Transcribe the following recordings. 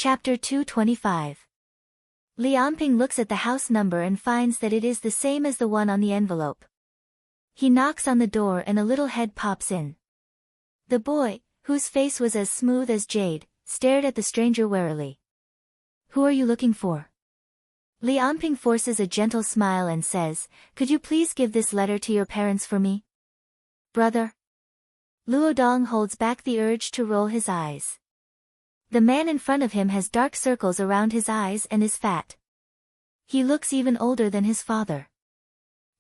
Chapter 225. Li Anping looks at the house number and finds that it is the same as the one on the envelope. He knocks on the door and a little head pops in. The boy, whose face was as smooth as jade, stared at the stranger warily. "Who are you looking for?" Li Anping forces a gentle smile and says, "Could you please give this letter to your parents for me?" "Brother?" Luo Dong holds back the urge to roll his eyes. The man in front of him has dark circles around his eyes and is fat. He looks even older than his father.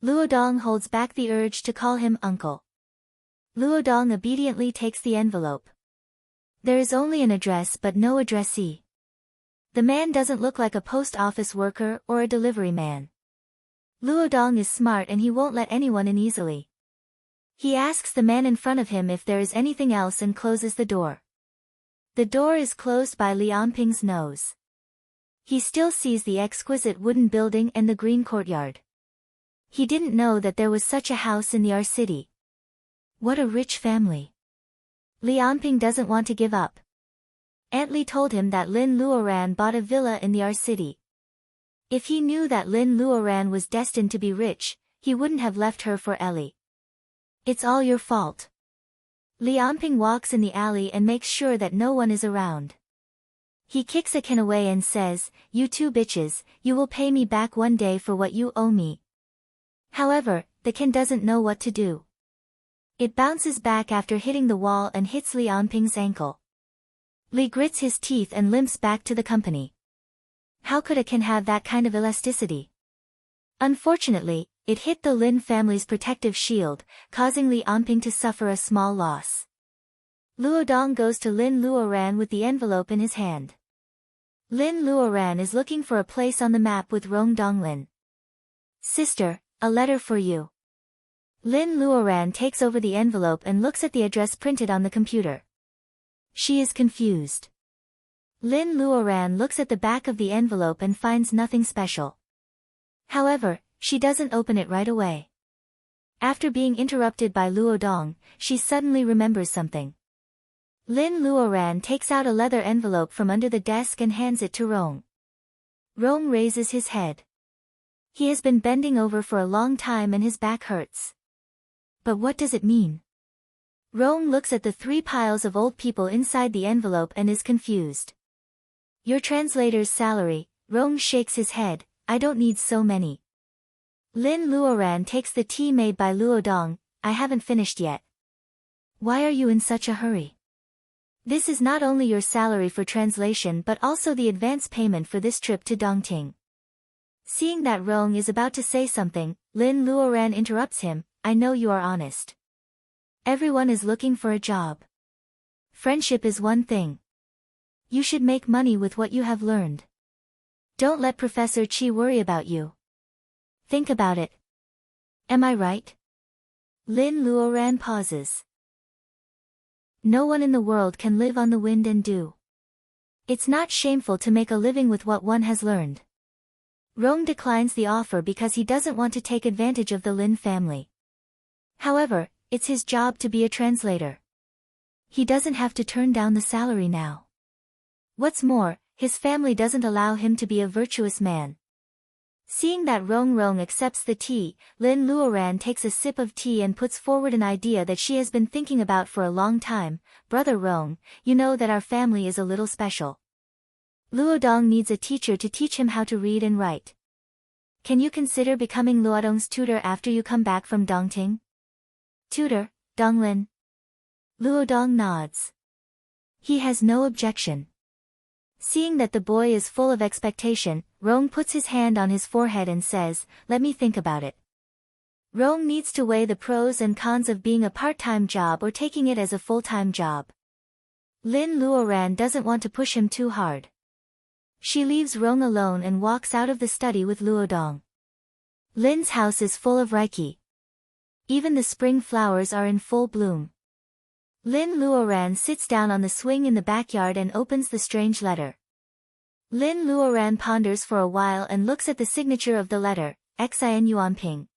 Luo Dong holds back the urge to call him uncle. Luo Dong obediently takes the envelope. There is only an address but no addressee. The man doesn't look like a post office worker or a delivery man. Luo Dong is smart and he won't let anyone in easily. He asks the man in front of him if there is anything else and closes the door. The door is closed by Li Anping's nose. He still sees the exquisite wooden building and the green courtyard. He didn't know that there was such a house in the R city. What a rich family. Li Anping doesn't want to give up. Aunt Li told him that Lin Luoran bought a villa in the R city. If he knew that Lin Luoran was destined to be rich, he wouldn't have left her for Ellie. "It's all your fault." Li Anping walks in the alley and makes sure that no one is around. He kicks a can away and says, "You two bitches, you will pay me back one day for what you owe me." However, the can doesn't know what to do. It bounces back after hitting the wall and hits Li Anping's ankle. Li grits his teeth and limps back to the company. How could a can have that kind of elasticity? Unfortunately, it hit the Lin family's protective shield, causing Li Anping to suffer a small loss. Luo Dong goes to Lin Luoran with the envelope in his hand. Lin Luoran is looking for a place on the map with Rong Donglin. "Sister, a letter for you." Lin Luoran takes over the envelope and looks at the address printed on the computer. She is confused. Lin Luoran looks at the back of the envelope and finds nothing special. However, she doesn't open it right away. After being interrupted by Luo Dong, she suddenly remembers something. Lin Luoran takes out a leather envelope from under the desk and hands it to Rong. Rong raises his head. He has been bending over for a long time and his back hurts. But what does it mean? Rong looks at the 3 piles of old people inside the envelope and is confused. "Your translator's salary." Rong shakes his head. "I don't need so many." Lin Luoran takes the tea made by Luo Dong. "I haven't finished yet." "Why are you in such a hurry?" "This is not only your salary for translation but also the advance payment for this trip to Dongting." Seeing that Rong is about to say something, Lin Luoran interrupts him. "I know you are honest. Everyone is looking for a job. Friendship is one thing. You should make money with what you have learned. Don't let Professor Chi worry about you. Think about it. Am I right?" Lin Luoran pauses. No one in the world can live on the wind and dew. It's not shameful to make a living with what one has learned. Rong declines the offer because he doesn't want to take advantage of the Lin family. However, it's his job to be a translator. He doesn't have to turn down the salary now. What's more, his family doesn't allow him to be a virtuous man. Seeing that Rong accepts the tea, Lin Luoran takes a sip of tea and puts forward an idea that she has been thinking about for a long time. "Brother Rong, you know that our family is a little special. Luo Dong needs a teacher to teach him how to read and write. Can you consider becoming Luo Dong's tutor after you come back from Dongting?" "Tutor, Donglin?" Luo Dong nods. He has no objection. Seeing that the boy is full of expectation, Rong puts his hand on his forehead and says, "Let me think about it." Rong needs to weigh the pros and cons of being a part-time job or taking it as a full-time job. Lin Luoran doesn't want to push him too hard. She leaves Rong alone and walks out of the study with Luo Dong. Lin's house is full of reiki. Even the spring flowers are in full bloom. Lin Luoran sits down on the swing in the backyard and opens the strange letter. Lin Luoran ponders for a while and looks at the signature of the letter, Xin Yuanping.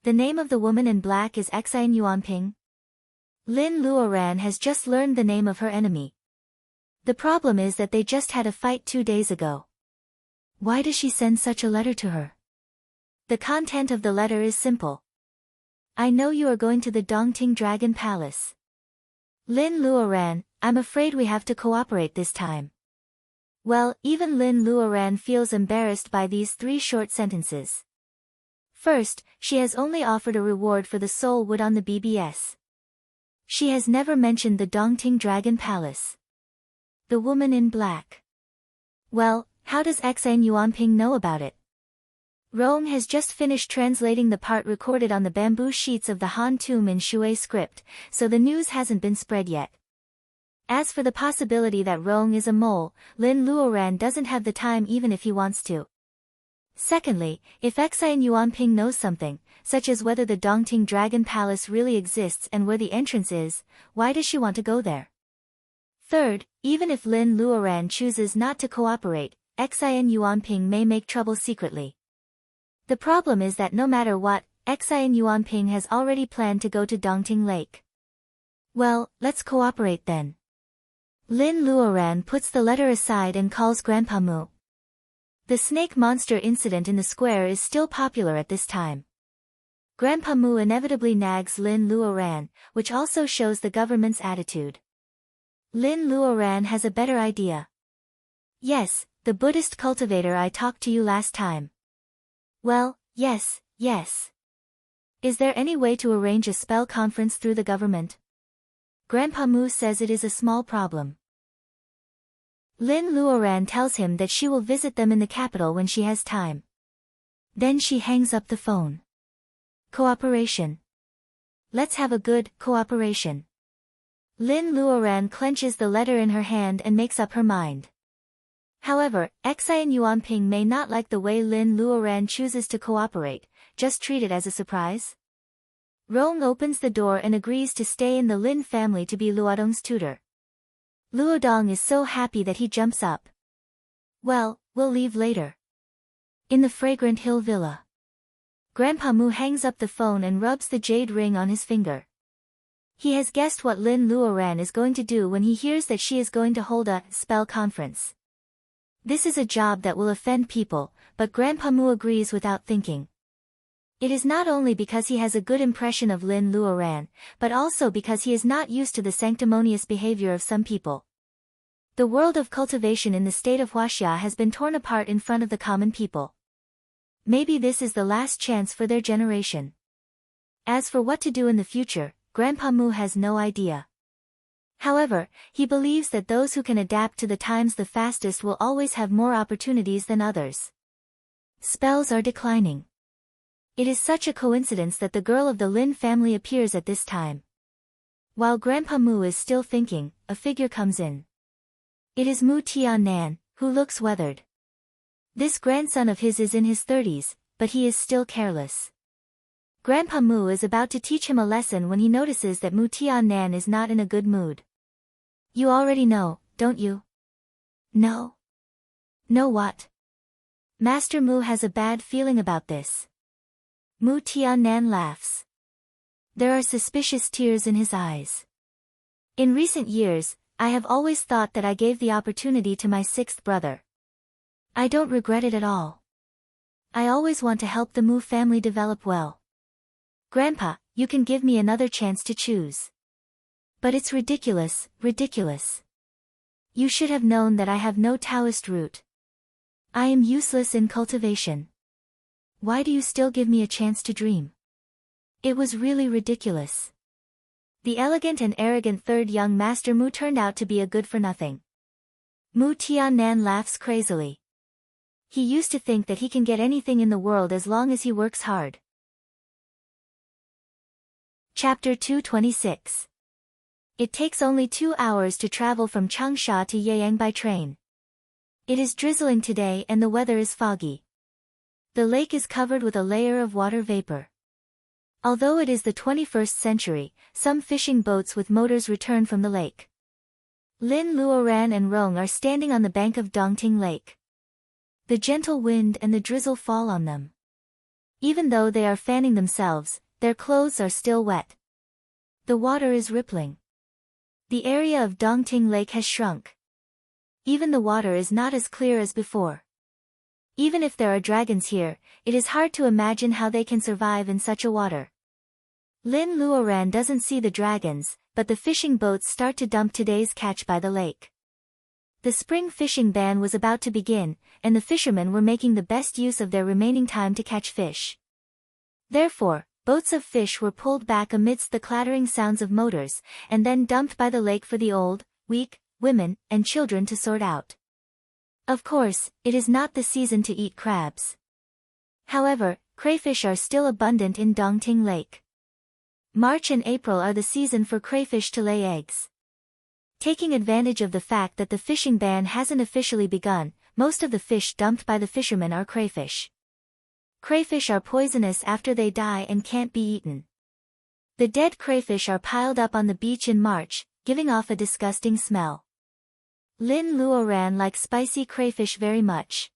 The name of the woman in black is Xin Yuanping. Lin Luoran has just learned the name of her enemy. The problem is that they just had a fight 2 days ago. Why does she send such a letter to her? The content of the letter is simple. I know you are going to the Dongting Dragon Palace. Lin Luoran, I'm afraid we have to cooperate this time. Well, even Lin Luoran feels embarrassed by these 3 short sentences. First, she has only offered a reward for the soul wood on the BBS. She has never mentioned the Dongting Dragon Palace. The woman in black. Well, how does Xan Yuanping know about it? Rong has just finished translating the part recorded on the bamboo sheets of the Han tomb in Shui script, so the news hasn't been spread yet. As for the possibility that Rong is a mole, Lin Luoran doesn't have the time even if he wants to. Secondly, if Xan Yuanping knows something, such as whether the Dongting Dragon Palace really exists and where the entrance is, why does she want to go there? Third, even if Lin Luoran chooses not to cooperate, Xan Yuanping may make trouble secretly. The problem is that no matter what, Xan Yuanping has already planned to go to Dongting Lake. Well, let's cooperate then. Lin Luoran puts the letter aside and calls Grandpa Mu. The snake monster incident in the square is still popular at this time. Grandpa Mu inevitably nags Lin Luoran, which also shows the government's attitude. Lin Luoran has a better idea. Yes, the Buddhist cultivator I talked to you last time. Well, yes. Is there any way to arrange a spell conference through the government? Grandpa Mu says it is a small problem. Lin Luoran tells him that she will visit them in the capital when she has time. Then she hangs up the phone. Cooperation. Let's have a good cooperation. Lin Luoran clenches the letter in her hand and makes up her mind. However, Xan Yuanping may not like the way Lin Luoran chooses to cooperate, just treat it as a surprise. Rong opens the door and agrees to stay in the Lin family to be Luodong's tutor. Luodong is so happy that he jumps up. Well, we'll leave later. In the fragrant hill villa. Grandpa Mu hangs up the phone and rubs the jade ring on his finger. He has guessed what Lin Luoran is going to do when he hears that she is going to hold a spell conference. This is a job that will offend people, but Grandpa Mu agrees without thinking. It is not only because he has a good impression of Lin Luoran, but also because he is not used to the sanctimonious behavior of some people. The world of cultivation in the state of Huaxia has been torn apart in front of the common people. Maybe this is the last chance for their generation. As for what to do in the future, Grandpa Mu has no idea. However, he believes that those who can adapt to the times the fastest will always have more opportunities than others. Spells are declining. It is such a coincidence that the girl of the Lin family appears at this time. While Grandpa Mu is still thinking, a figure comes in. It is Mu Tiannan, who looks weathered. This grandson of his is in his 30s, but he is still careless. Grandpa Mu is about to teach him a lesson when he notices that Mu Tiannan is not in a good mood. You already know, don't you? No. Know what? Master Mu has a bad feeling about this. Mu Tiannan laughs. There are suspicious tears in his eyes. In recent years, I have always thought that I gave the opportunity to my 6th brother. I don't regret it at all. I always want to help the Mu family develop well. Grandpa, you can give me another chance to choose. But it's ridiculous. You should have known that I have no Taoist root. I am useless in cultivation. Why do you still give me a chance to dream? It was really ridiculous. The elegant and arrogant third young Master Mu turned out to be a good-for-nothing. Mu Tiannan laughs crazily. He used to think that he can get anything in the world as long as he works hard. Chapter 226. It takes only 2 hours to travel from Changsha to Yeyang by train. It is drizzling today and the weather is foggy. The lake is covered with a layer of water vapor. Although it is the 21st century, some fishing boats with motors return from the lake. Lin Luoran and Rong are standing on the bank of Dongting Lake. The gentle wind and the drizzle fall on them. Even though they are fanning themselves, their clothes are still wet. The water is rippling. The area of Dongting Lake has shrunk. Even the water is not as clear as before. Even if there are dragons here, it is hard to imagine how they can survive in such a water. Lin Luoran doesn't see the dragons, but the fishing boats start to dump today's catch by the lake. The spring fishing ban was about to begin, and the fishermen were making the best use of their remaining time to catch fish. Therefore, boats of fish were pulled back amidst the clattering sounds of motors, and then dumped by the lake for the old, weak, women, and children to sort out. Of course, it is not the season to eat crabs. However, crayfish are still abundant in Dongting Lake. March and April are the season for crayfish to lay eggs. Taking advantage of the fact that the fishing ban hasn't officially begun, most of the fish dumped by the fishermen are crayfish. Crayfish are poisonous after they die and can't be eaten. The dead crayfish are piled up on the beach in March, giving off a disgusting smell. Lin Luoran likes spicy crayfish very much.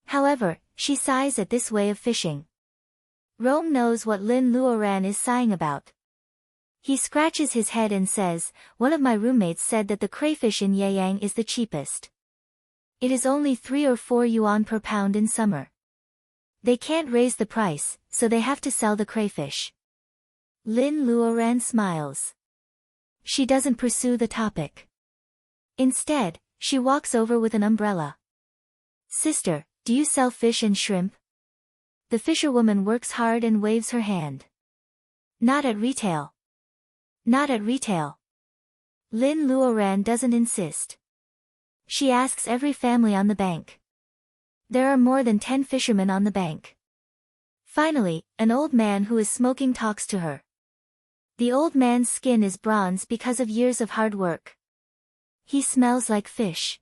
However, she sighs at this way of fishing. Rome knows what Lin Luoran is sighing about. He scratches his head and says, "One of my roommates said that the crayfish in Yeyang is the cheapest. It is only 3 or 4 yuan per pound in summer. They can't raise the price, so they have to sell the crayfish." Lin Luoran smiles. She doesn't pursue the topic. Instead, she walks over with an umbrella. "Sister, do you sell fish and shrimp?" The fisherwoman works hard and waves her hand. "Not at retail. Not at retail." Lin Luoran doesn't insist. She asks every family on the bank. There are more than 10 fishermen on the bank. Finally, an old man who is smoking talks to her. The old man's skin is bronze because of years of hard work. He smells like fish.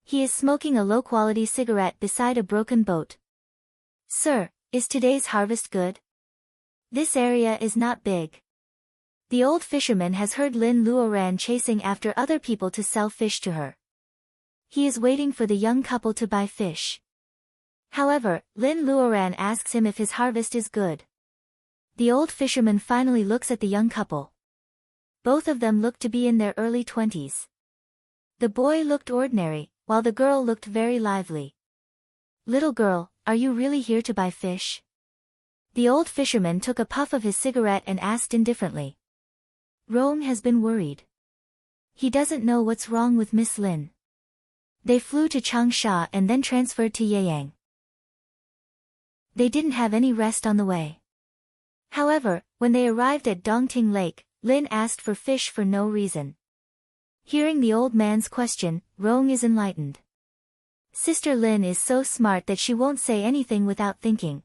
He is smoking a low-quality cigarette beside a broken boat. "Sir, is today's harvest good?" "This area is not big." The old fisherman has heard Lin Luoran chasing after other people to sell fish to her. He is waiting for the young couple to buy fish. However, Lin Luoran asks him if his harvest is good. The old fisherman finally looks at the young couple. Both of them looked to be in their early 20s. The boy looked ordinary, while the girl looked very lively. "Little girl, are you really here to buy fish?" The old fisherman took a puff of his cigarette and asked indifferently. Rong has been worried. He doesn't know what's wrong with Miss Lin. They flew to Changsha and then transferred to Yeyang. They didn't have any rest on the way. However, when they arrived at Dongting Lake, Lin asked for fish for no reason. Hearing the old man's question, Rong is enlightened. Sister Lin is so smart that she won't say anything without thinking.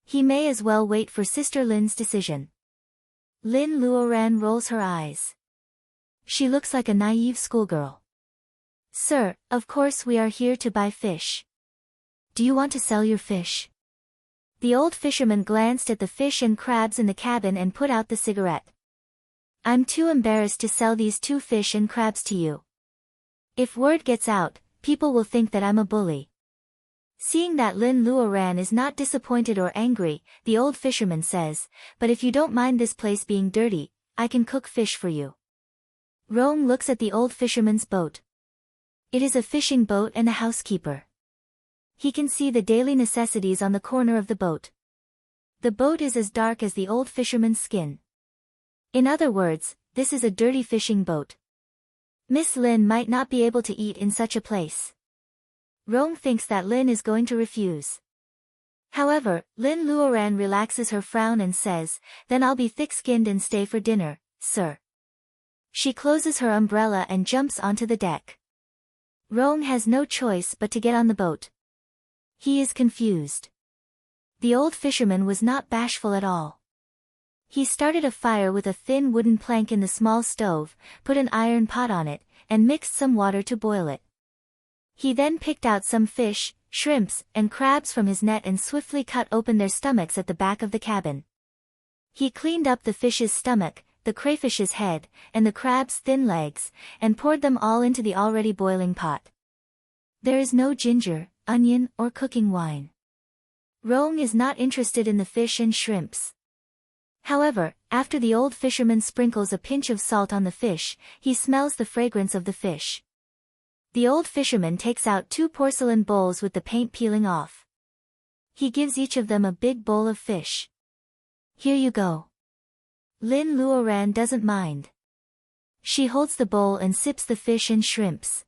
He may as well wait for Sister Lin's decision. Lin Luoran rolls her eyes. She looks like a naive schoolgirl. "Sir, of course we are here to buy fish. Do you want to sell your fish?" The old fisherman glanced at the fish and crabs in the cabin and put out the cigarette. "I'm too embarrassed to sell these 2 fish and crabs to you. If word gets out, people will think that I'm a bully." Seeing that Lin Luoran is not disappointed or angry, the old fisherman says, "But if you don't mind this place being dirty, I can cook fish for you." Rong looks at the old fisherman's boat. It is a fishing boat and a housekeeper. He can see the daily necessities on the corner of the boat. The boat is as dark as the old fisherman's skin. In other words, this is a dirty fishing boat. Miss Lin might not be able to eat in such a place. Rong thinks that Lin is going to refuse. However, Lin Luoran relaxes her frown and says, "Then I'll be thick-skinned and stay for dinner, sir." She closes her umbrella and jumps onto the deck. Rong has no choice but to get on the boat. He is confused. The old fisherman was not bashful at all. He started a fire with a thin wooden plank in the small stove, put an iron pot on it, and mixed some water to boil it. He then picked out some fish, shrimps, and crabs from his net and swiftly cut open their stomachs at the back of the cabin. He cleaned up the fish's stomach, the crayfish's head, and the crab's thin legs, and poured them all into the already boiling pot. There is no ginger, onion, or cooking wine. Rong is not interested in the fish and shrimps. However, after the old fisherman sprinkles a pinch of salt on the fish, he smells the fragrance of the fish. The old fisherman takes out 2 porcelain bowls with the paint peeling off. He gives each of them a big bowl of fish. Here you go. Lin Luoran doesn't mind. She holds the bowl and sips the fish and shrimps.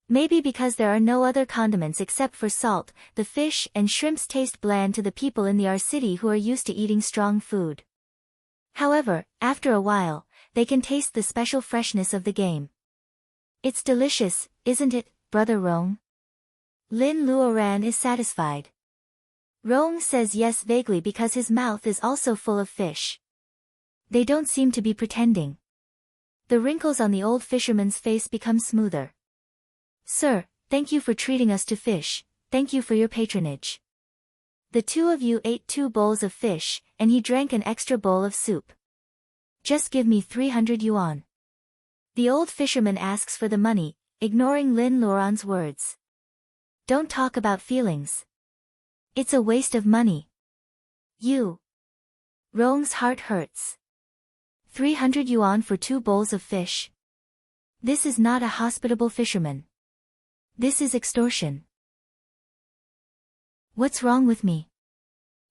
Maybe because there are no other condiments except for salt, the fish and shrimps taste bland to the people in the R city who are used to eating strong food. However, after a while, they can taste the special freshness of the game. It's delicious, isn't it, Brother Rong? Lin Luoran is satisfied. Rong says yes vaguely because his mouth is also full of fish. They don't seem to be pretending. The wrinkles on the old fisherman's face become smoother. Sir, thank you for treating us to fish, thank you for your patronage. The 2 of you ate 2 bowls of fish, and he drank an extra bowl of soup. Just give me 300 yuan. The old fisherman asks for the money, ignoring Lin Luoran's words. Don't talk about feelings. It's a waste of money. You. Rong's heart hurts. 300 yuan for 2 bowls of fish. This is not a hospitable fisherman. This is extortion. What's wrong with me?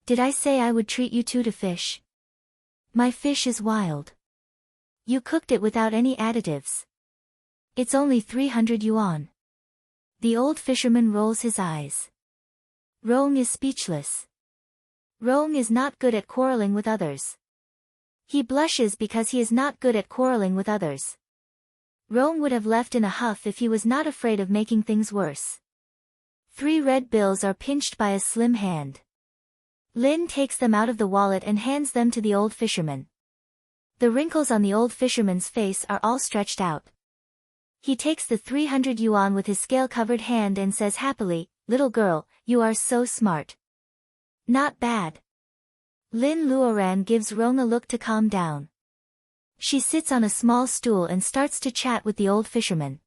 Did I say I would treat you 2 to fish? My fish is wild. You cooked it without any additives. It's only 300 yuan. The old fisherman rolls his eyes. Rong is speechless. Rong is not good at quarreling with others. He blushes because he is not good at quarreling with others. Rong would have left in a huff if he was not afraid of making things worse. 3 red bills are pinched by a slim hand. Lin takes them out of the wallet and hands them to the old fisherman. The wrinkles on the old fisherman's face are all stretched out. He takes the 300 yuan with his scale-covered hand and says happily, "Little girl, you are so smart." Not bad. Lin Luoran gives Rong a look to calm down. She sits on a small stool and starts to chat with the old fisherman.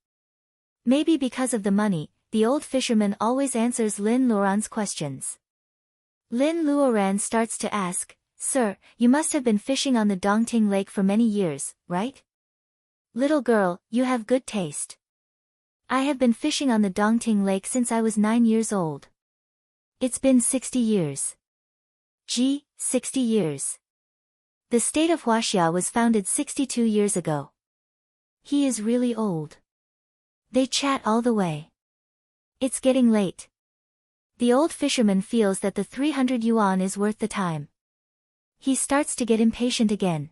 Maybe because of the money, the old fisherman always answers Lin Luoran's questions. Lin Luoran starts to ask, "Sir, you must have been fishing on the Dongting Lake for many years, right?" "Little girl, you have good taste. I have been fishing on the Dongting Lake since I was 9 years old. It's been 60 years. Gee, 60 years. The state of Huaxia was founded 62 years ago. He is really old." They chat all the way. It's getting late. The old fisherman feels that the 300 yuan is worth the time. He starts to get impatient again.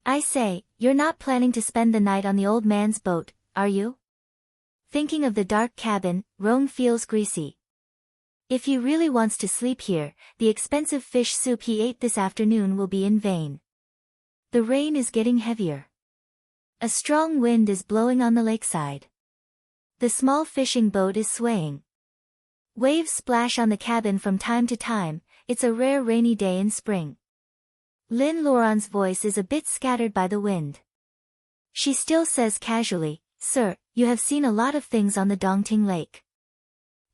"I say, you're not planning to spend the night on the old man's boat, are you?" Thinking of the dark cabin, Rong feels greasy. If he really wants to sleep here, the expensive fish soup he ate this afternoon will be in vain. The rain is getting heavier. A strong wind is blowing on the lakeside. The small fishing boat is swaying. Waves splash on the cabin from time to time. It's a rare rainy day in spring. Lin Luoran's voice is a bit scattered by the wind. She still says casually, "Sir, you have seen a lot of things on the Dongting Lake.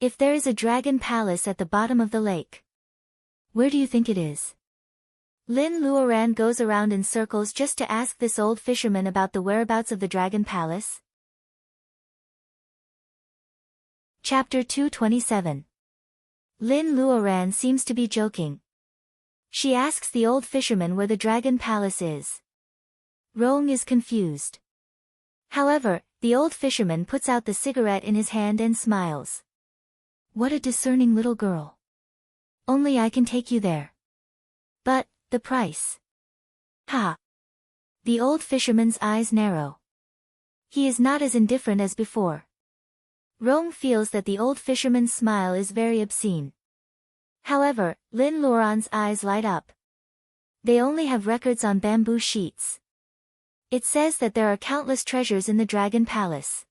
If there is a dragon palace at the bottom of the lake, where do you think it is?" Lin Luoran goes around in circles just to ask this old fisherman about the whereabouts of the dragon palace. Chapter 227. Lin Luoran seems to be joking. She asks the old fisherman where the dragon palace is. Rong is confused. However, the old fisherman puts out the cigarette in his hand and smiles. "What a discerning little girl. Only I can take you there. But, the price." Ha! The old fisherman's eyes narrow. He is not as indifferent as before. Rong feels that the old fisherman's smile is very obscene. However, Lin Luoran's eyes light up. They only have records on bamboo sheets. It says that there are countless treasures in the Dragon Palace.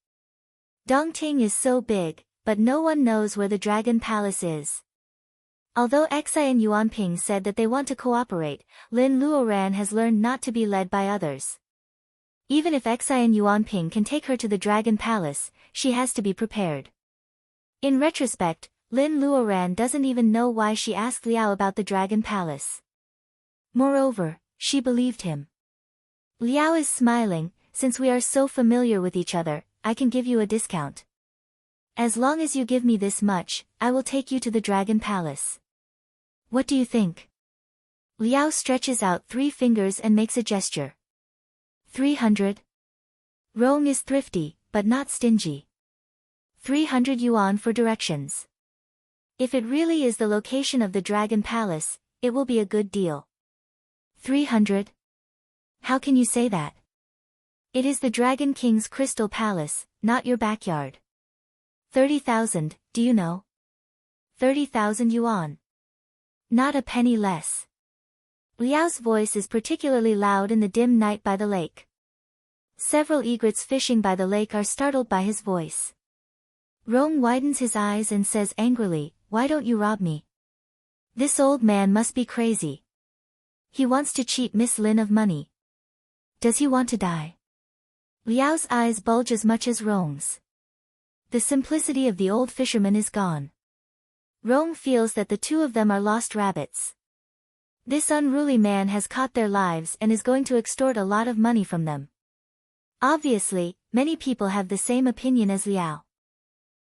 Dongting is so big, but no one knows where the Dragon Palace is. Although Xi and Yuanping said that they want to cooperate, Lin Luoran has learned not to be led by others. Even if Xi and Yuanping can take her to the Dragon Palace, she has to be prepared. In retrospect, Lin Luoran doesn't even know why she asked Liao about the Dragon Palace. Moreover, she believed him. Liao is smiling, "Since we are so familiar with each other, I can give you a discount. As long as you give me this much, I will take you to the Dragon Palace. What do you think? Liao stretches out 3 fingers and makes a gesture. 300. Rong is thrifty, but not stingy. 300 yuan for directions. If it really is the location of the Dragon Palace, it will be a good deal. 300? How can you say that? It is the Dragon King's Crystal Palace, not your backyard. 30,000, do you know? 30,000 yuan. Not a penny less. Liao's voice is particularly loud in the dim night by the lake. Several egrets fishing by the lake are startled by his voice. Rong widens his eyes and says angrily, "Why don't you rob me? This old man must be crazy. He wants to cheat Miss Lin of money. Does he want to die?" Liao's eyes bulge as much as Rong's. The simplicity of the old fisherman is gone. Rong feels that the two of them are lost rabbits. This unruly man has caught their lives and is going to extort a lot of money from them. Obviously, many people have the same opinion as Liao.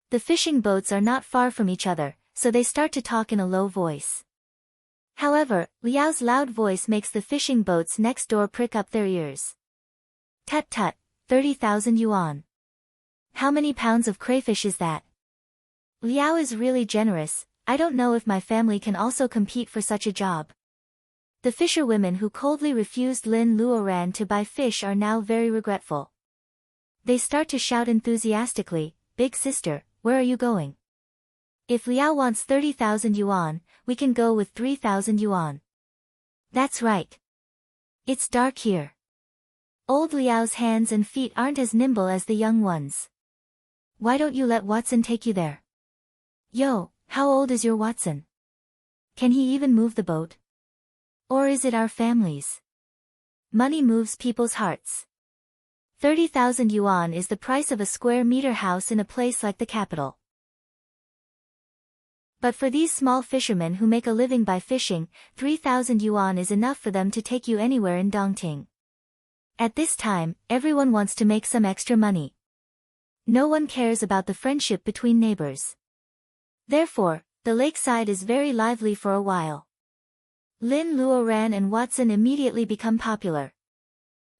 The fishing boats are not far from each other, so they start to talk in a low voice. However, Liao's loud voice makes the fishing boats next door prick up their ears. Tut tut, 30,000 yuan. How many pounds of crayfish is that? Liao is really generous. I don't know if my family can also compete for such a job. The fisherwomen who coldly refused Lin Luoran to buy fish are now very regretful. They start to shout enthusiastically, "Big sister, where are you going? If Liao wants 30,000 yuan, we can go with 3,000 yuan. That's right. It's dark here." Old Liao's hands and feet aren't as nimble as the young ones. "Why don't you let Watson take you there?" "Yo, how old is your Watson? Can he even move the boat? Or is it our family's?" Money moves people's hearts. 30,000 yuan is the price of a square meter house in a place like the capital. But for these small fishermen who make a living by fishing, 3,000 yuan is enough for them to take you anywhere in Dongting. At this time, everyone wants to make some extra money. No one cares about the friendship between neighbors. Therefore, the lakeside is very lively for a while. Lin Luoran and Watson immediately become popular.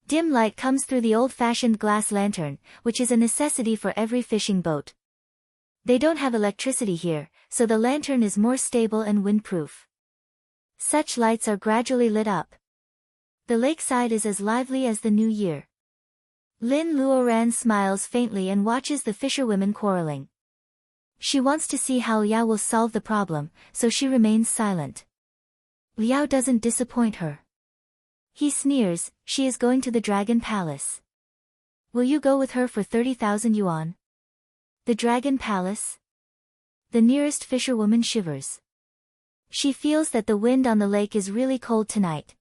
Dim light comes through the old-fashioned glass lantern, which is a necessity for every fishing boat. They don't have electricity here, so the lantern is more stable and windproof. Such lights are gradually lit up. The lakeside is as lively as the new year. Lin Luoran smiles faintly and watches the fisherwomen quarreling. She wants to see how Liao will solve the problem, so she remains silent. Liao doesn't disappoint her. He sneers, "She is going to the Dragon Palace. Will you go with her for 30,000 yuan? The Dragon Palace?" The nearest fisherwoman shivers. She feels that the wind on the lake is really cold tonight.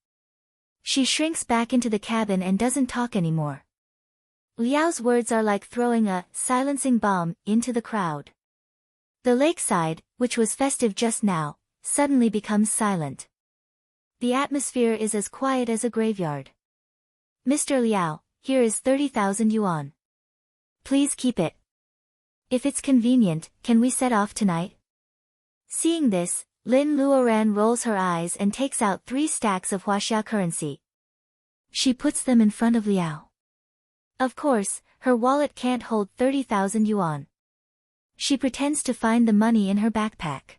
She shrinks back into the cabin and doesn't talk anymore. Liao's words are like throwing a silencing bomb into the crowd. The lakeside, which was festive just now, suddenly becomes silent. The atmosphere is as quiet as a graveyard. "Mr. Liao, here is 30,000 yuan. Please keep it. If it's convenient, can we set off tonight?" Seeing this, Lin Luoran rolls her eyes and takes out 3 stacks of Huaxia currency. She puts them in front of Liao. Of course, her wallet can't hold 30,000 yuan. She pretends to find the money in her backpack.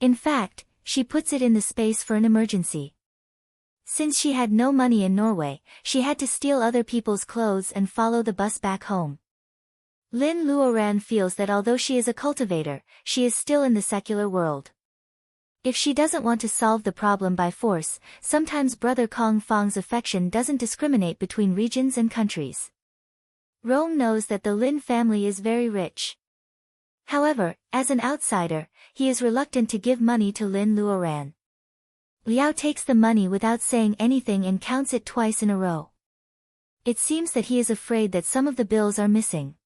In fact, she puts it in the space for an emergency. Since she had no money in Norway, she had to steal other people's clothes and follow the bus back home. Lin Luoran feels that although she is a cultivator, she is still in the secular world. If she doesn't want to solve the problem by force, sometimes Brother Kong Fong's affection doesn't discriminate between regions and countries. Rong knows that the Lin family is very rich. However, as an outsider, he is reluctant to give money to Lin Luoran. Liao takes the money without saying anything and counts it twice in a row. It seems that he is afraid that some of the bills are missing.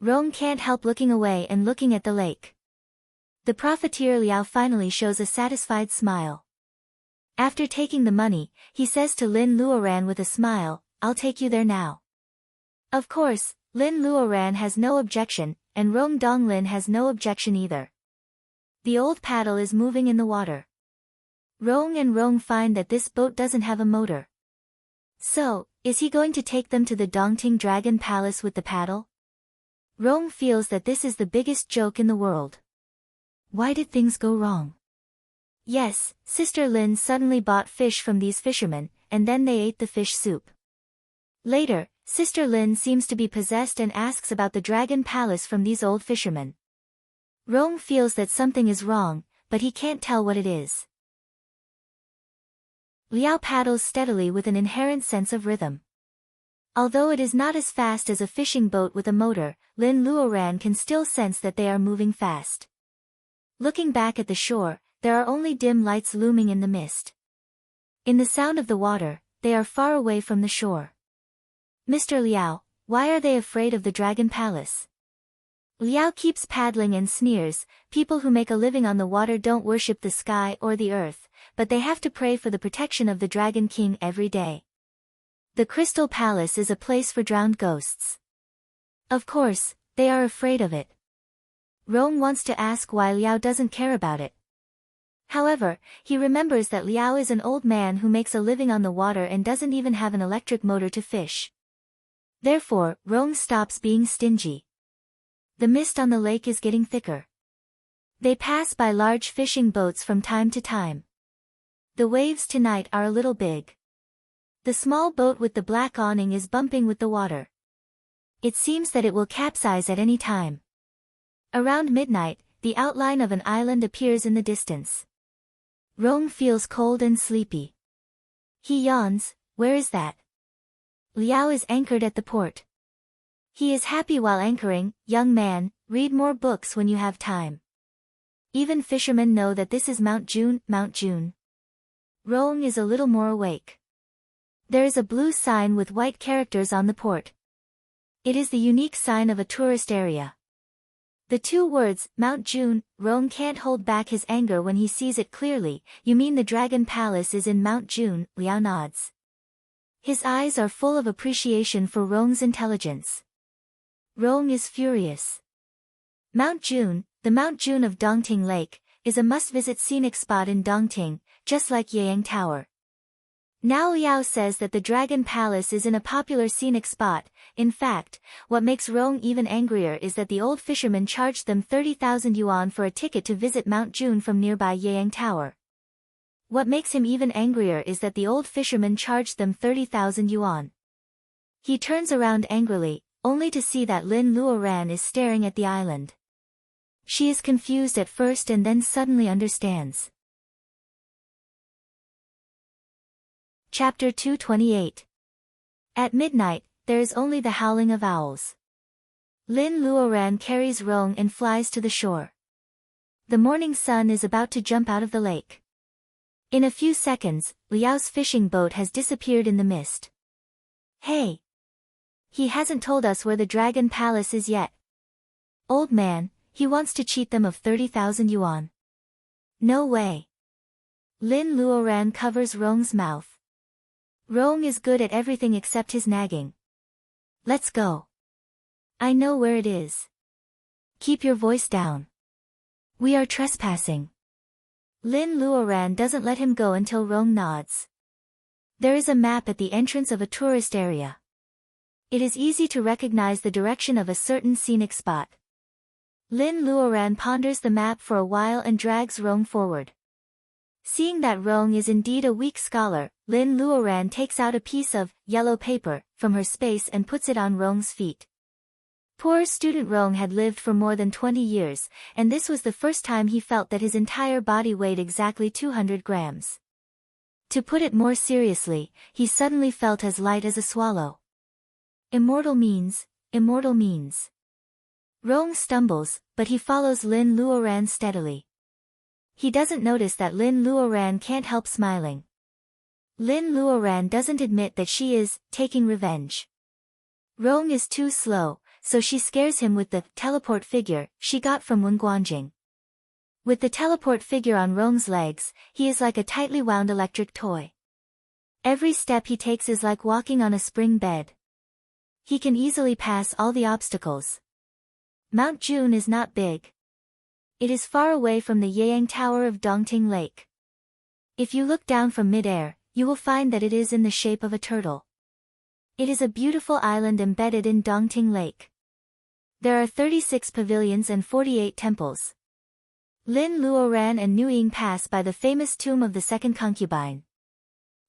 Rong can't help looking away and looking at the lake. The profiteer Liao finally shows a satisfied smile. After taking the money, he says to Lin Luoran with a smile, "I'll take you there now." Of course, Lin Luoran has no objection, and Rong Donglin has no objection either. The old paddle is moving in the water. Rong and Rong find that this boat doesn't have a motor. So, is he going to take them to the Dongting Dragon Palace with the paddle? Rong feels that this is the biggest joke in the world. Why did things go wrong? Yes, Sister Lin suddenly bought fish from these fishermen, and then they ate the fish soup. Later, Sister Lin seems to be possessed and asks about the Dragon Palace from these old fishermen. Rong feels that something is wrong, but he can't tell what it is. Liao paddles steadily with an inherent sense of rhythm. Although it is not as fast as a fishing boat with a motor, Lin Luoran can still sense that they are moving fast. Looking back at the shore, there are only dim lights looming in the mist. In the sound of the water, they are far away from the shore. Mr. Liao, why are they afraid of the Dragon Palace? Liao keeps paddling and sneers, people who make a living on the water don't worship the sky or the earth, but they have to pray for the protection of the Dragon King every day. The Crystal Palace is a place for drowned ghosts. Of course, they are afraid of it. Rong wants to ask why Liao doesn't care about it. However, he remembers that Liao is an old man who makes a living on the water and doesn't even have an electric motor to fish. Therefore, Rong stops being stingy. The mist on the lake is getting thicker. They pass by large fishing boats from time to time. The waves tonight are a little big. The small boat with the black awning is bumping with the water. It seems that it will capsize at any time. Around midnight, the outline of an island appears in the distance. Rong feels cold and sleepy. He yawns, where is that? Liao is anchored at the port. He is happy while anchoring, young man, read more books when you have time. Even fishermen know that this is Mount June, Mount June. Rong is a little more awake. There is a blue sign with white characters on the port. It is the unique sign of a tourist area. The two words, Mount June, Rong can't hold back his anger when he sees it clearly. You mean the Dragon Palace is in Mount June, Liao nods. His eyes are full of appreciation for Rong's intelligence. Rong is furious. Mount June, the Mount June of Dongting Lake, is a must-visit scenic spot in Dongting, just like Yeyang Tower. Now Liao says that the Dragon Palace is in a popular scenic spot. In fact, what makes Rong even angrier is that the old fisherman charged them 30,000 yuan for a ticket to visit Mount June from nearby Yeyang Tower. What makes him even angrier is that the old fisherman charged them 30,000 yuan. He turns around angrily, only to see that Lin Luoran is staring at the island. She is confused at first and then suddenly understands. Chapter 228. At midnight, there is only the howling of owls. Lin Luoran carries Rong and flies to the shore. The morning sun is about to jump out of the lake. In a few seconds, Liao's fishing boat has disappeared in the mist. Hey! He hasn't told us where the Dragon Palace is yet. Old man, he wants to cheat them of 30,000 yuan. No way. Lin Luoran covers Rong's mouth. Rong is good at everything except his nagging. Let's go. I know where it is. Keep your voice down. We are trespassing. Lin Luoran doesn't let him go until Rong nods. There is a map at the entrance of a tourist area. It is easy to recognize the direction of a certain scenic spot. Lin Luoran ponders the map for a while and drags Rong forward. Seeing that Rong is indeed a weak scholar, Lin Luoran takes out a piece of yellow paper from her space and puts it on Rong's feet. Poor student Rong had lived for more than 20 years, and this was the first time he felt that his entire body weighed exactly 200 grams. To put it more seriously, he suddenly felt as light as a swallow. Immortal means. Rong stumbles, but he follows Lin Luoran steadily. He doesn't notice that Lin Luoran can't help smiling. Lin Luoran doesn't admit that she is taking revenge. Rong is too slow, so she scares him with the teleport figure she got from Wen Guanjing. With the teleport figure on Rong's legs, he is like a tightly wound electric toy. Every step he takes is like walking on a spring bed. He can easily pass all the obstacles. Mount June is not big. It is far away from the Yang Tower of Dongting Lake. If you look down from mid-air, you will find that it is in the shape of a turtle. It is a beautiful island embedded in Dongting Lake. There are 36 pavilions and 48 temples. Lin Luoran and Nuying pass by the famous tomb of the second concubine.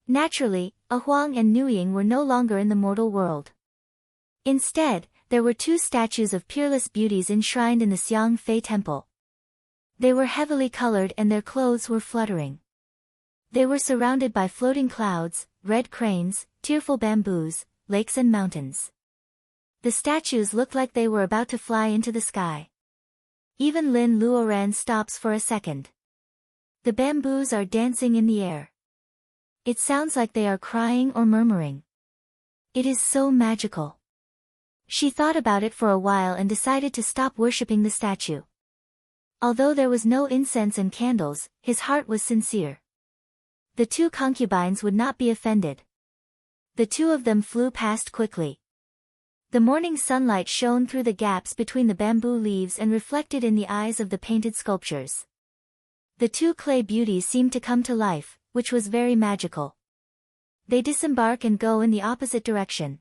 Naturally, Huang and Nuying were no longer in the mortal world. Instead, there were two statues of peerless beauties enshrined in the Xiang Fei Temple. They were heavily colored and their clothes were fluttering. They were surrounded by floating clouds, red cranes, tearful bamboos, lakes and mountains. The statues looked like they were about to fly into the sky. Even Lin Luoran stops for a second. The bamboos are dancing in the air. It sounds like they are crying or murmuring. It is so magical. She thought about it for a while and decided to stop worshipping the statue. Although there was no incense and candles, his heart was sincere. The two concubines would not be offended. The two of them flew past quickly. The morning sunlight shone through the gaps between the bamboo leaves and reflected in the eyes of the painted sculptures. The two clay beauties seemed to come to life, which was very magical. They disembark and go in the opposite direction.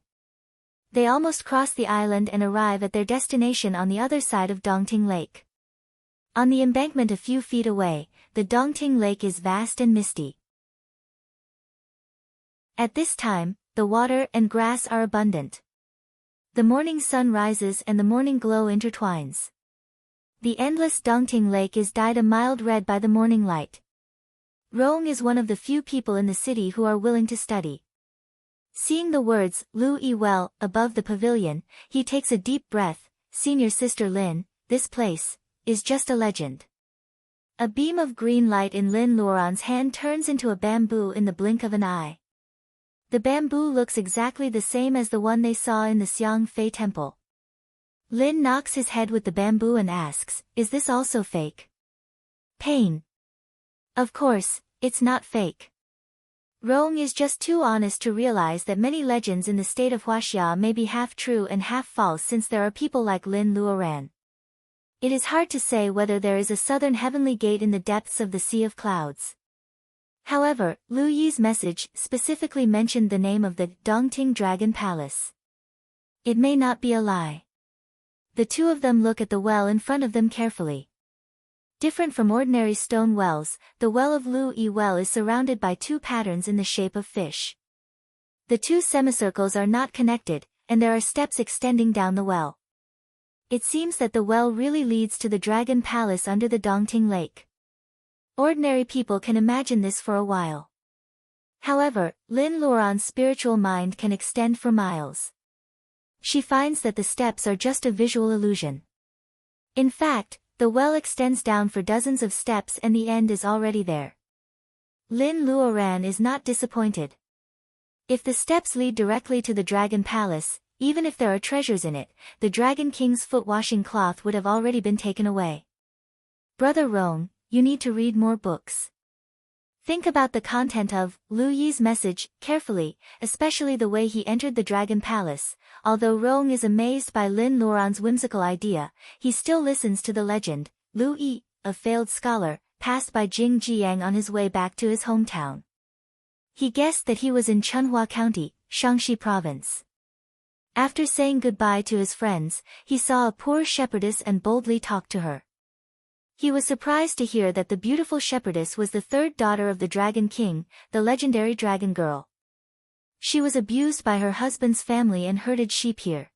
They almost cross the island and arrive at their destination on the other side of Dongting Lake. On the embankment a few feet away, the Dongting Lake is vast and misty. At this time, the water and grass are abundant. The morning sun rises and the morning glow intertwines. The endless Dongting Lake is dyed a mild red by the morning light. Rong is one of the few people in the city who are willing to study. Seeing the words, Lu Yi Well, above the pavilion, he takes a deep breath. Senior Sister Lin, this place is just a legend. A beam of green light in Lin Luoran's hand turns into a bamboo in the blink of an eye. The bamboo looks exactly the same as the one they saw in the Xiang Fei Temple. Lin knocks his head with the bamboo and asks, is this also fake? Pain. Of course, it's not fake. Rong is just too honest to realize that many legends in the state of Huaxia may be half true and half false since there are people like Lin Luoran. It is hard to say whether there is a southern heavenly gate in the depths of the Sea of Clouds. However, Lu Yi's message specifically mentioned the name of the Dongting Dragon Palace. It may not be a lie. The two of them look at the well in front of them carefully. Different from ordinary stone wells, the well of Lu Yi Well is surrounded by two patterns in the shape of fish. The two semicircles are not connected, and there are steps extending down the well. It seems that the well really leads to the Dragon Palace under the Dongting Lake. Ordinary people can imagine this for a while. However, Lin Luoran's spiritual mind can extend for miles. She finds that the steps are just a visual illusion. In fact, the well extends down for dozens of steps and the end is already there. Lin Luoran is not disappointed. If the steps lead directly to the Dragon Palace, even if there are treasures in it, the Dragon King's foot-washing cloth would have already been taken away. Brother Rong, you need to read more books. Think about the content of Lu Yi's message carefully, especially the way he entered the Dragon Palace. Although Rong is amazed by Lin Luoran's whimsical idea, he still listens to the legend. Lu Yi, a failed scholar, passed by Jing Jiang on his way back to his hometown. He guessed that he was in Chunhua County, Shaanxi Province. After saying goodbye to his friends, he saw a poor shepherdess and boldly talked to her. He was surprised to hear that the beautiful shepherdess was the third daughter of the Dragon King, the legendary Dragon Girl. She was abused by her husband's family and herded sheep here.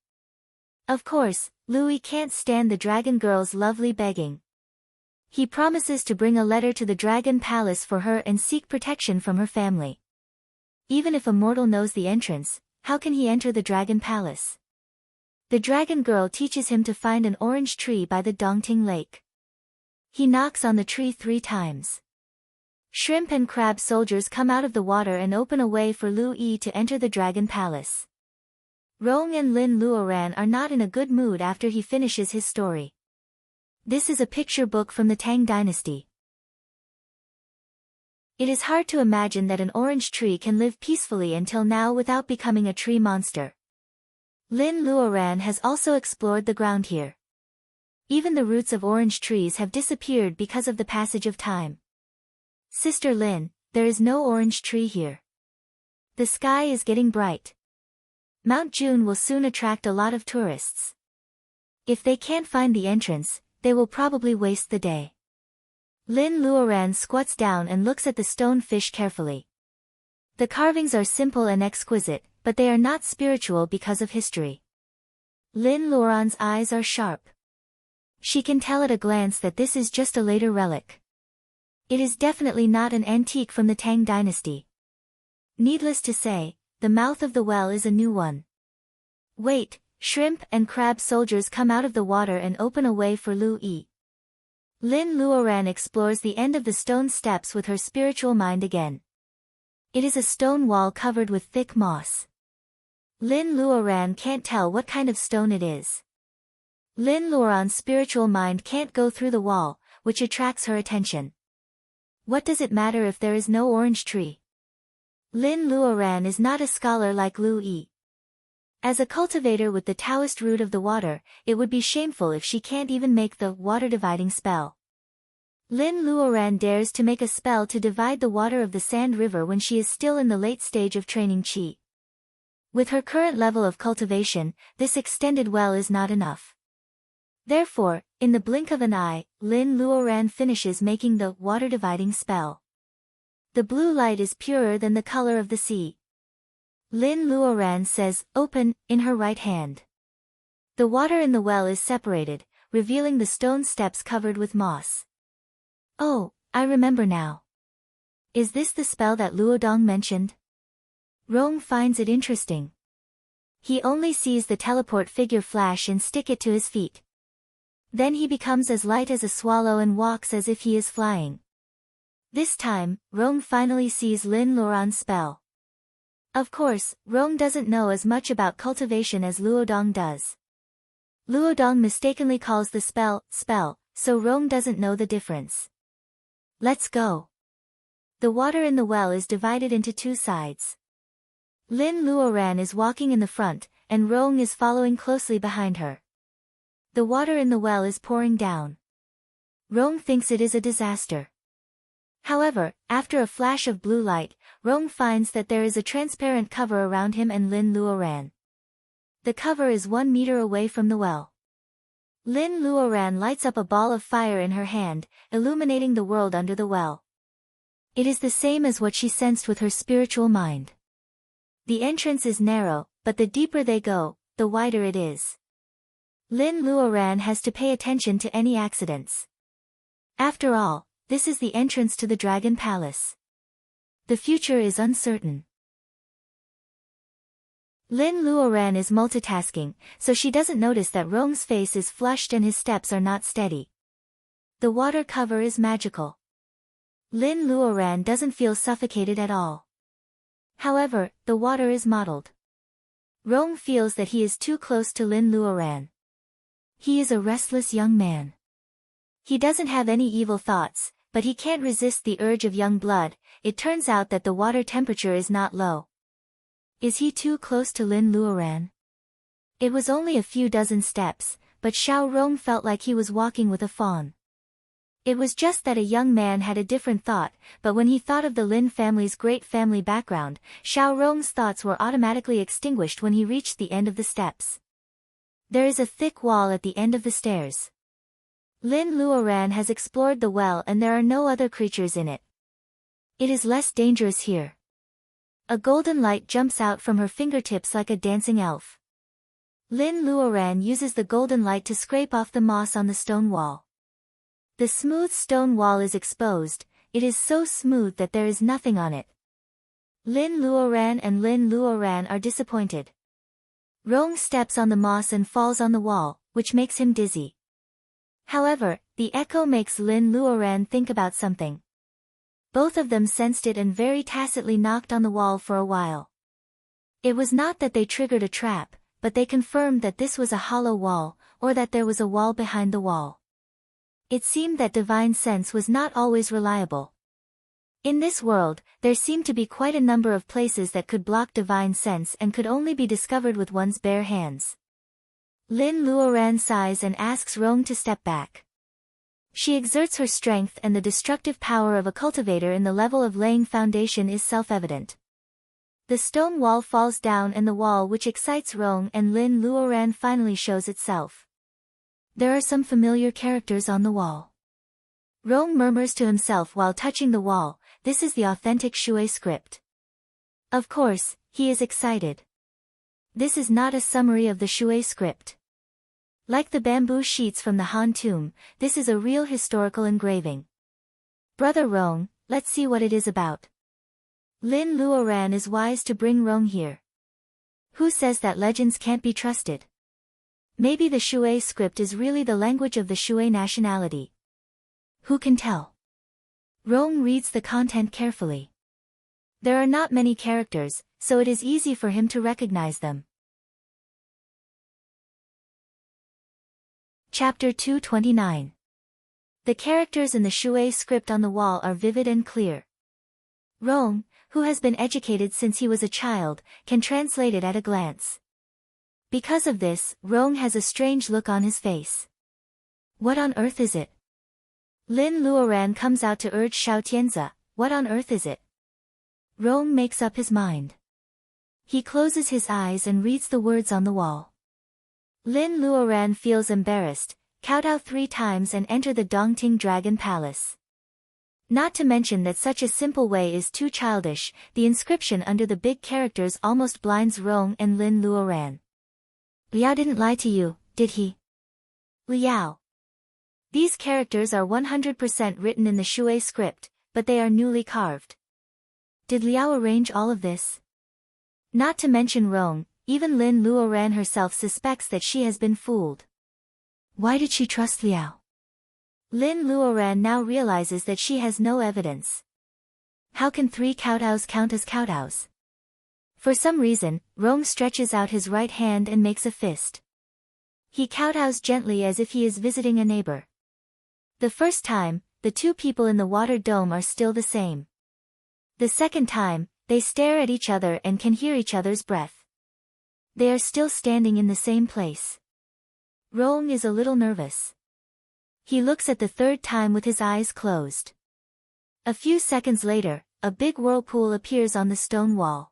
Of course, Louis can't stand the Dragon Girl's lovely begging. He promises to bring a letter to the Dragon Palace for her and seek protection from her family. Even if a mortal knows the entrance, how can he enter the Dragon Palace? The Dragon Girl teaches him to find an orange tree by the Dongting Lake. He knocks on the tree 3 times. Shrimp and crab soldiers come out of the water and open a way for Lu Yi to enter the Dragon Palace. Rong and Lin Luoran are not in a good mood after he finishes his story. This is a picture book from the Tang Dynasty. It is hard to imagine that an orange tree can live peacefully until now without becoming a tree monster. Lin Luoran has also explored the ground here. Even the roots of orange trees have disappeared because of the passage of time. Sister Lin, there is no orange tree here. The sky is getting bright. Mount June will soon attract a lot of tourists. If they can't find the entrance, they will probably waste the day. Lin Luoran squats down and looks at the stone fish carefully. The carvings are simple and exquisite, but they are not spiritual because of history. Lin Luoran's eyes are sharp. She can tell at a glance that this is just a later relic. It is definitely not an antique from the Tang dynasty. Needless to say, the mouth of the well is a new one. Wait, shrimp and crab soldiers come out of the water and open a way for Lu Yi. Lin Luoran explores the end of the stone steps with her spiritual mind again. It is a stone wall covered with thick moss. Lin Luoran can't tell what kind of stone it is. Lin Luoran's spiritual mind can't go through the wall, which attracts her attention. What does it matter if there is no orange tree? Lin Luoran is not a scholar like Lu Yi. As a cultivator with the Taoist root of the water, it would be shameful if she can't even make the water-dividing spell. Lin Luoran dares to make a spell to divide the water of the Sand River when she is still in the late stage of training qi. With her current level of cultivation, this extended well is not enough. Therefore, in the blink of an eye, Lin Luoran finishes making the water-dividing spell. The blue light is purer than the color of the sea. Lin Luoran says, "Open," in her right hand. The water in the well is separated, revealing the stone steps covered with moss. Oh, I remember now. Is this the spell that Luodong mentioned? Rong finds it interesting. He only sees the teleport figure flash and stick it to his feet. Then he becomes as light as a swallow and walks as if he is flying. This time, Rong finally sees Lin Luoran's spell. Of course, Rong doesn't know as much about cultivation as Luodong does. Luodong mistakenly calls the spell, so Rong doesn't know the difference. Let's go. The water in the well is divided into two sides. Lin Luoran is walking in the front, and Rong is following closely behind her. The water in the well is pouring down. Rong thinks it is a disaster. However, after a flash of blue light, Rong finds that there is a transparent cover around him and Lin Luoran. The cover is 1 meter away from the well. Lin Luoran lights up a ball of fire in her hand, illuminating the world under the well. It is the same as what she sensed with her spiritual mind. The entrance is narrow, but the deeper they go, the wider it is. Lin Luoran has to pay attention to any accidents. After all, this is the entrance to the Dragon Palace. The future is uncertain. Lin Luoran is multitasking, so she doesn't notice that Rong's face is flushed and his steps are not steady. The water cover is magical. Lin Luoran doesn't feel suffocated at all. However, the water is mottled. Rong feels that he is too close to Lin Luoran. He is a restless young man. He doesn't have any evil thoughts, but he can't resist the urge of young blood. It turns out that the water temperature is not low. Is he too close to Lin Luoran? It was only a few dozen steps, but Xiao Rong felt like he was walking with a fawn. It was just that a young man had a different thought, but when he thought of the Lin family's great family background, Xiao Rong's thoughts were automatically extinguished when he reached the end of the steps. There is a thick wall at the end of the stairs. Lin Luoran has explored the well and there are no other creatures in it. It is less dangerous here. A golden light jumps out from her fingertips like a dancing elf. Lin Luoran uses the golden light to scrape off the moss on the stone wall. The smooth stone wall is exposed. It is so smooth that there is nothing on it. Lin Luoran and Lin Luoran are disappointed. Rong steps on the moss and falls on the wall, which makes him dizzy. However, the echo makes Lin Luoran think about something. Both of them sensed it and very tacitly knocked on the wall for a while. It was not that they triggered a trap, but they confirmed that this was a hollow wall, or that there was a wall behind the wall. It seemed that divine sense was not always reliable. In this world, there seemed to be quite a number of places that could block divine sense and could only be discovered with one's bare hands. Lin Luoran sighs and asks Rong to step back. She exerts her strength, and the destructive power of a cultivator in the level of laying foundation is self-evident. The stone wall falls down, and the wall which excites Rong and Lin Luoran finally shows itself. There are some familiar characters on the wall. Rong murmurs to himself while touching the wall, "This is the authentic Shui script." Of course, he is excited. This is not a summary of the Shui script. Like the bamboo sheets from the Han tomb, this is a real historical engraving. "Brother Rong, let's see what it is about." Lin Luoran is wise to bring Rong here. Who says that legends can't be trusted? Maybe the Shui script is really the language of the Shui nationality. Who can tell? Rong reads the content carefully. There are not many characters, so it is easy for him to recognize them. Chapter 229. The characters in the Shui script on the wall are vivid and clear. Rong, who has been educated since he was a child, can translate it at a glance. Because of this, Rong has a strange look on his face. What on earth is it? Lin Luoran comes out to urge Xiao Tianzi, "What on earth is it?" Rong makes up his mind. He closes his eyes and reads the words on the wall. Lin Luoran feels embarrassed, kowtow 3 times and enter the Dongting Dragon Palace. Not to mention that such a simple way is too childish, the inscription under the big characters almost blinds Rong and Lin Luoran. "Liao didn't lie to you, did he?" Liao. These characters are 100% written in the Shui script, but they are newly carved. Did Liao arrange all of this? Not to mention Rong, even Lin Luoran herself suspects that she has been fooled. Why did she trust Liao? Lin Luoran now realizes that she has no evidence. How can 3 kowtows count as kowtows? For some reason, Rong stretches out his right hand and makes a fist. He kowtows gently as if he is visiting a neighbor. The first time, the 2 people in the water dome are still the same. The second time, they stare at each other and can hear each other's breath. They are still standing in the same place. Rong is a little nervous. He looks at the 3rd time with his eyes closed. A few seconds later, a big whirlpool appears on the stone wall.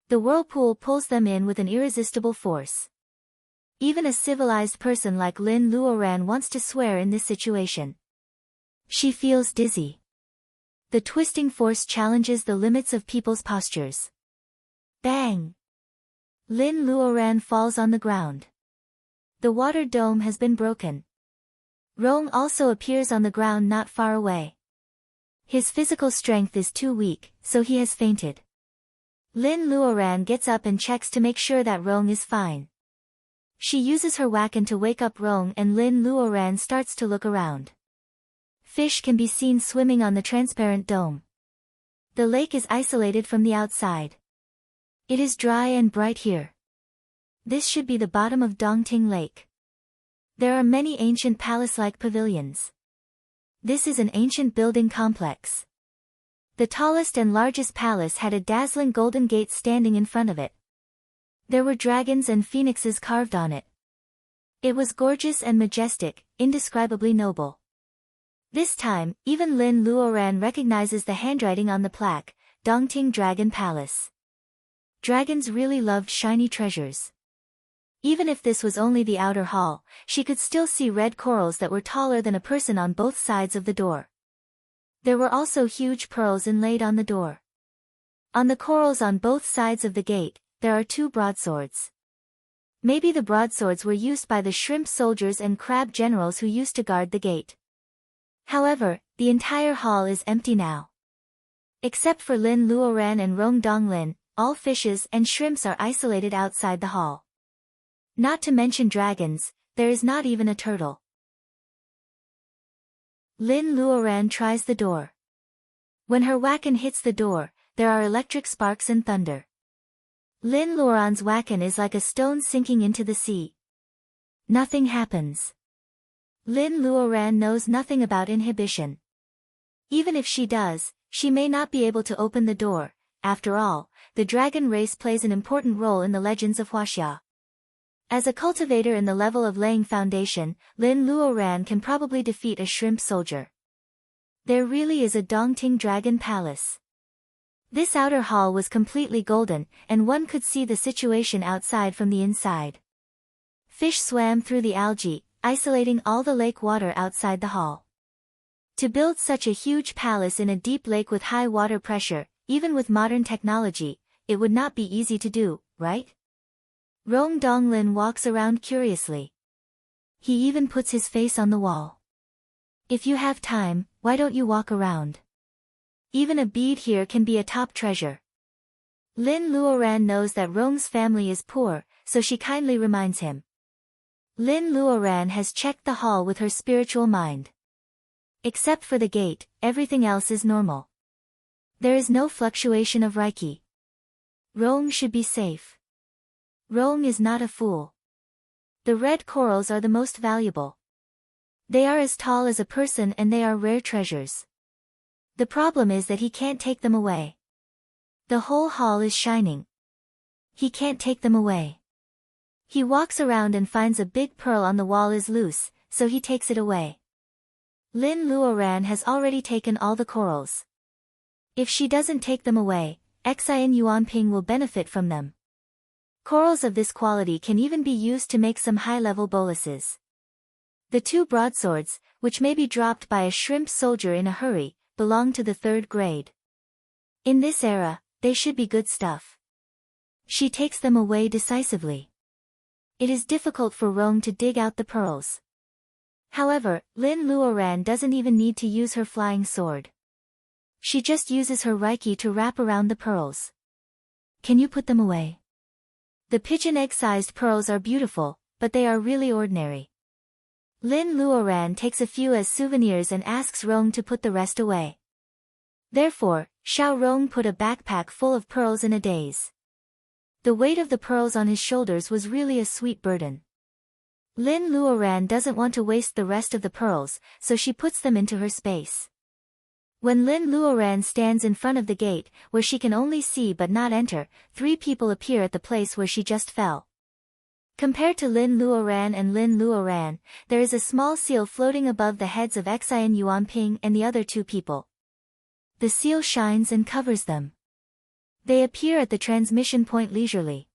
The whirlpool pulls them in with an irresistible force. Even a civilized person like Lin Luoran wants to swear in this situation. She feels dizzy. The twisting force challenges the limits of people's postures. Bang! Lin Luoran falls on the ground. The water dome has been broken. Rong also appears on the ground not far away. His physical strength is too weak, so he has fainted. Lin Luoran gets up and checks to make sure that Rong is fine. She uses her wacken to wake up Rong, and Lin Luoran starts to look around. Fish can be seen swimming on the transparent dome. The lake is isolated from the outside. It is dry and bright here. This should be the bottom of Dongting Lake. There are many ancient palace-like pavilions. This is an ancient building complex. The tallest and largest palace had a dazzling golden gate standing in front of it. There were dragons and phoenixes carved on it. It was gorgeous and majestic, indescribably noble. This time, even Lin Luoran recognizes the handwriting on the plaque, Dongting Dragon Palace. Dragons really loved shiny treasures. Even if this was only the outer hall, she could still see red corals that were taller than a person on both sides of the door. There were also huge pearls inlaid on the door. On the corals on both sides of the gate, there are 2 broadswords. Maybe the broadswords were used by the shrimp soldiers and crab generals who used to guard the gate. However, the entire hall is empty now. Except for Lin Luoran and Rong Donglin, all fishes and shrimps are isolated outside the hall. Not to mention dragons, there is not even a turtle. Lin Luoran tries the door. When her wacken hits the door, there are electric sparks and thunder. Lin Luoran's wacken is like a stone sinking into the sea. Nothing happens. Lin Luoran knows nothing about inhibition. Even if she does, she may not be able to open the door. After all, the dragon race plays an important role in the legends of Huaxia. As a cultivator in the level of laying foundation, Lin Luoran can probably defeat a shrimp soldier. There really is a Dongting Dragon Palace. This outer hall was completely golden, and one could see the situation outside from the inside. Fish swam through the algae, isolating all the lake water outside the hall. To build such a huge palace in a deep lake with high water pressure, even with modern technology, it would not be easy to do, right? Rong Donglin walks around curiously. He even puts his face on the wall. If you have time, why don't you walk around? Even a bead here can be a top treasure. Lin Luoran knows that Rong's family is poor, so she kindly reminds him. Lin Luoran has checked the hall with her spiritual mind. Except for the gate, everything else is normal. There is no fluctuation of Reiki. Rong should be safe. Rong is not a fool. The red corals are the most valuable. They are as tall as a person and they are rare treasures. The problem is that he can't take them away. The whole hall is shining. He can't take them away. He walks around and finds a big pearl on the wall is loose, so he takes it away. Lin Luoran has already taken all the corals. If she doesn't take them away, Xian Yuanping will benefit from them. Corals of this quality can even be used to make some high-level boluses. The two broadswords, which may be dropped by a shrimp soldier in a hurry, belong to the 3rd grade. In this era, they should be good stuff. She takes them away decisively. It is difficult for Rong to dig out the pearls. However, Lin Luoran doesn't even need to use her flying sword. She just uses her Reiki to wrap around the pearls. Can you put them away? The pigeon egg-sized pearls are beautiful, but they are really ordinary. Lin Luoran takes a few as souvenirs and asks Rong to put the rest away. Therefore, Xiao Rong put a backpack full of pearls in a daze. The weight of the pearls on his shoulders was really a sweet burden. Lin Luoran doesn't want to waste the rest of the pearls, so she puts them into her space. When Lin Luoran stands in front of the gate, where she can only see but not enter, 3 people appear at the place where she just fell. Compared to Lin Luoran and Lin Luoran, there is a small seal floating above the heads of Xian Yuanping and the other 2 people. The seal shines and covers them. They appear at the transmission point leisurely.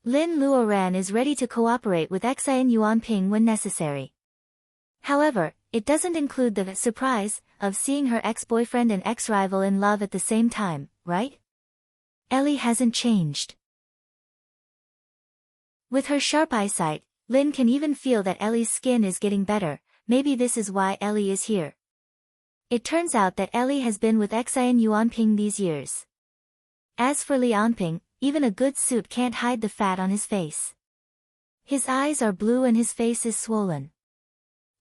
Lin Luoran is ready to cooperate with Xian Yuanping when necessary. However, it doesn't include the surprise of seeing her ex-boyfriend and ex-rival in love at the same time, right? Ellie hasn't changed. With her sharp eyesight, Lin can even feel that Ellie's skin is getting better. Maybe this is why Ellie is here. It turns out that Ellie has been with Xian Yuanping these years. As for Lianping, even a good suit can't hide the fat on his face. His eyes are blue and his face is swollen.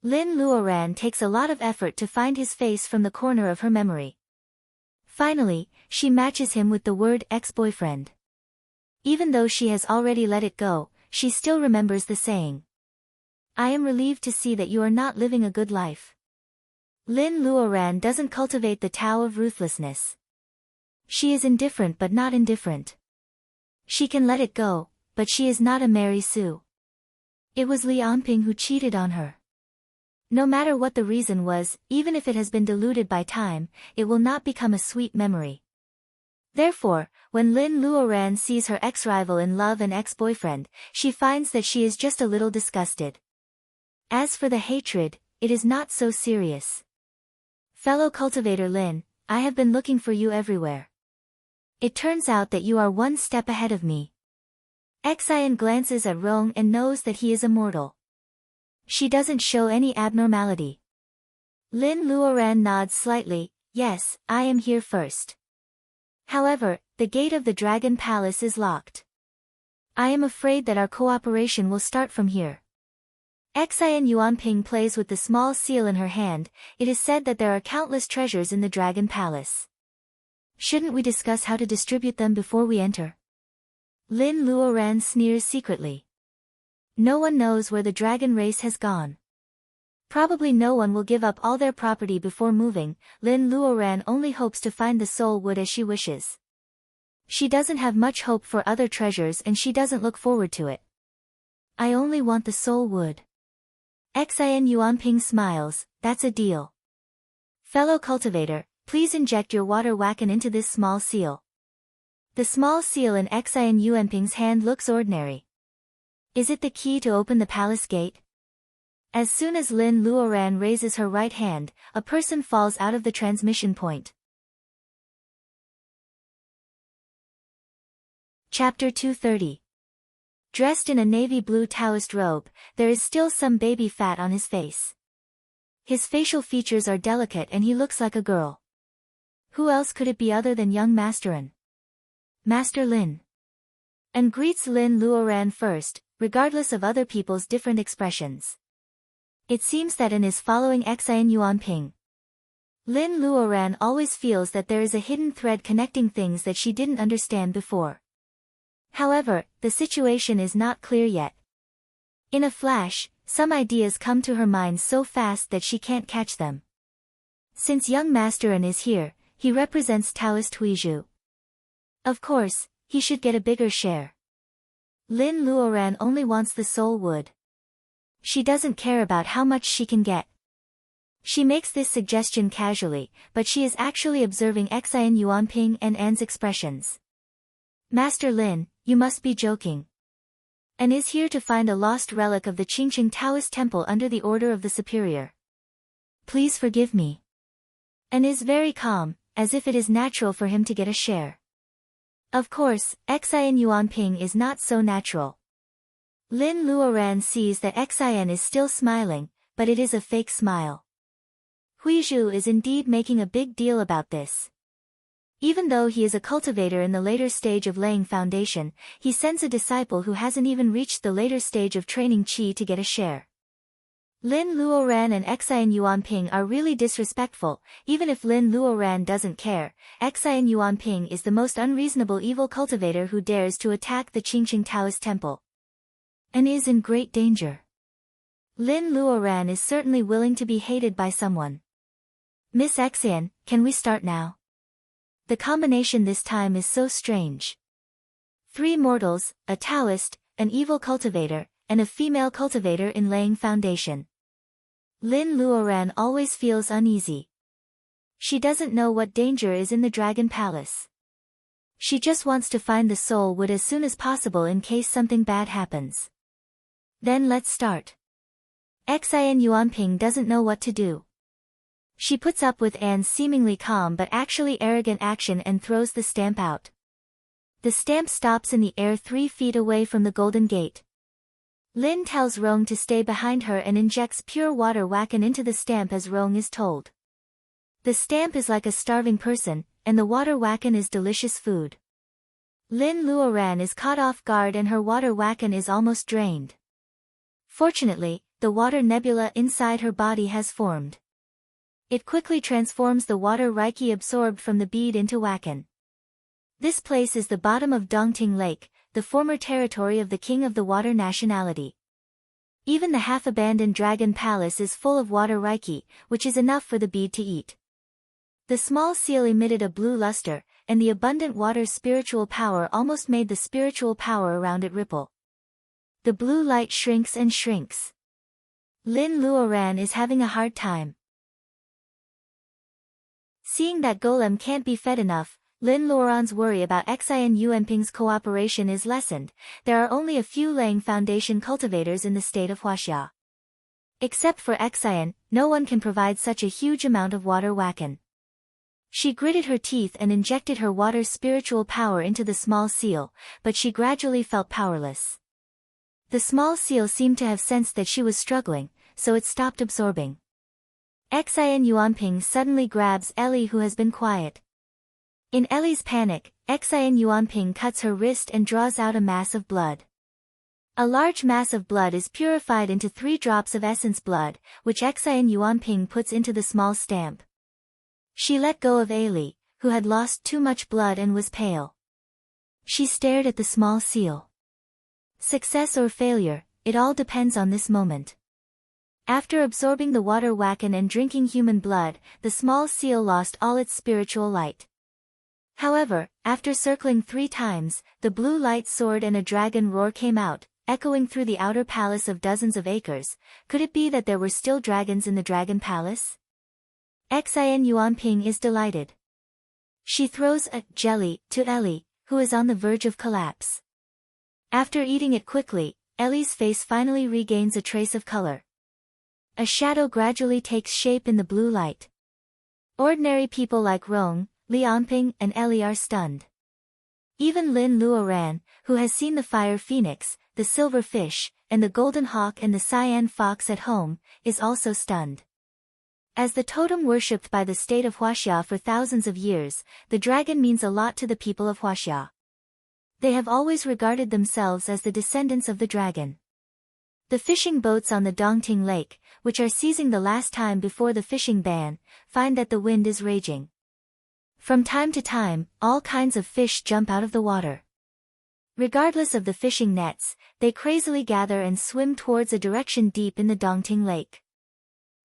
Lin Luoran takes a lot of effort to find his face from the corner of her memory. Finally, she matches him with the word ex-boyfriend. Even though she has already let it go, she still remembers the saying. I am relieved to see that you are not living a good life. Lin Luoran doesn't cultivate the Tao of ruthlessness. She is indifferent but not indifferent. She can let it go, but she is not a Mary Sue. It was Lianping who cheated on her. No matter what the reason was, even if it has been diluted by time, it will not become a sweet memory. Therefore, when Lin Luoran sees her ex-rival in love and ex-boyfriend, she finds that she is just a little disgusted. As for the hatred, it is not so serious. Fellow cultivator Lin, I have been looking for you everywhere. It turns out that you are one step ahead of me. Xian glances at Rong and knows that he is immortal. She doesn't show any abnormality. Lin Luoran nods slightly. Yes, I am here first. However, the gate of the Dragon Palace is locked. I am afraid that our cooperation will start from here. Xian Yuanping plays with the small seal in her hand. It is said that there are countless treasures in the Dragon Palace. Shouldn't we discuss how to distribute them before we enter? Lin Luoran sneers secretly. No one knows where the dragon race has gone. Probably no one will give up all their property before moving. Lin Luoran only hopes to find the soul wood as she wishes. She doesn't have much hope for other treasures and she doesn't look forward to it. I only want the soul wood. Xin Yuanping smiles, that's a deal. Fellow cultivator, please inject your water wacken into this small seal. The small seal in Xin Yuanping's hand looks ordinary. Is it the key to open the palace gate? As soon as Lin Luoran raises her right hand, a person falls out of the transmission point. Chapter 230. Dressed in a navy blue Taoist robe, there is still some baby fat on his face. His facial features are delicate and he looks like a girl. Who else could it be other than young Master An? Master Lin. And greets Lin Luoran first, regardless of other people's different expressions. It seems that An is following Xin Yuanping. Lin Luoran always feels that there is a hidden thread connecting things that she didn't understand before. However, the situation is not clear yet. In a flash, some ideas come to her mind so fast that she can't catch them. Since young Master An is here, he represents Taoist Huizhu. Of course, he should get a bigger share. Lin Luoran only wants the soul wood. She doesn't care about how much she can get. She makes this suggestion casually, but she is actually observing Xin Yuanping and An's expressions. Master Lin, you must be joking. An is here to find a lost relic of the Qingqing Taoist temple under the order of the superior. Please forgive me. An is very calm, as if it is natural for him to get a share. Of course, Xin Yuanping is not so natural. Lin Luoran sees that Xin is still smiling, but it is a fake smile. Huizhu is indeed making a big deal about this. Even though he is a cultivator in the later stage of laying foundation, he sends a disciple who hasn't even reached the later stage of training qi to get a share. Lin Luoran and Xin Yuanping are really disrespectful. Even if Lin Luoran doesn't care, Xin Yuanping is the most unreasonable evil cultivator who dares to attack the Qingqing Taoist temple. And is in great danger. Lin Luoran is certainly willing to be hated by someone. Miss Xian, can we start now? The combination this time is so strange. 3 mortals, a Taoist, an evil cultivator, and a female cultivator in laying foundation. Lin Luoran always feels uneasy. She doesn't know what danger is in the Dragon Palace. She just wants to find the soul wood as soon as possible in case something bad happens. Then let's start. Xin Yuanping doesn't know what to do. She puts up with Anne's seemingly calm but actually arrogant action and throws the stamp out. The stamp stops in the air 3 feet away from the Golden Gate. Lin tells Rong to stay behind her and injects pure water wacken into the stamp as Rong is told. The stamp is like a starving person, and the water wacken is delicious food. Lin Luoran is caught off guard and her water wacken is almost drained. Fortunately, the water nebula inside her body has formed. It quickly transforms the water Reiki absorbed from the bead into wacken. This place is the bottom of Dongting Lake, the former territory of the King of the Water nationality. Even the half-abandoned Dragon Palace is full of water Reiki, which is enough for the bead to eat. The small seal emitted a blue luster, and the abundant water's spiritual power almost made the spiritual power around it ripple. The blue light shrinks and shrinks. Lin Luoran is having a hard time. Seeing that Golem can't be fed enough, Lin Luoran's worry about Xin Yuanping's cooperation is lessened. There are only a few laying foundation cultivators in the state of Huaxia. Except for Xin, no one can provide such a huge amount of water wacken. She gritted her teeth and injected her water's spiritual power into the small seal, but she gradually felt powerless. The small seal seemed to have sensed that she was struggling, so it stopped absorbing. Xin Yuanping suddenly grabs Ellie, who has been quiet. In Ellie's panic, Xin Yuanping cuts her wrist and draws out a mass of blood. A large mass of blood is purified into 3 drops of essence blood, which Xin Yuanping puts into the small stamp. She let go of Ellie, who had lost too much blood and was pale. She stared at the small seal. Success or failure, it all depends on this moment. After absorbing the water wacken and drinking human blood, the small seal lost all its spiritual light. However, after circling 3 times, the blue light soared and a dragon roar came out, echoing through the outer palace of dozens of acres. Could it be that there were still dragons in the dragon palace? Xin Yuanping is delighted. She throws a jelly to Ellie, who is on the verge of collapse. After eating it quickly, Ellie's face finally regains a trace of color. A shadow gradually takes shape in the blue light. Ordinary people like Rong, Lianping, and Ellie are stunned. Even Lin Luoran, who has seen the fire phoenix, the silver fish, and the golden hawk and the cyan fox at home, is also stunned. As the totem worshipped by the state of Huaxia for thousands of years, the dragon means a lot to the people of Huaxia. They have always regarded themselves as the descendants of the dragon. The fishing boats on the Dongting Lake, which are seizing the last time before the fishing ban, find that the wind is raging. From time to time, all kinds of fish jump out of the water. Regardless of the fishing nets, they crazily gather and swim towards a direction deep in the Dongting Lake.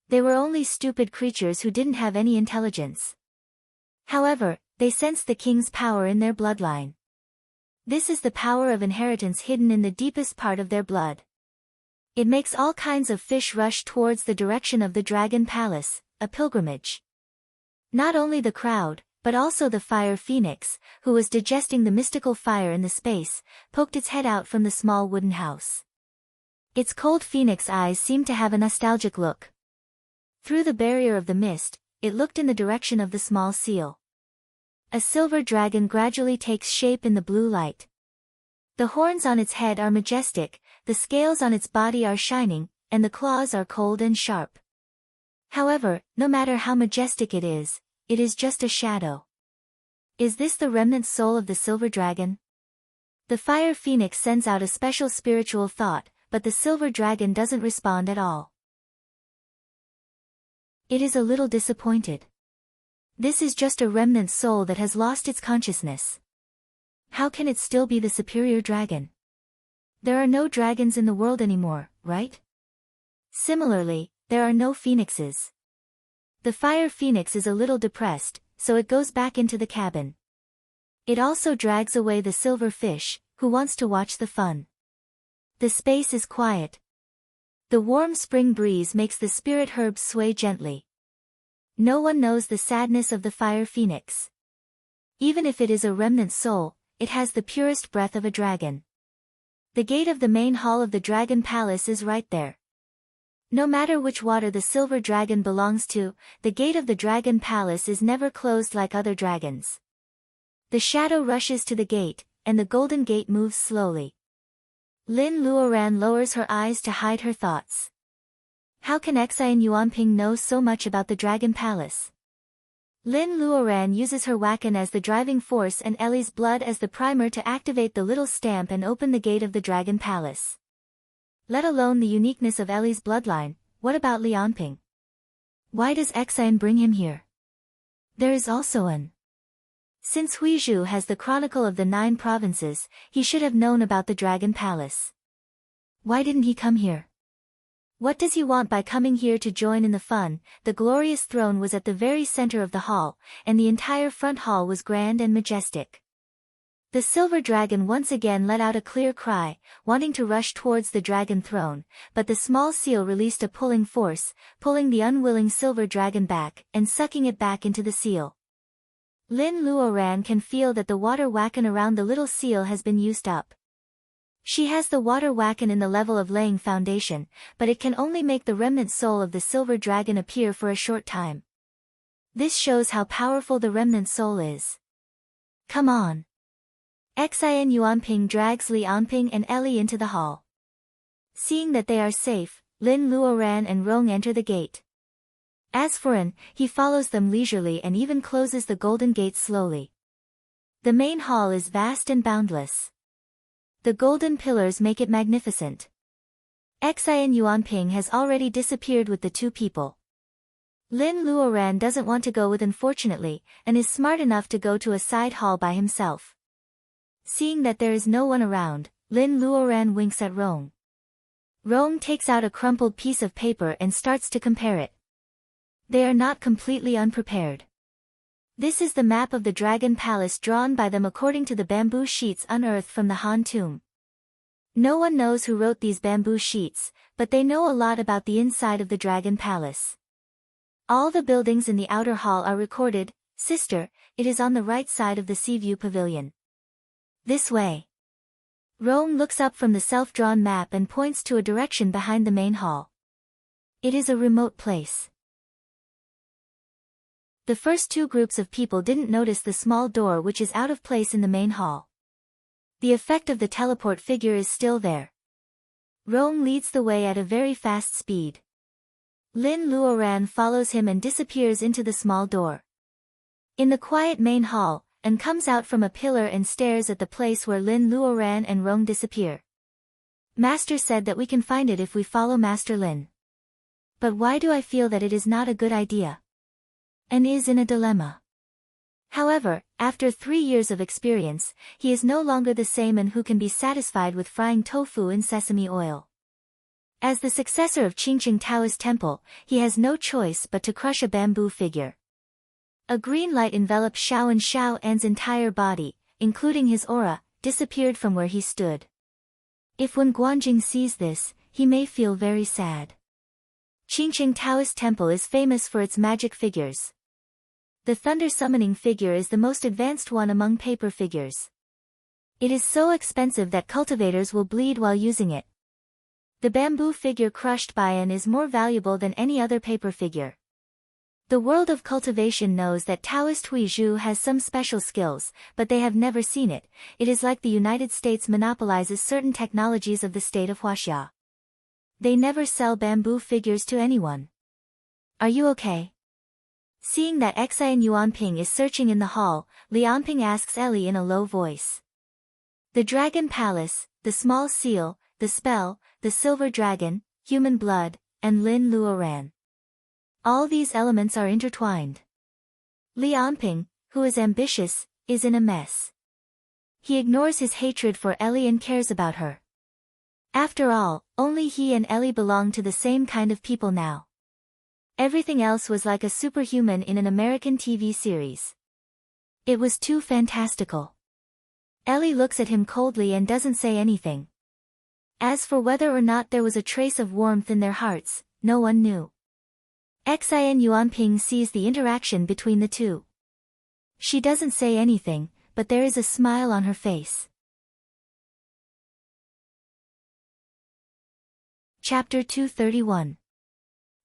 They were only stupid creatures who didn't have any intelligence. However, they sensed the king's power in their bloodline. This is the power of inheritance hidden in the deepest part of their blood. It makes all kinds of fish rush towards the direction of the dragon palace, a pilgrimage. Not only the crowd, but also the fire phoenix, who was digesting the mystical fire in the space, poked its head out from the small wooden house. Its cold phoenix eyes seemed to have a nostalgic look. Through the barrier of the mist, it looked in the direction of the small seal. A silver dragon gradually takes shape in the blue light. The horns on its head are majestic, the scales on its body are shining, and the claws are cold and sharp. However, no matter how majestic it is just a shadow. Is this the remnant soul of the silver dragon? The fire phoenix sends out a special spiritual thought, but the silver dragon doesn't respond at all. It is a little disappointed. This is just a remnant soul that has lost its consciousness. How can it still be the superior dragon? There are no dragons in the world anymore, right? Similarly, there are no phoenixes. The fire phoenix is a little depressed, so it goes back into the cabin. It also drags away the silver fish, who wants to watch the fun. The space is quiet. The warm spring breeze makes the spirit herbs sway gently. No one knows the sadness of the fire phoenix. Even if it is a remnant soul, it has the purest breath of a dragon. The gate of the main hall of the dragon palace is right there. No matter which water the silver dragon belongs to, the gate of the dragon palace is never closed like other dragons. The shadow rushes to the gate, and the golden gate moves slowly. Lin Luoran lowers her eyes to hide her thoughts. How can Xin Yuanping know so much about the dragon palace? Lin Luoran uses her wacken as the driving force and Ellie's blood as the primer to activate the little stamp and open the gate of the dragon palace. Let alone the uniqueness of Ellie's bloodline, what about Lianping? Why does Xin bring him here? There is also an. Since Huizhu has the Chronicle of the 9 provinces, he should have known about the dragon palace. Why didn't he come here? What does he want by coming here to join in the fun? The glorious throne was at the very center of the hall, and the entire front hall was grand and majestic. The silver dragon once again let out a clear cry, wanting to rush towards the dragon throne, but the small seal released a pulling force, pulling the unwilling silver dragon back and sucking it back into the seal. Lin Luoran can feel that the water wacken around the little seal has been used up. She has the water wacken in the level of laying foundation, but it can only make the remnant soul of the silver dragon appear for a short time. This shows how powerful the remnant soul is. Come on. Xin Yuanping drags Lianping and Ellie into the hall. Seeing that they are safe, Lin Luoran and Rong enter the gate. As for An, he follows them leisurely and even closes the golden gate slowly. The main hall is vast and boundless. The golden pillars make it magnificent. Xin Yuanping has already disappeared with the 2 people. Lin Luoran doesn't want to go with unfortunately, and is smart enough to go to a side hall by himself. Seeing that there is no one around, Lin Luoran winks at Rong. Rome takes out a crumpled piece of paper and starts to compare it. They are not completely unprepared. This is the map of the Dragon Palace drawn by them according to the bamboo sheets unearthed from the Han tomb. No one knows who wrote these bamboo sheets, but they know a lot about the inside of the Dragon Palace. All the buildings in the outer hall are recorded. Sister, it is on the right side of the sea view pavilion. This way. Rome looks up from the self-drawn map and points to a direction behind the main hall. It is a remote place. The first two groups of people didn't notice the small door which is out of place in the main hall. The effect of the teleport figure is still there. Rome leads the way at a very fast speed. Lin Luoran follows him and disappears into the small door. In the quiet main hall, and comes out from a pillar and stares at the place where Lin Luoran and Rong disappear. Master said that we can find it if we follow Master Lin. But why do I feel that it is not a good idea? And is in a dilemma. However, after 3 years of experience, he is no longer the same and who can be satisfied with frying tofu in sesame oil. As the successor of Qingqing Taoist Temple, he has no choice but to crush a bamboo figure. A green light enveloped Xiao An's entire body, including his aura, disappeared from where he stood. If Wen Guanjing sees this, he may feel very sad. Qingqing Taoist Temple is famous for its magic figures. The thunder summoning figure is the most advanced one among paper figures. It is so expensive that cultivators will bleed while using it. The bamboo figure crushed by An is more valuable than any other paper figure. The world of cultivation knows that Taoist Huizhu has some special skills, but they have never seen it. It is like the United States monopolizes certain technologies of the state of Huaxia. They never sell bamboo figures to anyone. Are you okay? Seeing that Xian Yuanping is searching in the hall, Lianping asks Ellie in a low voice. The Dragon Palace, the small seal, the spell, the silver dragon, human blood, and Lin Luoran. All these elements are intertwined. Lianping, who is ambitious, is in a mess. He ignores his hatred for Ellie and cares about her. After all, only he and Ellie belong to the same kind of people now. Everything else was like a superhuman in an American TV series. It was too fantastical. Ellie looks at him coldly and doesn't say anything. As for whether or not there was a trace of warmth in their hearts, no one knew. Xian Yuanping sees the interaction between the two. She doesn't say anything, but there is a smile on her face. Chapter 231.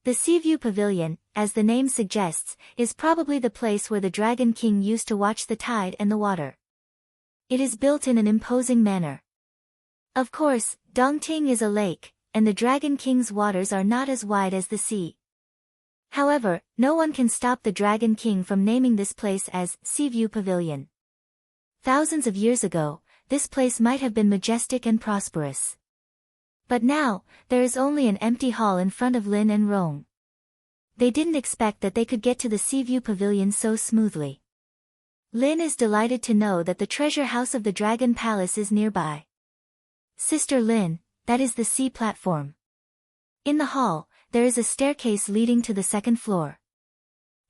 The Seaview Pavilion, as the name suggests, is probably the place where the Dragon King used to watch the tide and the water. It is built in an imposing manner. Of course, Dongting is a lake, and the Dragon King's waters are not as wide as the sea. However, no one can stop the Dragon King from naming this place as Seaview Pavilion. Thousands of years ago, this place might have been majestic and prosperous. But now, there is only an empty hall in front of Lin and Rong. They didn't expect that they could get to the Seaview Pavilion so smoothly. Lin is delighted to know that the treasure house of the Dragon Palace is nearby. Sister Lin, that is the sea platform. In the hall, there is a staircase leading to the second floor.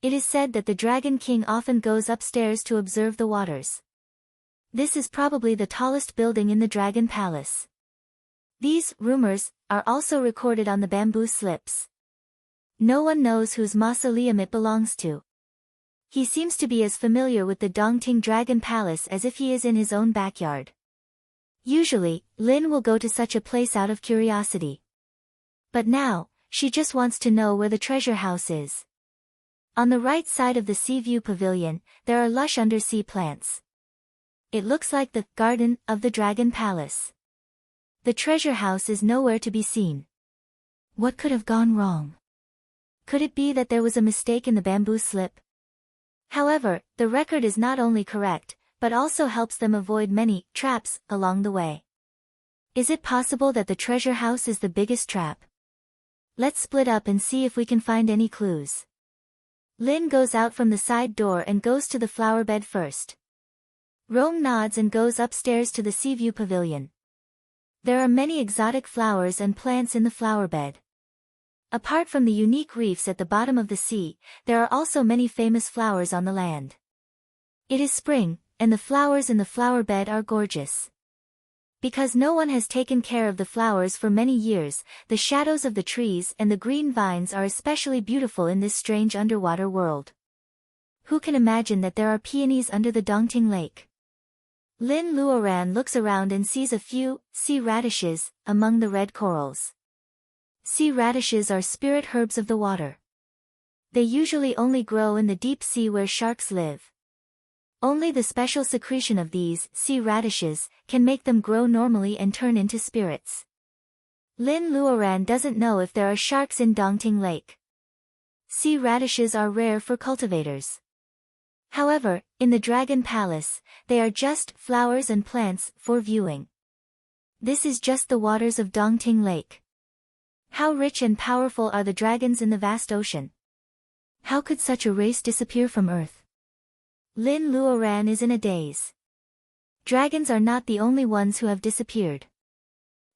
It is said that the Dragon King often goes upstairs to observe the waters. This is probably the tallest building in the Dragon Palace. These rumors are also recorded on the bamboo slips. No one knows whose mausoleum it belongs to. He seems to be as familiar with the Dongting Dragon Palace as if he is in his own backyard. Usually, Lin will go to such a place out of curiosity. But now, she just wants to know where the treasure house is. On the right side of the Seaview Pavilion, there are lush undersea plants. It looks like the garden of the Dragon Palace. The treasure house is nowhere to be seen. What could have gone wrong? Could it be that there was a mistake in the bamboo slip? However, the record is not only correct, but also helps them avoid many traps along the way. Is it possible that the treasure house is the biggest trap? Let's split up and see if we can find any clues. Lin goes out from the side door and goes to the flower bed first. Rong nods and goes upstairs to the Seaview Pavilion. There are many exotic flowers and plants in the flowerbed. Apart from the unique reefs at the bottom of the sea, there are also many famous flowers on the land. It is spring, and the flowers in the flowerbed are gorgeous. Because no one has taken care of the flowers for many years, the shadows of the trees and the green vines are especially beautiful in this strange underwater world. Who can imagine that there are peonies under the Dongting Lake? Lin Luoran looks around and sees a few sea radishes among the red corals. Sea radishes are spirit herbs of the water. They usually only grow in the deep sea where sharks live. Only the special secretion of these sea radishes can make them grow normally and turn into spirits. Lin Luoran doesn't know if there are sharks in Dongting Lake. Sea radishes are rare for cultivators. However, in the Dragon Palace, they are just flowers and plants for viewing. This is just the waters of Dongting Lake. How rich and powerful are the dragons in the vast ocean? How could such a race disappear from Earth? Lin Luoran is in a daze. Dragons are not the only ones who have disappeared.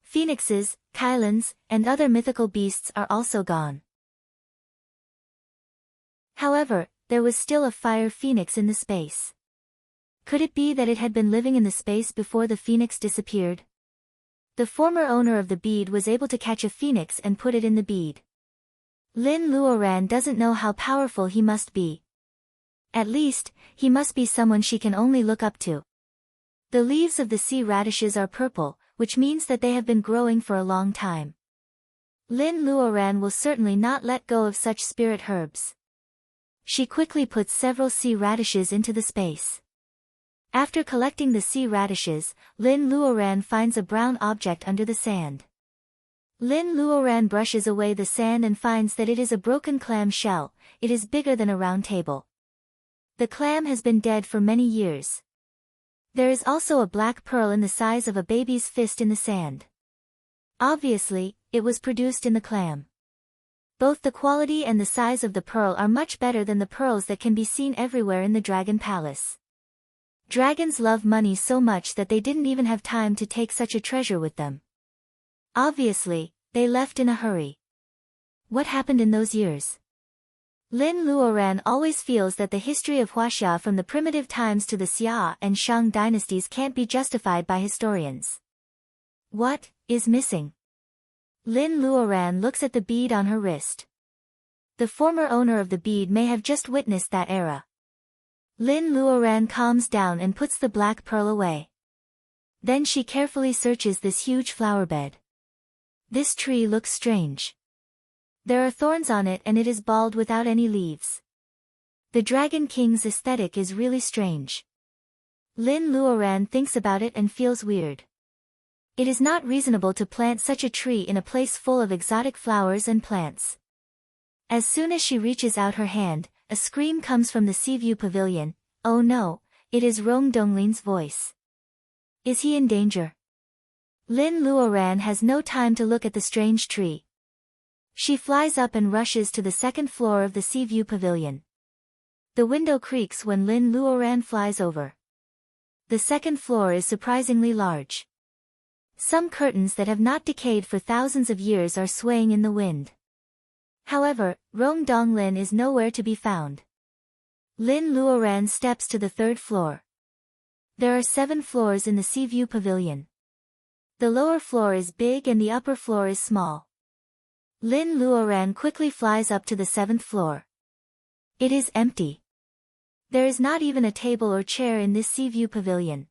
Phoenixes, Kylans, and other mythical beasts are also gone. However, there was still a fire phoenix in the space. Could it be that it had been living in the space before the phoenix disappeared? The former owner of the bead was able to catch a phoenix and put it in the bead. Lin Luoran doesn't know how powerful he must be. At least, he must be someone she can only look up to. The leaves of the sea radishes are purple, which means that they have been growing for a long time. Lin Luoran will certainly not let go of such spirit herbs. She quickly puts several sea radishes into the space. After collecting the sea radishes, Lin Luoran finds a brown object under the sand. Lin Luoran brushes away the sand and finds that it is a broken clam shell. It is bigger than a round table. The clam has been dead for many years. There is also a black pearl in the size of a baby's fist in the sand. Obviously, it was produced in the clam. Both the quality and the size of the pearl are much better than the pearls that can be seen everywhere in the Dragon Palace. Dragons love money so much that they didn't even have time to take such a treasure with them. Obviously, they left in a hurry. What happened in those years? Lin Luoran always feels that the history of Huaxia from the primitive times to the Xia and Shang dynasties can't be justified by historians. What is missing? Lin Luoran looks at the bead on her wrist. The former owner of the bead may have just witnessed that era. Lin Luoran calms down and puts the black pearl away. Then she carefully searches this huge flowerbed. This tree looks strange. There are thorns on it and it is bald without any leaves. The Dragon King's aesthetic is really strange. Lin Luoran thinks about it and feels weird. It is not reasonable to plant such a tree in a place full of exotic flowers and plants. As soon as she reaches out her hand, a scream comes from the Seaview Pavilion. Oh no, it is Rong Donglin's voice. Is he in danger? Lin Luoran has no time to look at the strange tree. She flies up and rushes to the second floor of the Seaview Pavilion. The window creaks when Lin Luoran flies over. The second floor is surprisingly large. Some curtains that have not decayed for thousands of years are swaying in the wind. However, Rong Donglin is nowhere to be found. Lin Luoran steps to the third floor. There are 7 floors in the Seaview Pavilion. The lower floor is big and the upper floor is small. Lin Luoran quickly flies up to the 7th floor. It is empty. There is not even a table or chair in this Seaview Pavilion.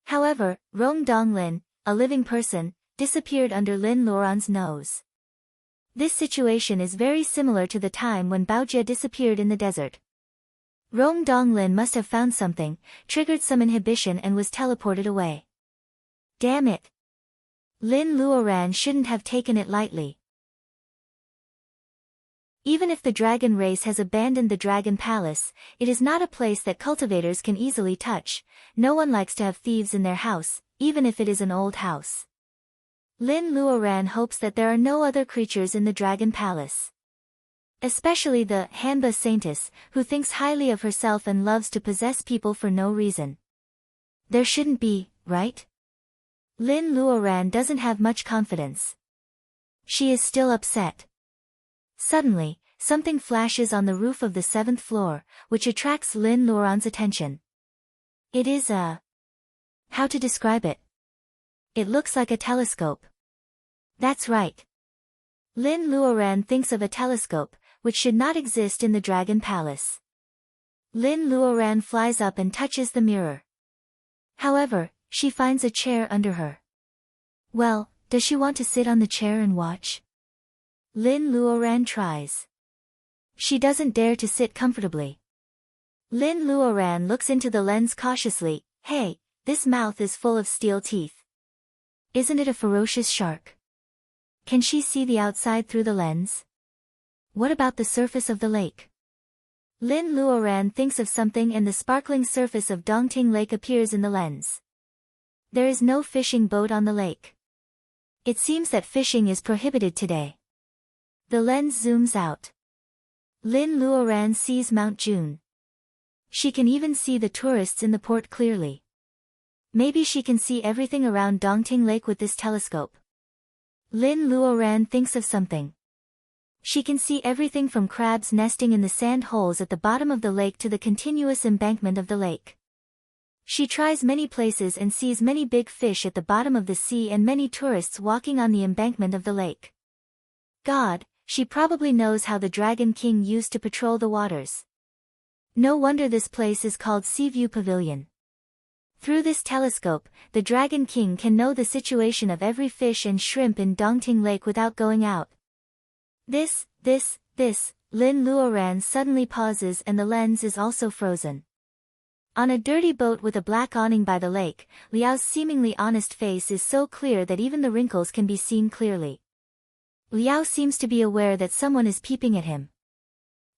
However, Rong Donglin, a living person, disappeared under Lin Luoran's nose. This situation is very similar to the time when Baojia disappeared in the desert. Rong Donglin must have found something, triggered some inhibition and was teleported away. Damn it! Lin Luoran shouldn't have taken it lightly. Even if the dragon race has abandoned the Dragon Palace, it is not a place that cultivators can easily touch. No one likes to have thieves in their house, even if it is an old house. Lin Luoran hopes that there are no other creatures in the Dragon Palace. Especially the Hanba Saintess, who thinks highly of herself and loves to possess people for no reason. There shouldn't be, right? Lin Luoran doesn't have much confidence. She is still upset. Suddenly, something flashes on the roof of the 7th floor, which attracts Lin Luoran's attention. It is how to describe it? It looks like a telescope. That's right. Lin Luoran thinks of a telescope, which should not exist in the Dragon Palace. Lin Luoran flies up and touches the mirror. However, she finds a chair under her. Well, does she want to sit on the chair and watch? Lin Luoran tries. She doesn't dare to sit comfortably. Lin Luoran looks into the lens cautiously. Hey, this mouth is full of steel teeth. Isn't it a ferocious shark? Can she see the outside through the lens? What about the surface of the lake? Lin Luoran thinks of something and the sparkling surface of Dongting Lake appears in the lens. There is no fishing boat on the lake. It seems that fishing is prohibited today. The lens zooms out. Lin Luoran sees Mount June. She can even see the tourists in the port clearly. Maybe she can see everything around Dongting Lake with this telescope. Lin Luoran thinks of something. She can see everything from crabs nesting in the sand holes at the bottom of the lake to the continuous embankment of the lake. She tries many places and sees many big fish at the bottom of the sea and many tourists walking on the embankment of the lake. God, she probably knows how the Dragon King used to patrol the waters. No wonder this place is called Seaview Pavilion. Through this telescope, the Dragon King can know the situation of every fish and shrimp in Dongting Lake without going out. This, Lin Luoran suddenly pauses and the lens is also frozen. On a dirty boat with a black awning by the lake, Liao's seemingly honest face is so clear that even the wrinkles can be seen clearly. Liao seems to be aware that someone is peeping at him.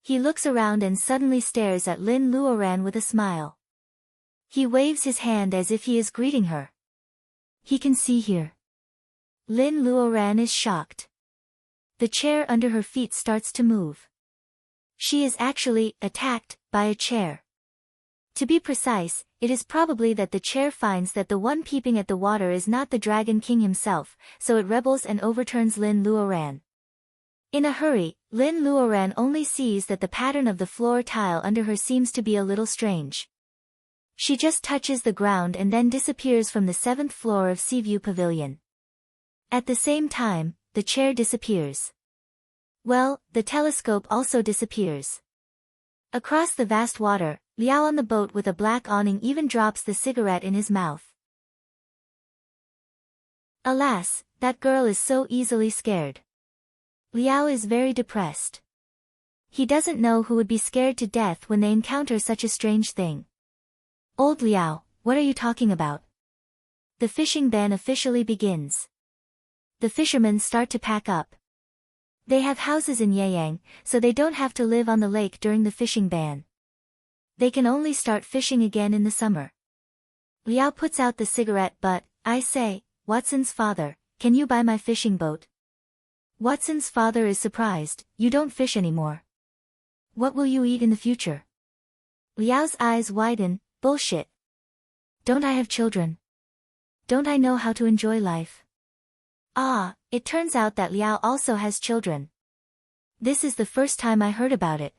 He looks around and suddenly stares at Lin Luoran with a smile. He waves his hand as if he is greeting her. He can see here. Lin Luoran is shocked. The chair under her feet starts to move. She is actually attacked by a chair. To be precise, it is probably that the chair finds that the one peeping at the water is not the Dragon King himself, so it rebels and overturns Lin Luoran. In a hurry, Lin Luoran only sees that the pattern of the floor tile under her seems to be a little strange. She just touches the ground and then disappears from the 7th floor of Seaview Pavilion. At the same time, the chair disappears. Well, the telescope also disappears. Across the vast water, Liao on the boat with a black awning even drops the cigarette in his mouth. Alas, that girl is so easily scared. Liao is very depressed. He doesn't know who would be scared to death when they encounter such a strange thing. Old Liao, what are you talking about? The fishing ban officially begins. The fishermen start to pack up. They have houses in Yeyang, so they don't have to live on the lake during the fishing ban. They can only start fishing again in the summer. Liao puts out the cigarette but, I say, Watson's father, can you buy my fishing boat? Watson's father is surprised, you don't fish anymore. What will you eat in the future? Liao's eyes widen, bullshit. Don't I have children? Don't I know how to enjoy life? Ah, it turns out that Liao also has children. This is the first time I heard about it.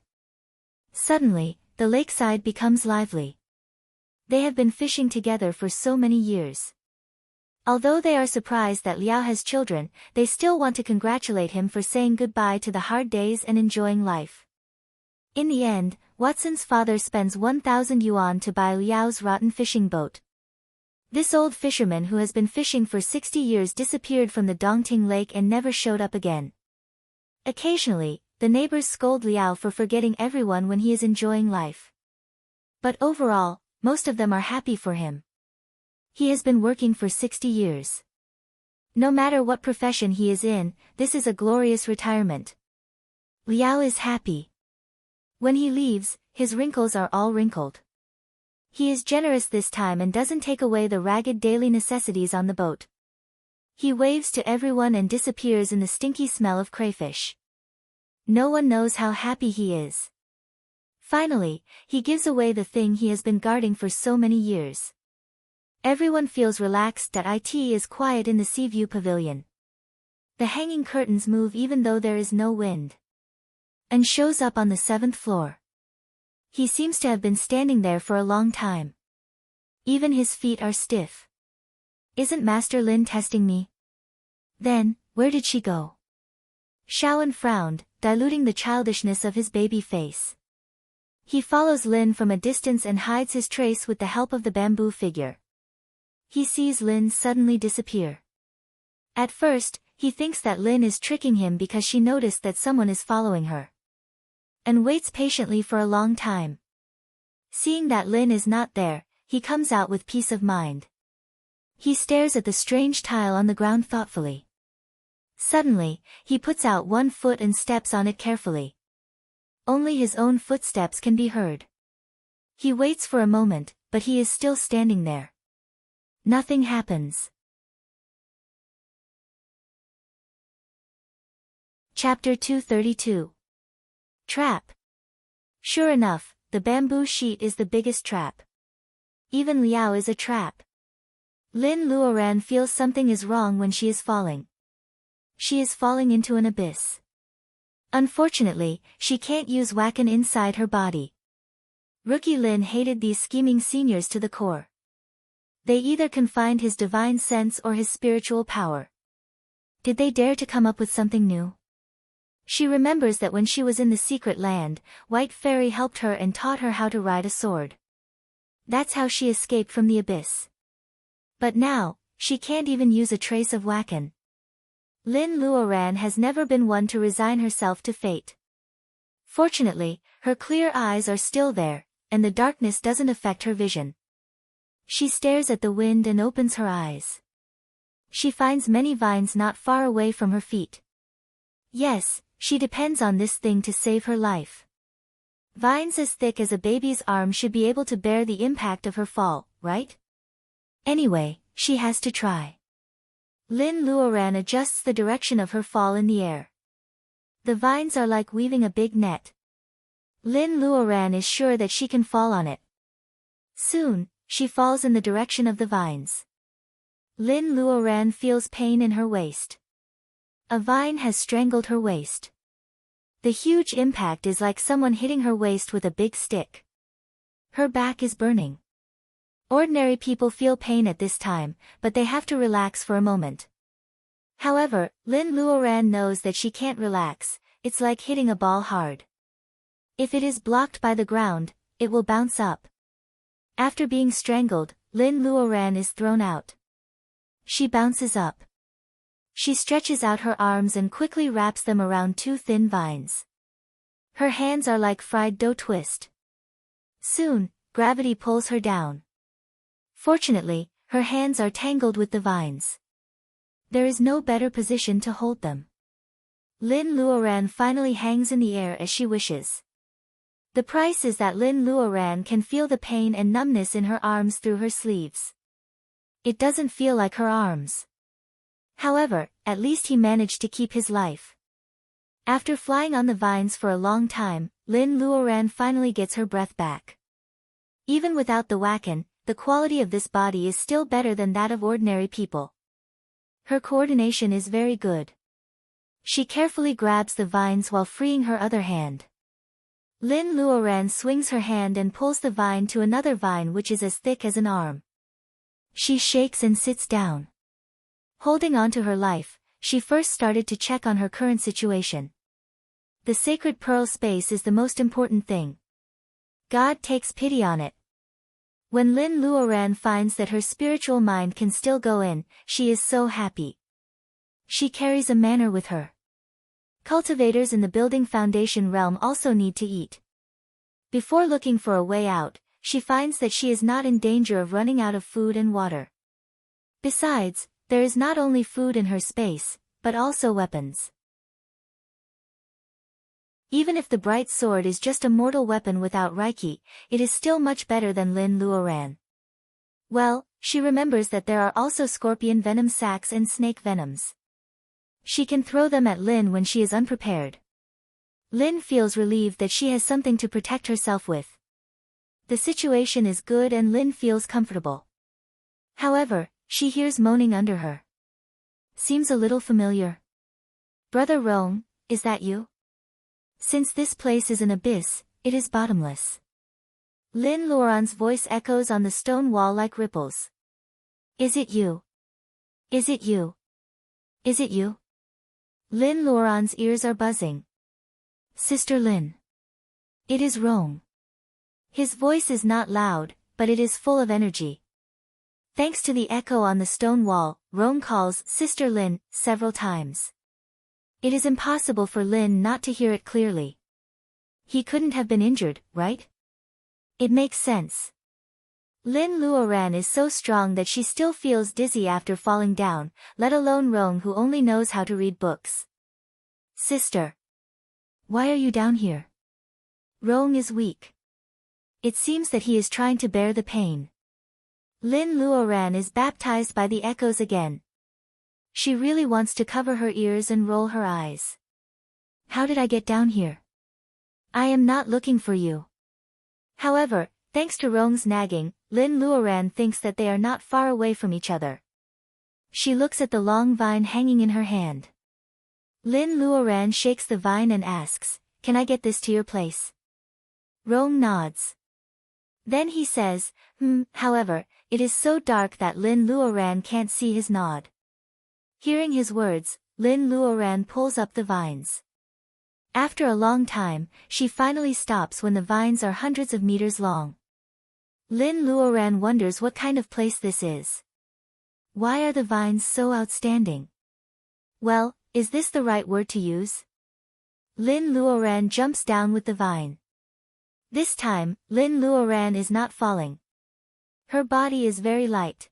Suddenly, the lakeside becomes lively. They have been fishing together for so many years. Although they are surprised that Liao has children, they still want to congratulate him for saying goodbye to the hard days and enjoying life. In the end, Watson's father spends 1,000 yuan to buy Liao's rotten fishing boat. This old fisherman who has been fishing for 60 years disappeared from the Dongting Lake and never showed up again. Occasionally, the neighbors scold Liao for forgetting everyone when he is enjoying life. But overall, most of them are happy for him. He has been working for 60 years. No matter what profession he is in, this is a glorious retirement. Liao is happy. When he leaves, his wrinkles are all wrinkled. He is generous this time and doesn't take away the ragged daily necessities on the boat. He waves to everyone and disappears in the stinky smell of crayfish. No one knows how happy he is. Finally, he gives away the thing he has been guarding for so many years. Everyone feels relaxed that it is quiet in the sea view pavilion. The hanging curtains move even though there is no wind. And shows up on the 7th floor. He seems to have been standing there for a long time. Even his feet are stiff. Isn't Master Lin testing me? Then, where did she go? Shaoan frowned, diluting the childishness of his baby face. He follows Lin from a distance and hides his trace with the help of the bamboo figure. He sees Lin suddenly disappear. At first, he thinks that Lin is tricking him because she noticed that someone is following her. And waits patiently for a long time. Seeing that Lin is not there, he comes out with peace of mind. He stares at the strange tile on the ground thoughtfully. Suddenly, he puts out one foot and steps on it carefully. Only his own footsteps can be heard. He waits for a moment, but he is still standing there. Nothing happens. Chapter 232. Trap. Sure enough, the bamboo sheet is the biggest trap. Even Liao is a trap. Lin Luoran feels something is wrong when she is falling. She is falling into an abyss. Unfortunately, she can't use Wakan inside her body. Rookie Lin hated these scheming seniors to the core. They either confined his divine sense or his spiritual power. Did they dare to come up with something new? She remembers that when she was in the secret land, White Fairy helped her and taught her how to ride a sword. That's how she escaped from the abyss. But now, she can't even use a trace of Wakan. Lin Luoran has never been one to resign herself to fate. Fortunately, her clear eyes are still there, and the darkness doesn't affect her vision. She stares at the wind and opens her eyes. She finds many vines not far away from her feet. Yes, she depends on this thing to save her life. Vines as thick as a baby's arm should be able to bear the impact of her fall, right? Anyway, she has to try. Lin Luoran adjusts the direction of her fall in the air. The vines are like weaving a big net. Lin Luoran is sure that she can fall on it. Soon, she falls in the direction of the vines. Lin Luoran feels pain in her waist. A vine has strangled her waist. The huge impact is like someone hitting her waist with a big stick. Her back is burning. Ordinary people feel pain at this time, but they have to relax for a moment. However, Lin Luoran knows that she can't relax, it's like hitting a ball hard. If it is blocked by the ground, it will bounce up. After being strangled, Lin Luoran is thrown out. She bounces up. She stretches out her arms and quickly wraps them around two thin vines. Her hands are like fried dough twist. Soon, gravity pulls her down. Fortunately, her hands are tangled with the vines. There is no better position to hold them. Lin Luoran finally hangs in the air as she wishes. The price is that Lin Luoran can feel the pain and numbness in her arms through her sleeves. It doesn't feel like her arms. However, at least he managed to keep his life. After flying on the vines for a long time, Lin Luoran finally gets her breath back. Even without the Wakan, the quality of this body is still better than that of ordinary people. Her coordination is very good. She carefully grabs the vines while freeing her other hand. Lin Luoran swings her hand and pulls the vine to another vine which is as thick as an arm. She shakes and sits down. Holding on to her life, she first started to check on her current situation. The sacred pearl space is the most important thing. God takes pity on it. When Lin Luoran finds that her spiritual mind can still go in, she is so happy. She carries a manor with her. Cultivators in the building foundation realm also need to eat. Before looking for a way out, she finds that she is not in danger of running out of food and water. Besides, there is not only food in her space, but also weapons. Even if the bright sword is just a mortal weapon without Reiki, it is still much better than Lin Luoran. Well, she remembers that there are also scorpion venom sacs and snake venoms. She can throw them at Lin when she is unprepared. Lin feels relieved that she has something to protect herself with. The situation is good and Lin feels comfortable. However, she hears moaning under her. Seems a little familiar. Brother Rong, is that you? Since this place is an abyss, it is bottomless. Lin Luoran's voice echoes on the stone wall like ripples. Is it you? Is it you? Is it you? Lin Luoran's ears are buzzing. Sister Lin. It is Rong. His voice is not loud, but it is full of energy. Thanks to the echo on the stone wall, Rong calls Sister Lin several times. It is impossible for Lin not to hear it clearly. He couldn't have been injured, right? It makes sense. Lin Luoran is so strong that she still feels dizzy after falling down, let alone Rong who only knows how to read books. Sister. Why are you down here? Rong is weak. It seems that he is trying to bear the pain. Lin Luoran is baptized by the echoes again. She really wants to cover her ears and roll her eyes. How did I get down here? I am not looking for you. However, thanks to Rong's nagging, Lin Luoran thinks that they are not far away from each other. She looks at the long vine hanging in her hand. Lin Luoran shakes the vine and asks, "Can I get this to your place?" Rong nods. Then he says, however, it is so dark that Lin Luoran can't see his nod. Hearing his words, Lin Luoran pulls up the vines. After a long time, she finally stops when the vines are hundreds of meters long. Lin Luoran wonders what kind of place this is. Why are the vines so outstanding? Well, is this the right word to use? Lin Luoran jumps down with the vine. This time, Lin Luoran is not falling. Her body is very light.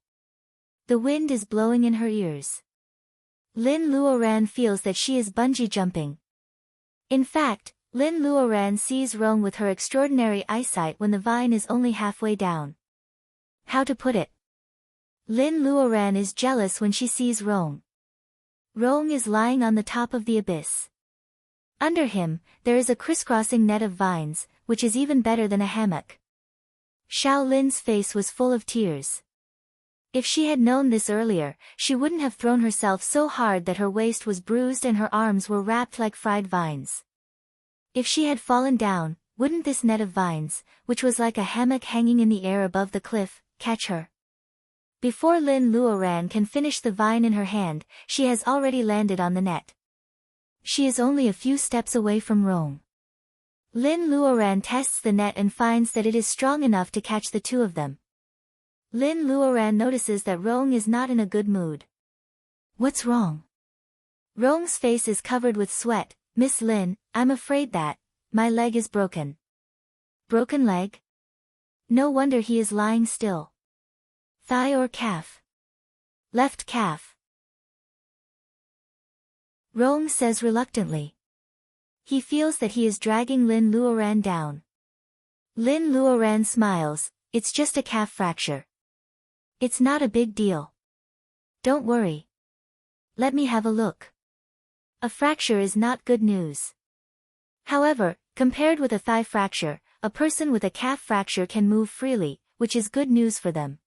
The wind is blowing in her ears. Lin Luoran feels that she is bungee jumping. In fact, Lin Luoran sees Rong with her extraordinary eyesight when the vine is only halfway down. How to put it? Lin Luoran is jealous when she sees Rong. Rong is lying on the top of the abyss. Under him, there is a crisscrossing net of vines, which is even better than a hammock. Xiao Lin's face was full of tears. If she had known this earlier, she wouldn't have thrown herself so hard that her waist was bruised and her arms were wrapped like fried vines. If she had fallen down, wouldn't this net of vines, which was like a hammock hanging in the air above the cliff, catch her? Before Lin Luoran can finish the vine in her hand, she has already landed on the net. She is only a few steps away from Rong. Lin Luoran tests the net and finds that it is strong enough to catch the two of them. Lin Luoran notices that Rong is not in a good mood. What's wrong? Rong's face is covered with sweat. Miss Lin, I'm afraid that my leg is broken. Broken leg? No wonder he is lying still. Thigh or calf? Left calf. Rong says reluctantly. He feels that he is dragging Lin Luoran down. Lin Luoran smiles. It's just a calf fracture. It's not a big deal. Don't worry. Let me have a look. A fracture is not good news. However, compared with a thigh fracture, a person with a calf fracture can move freely, which is good news for them.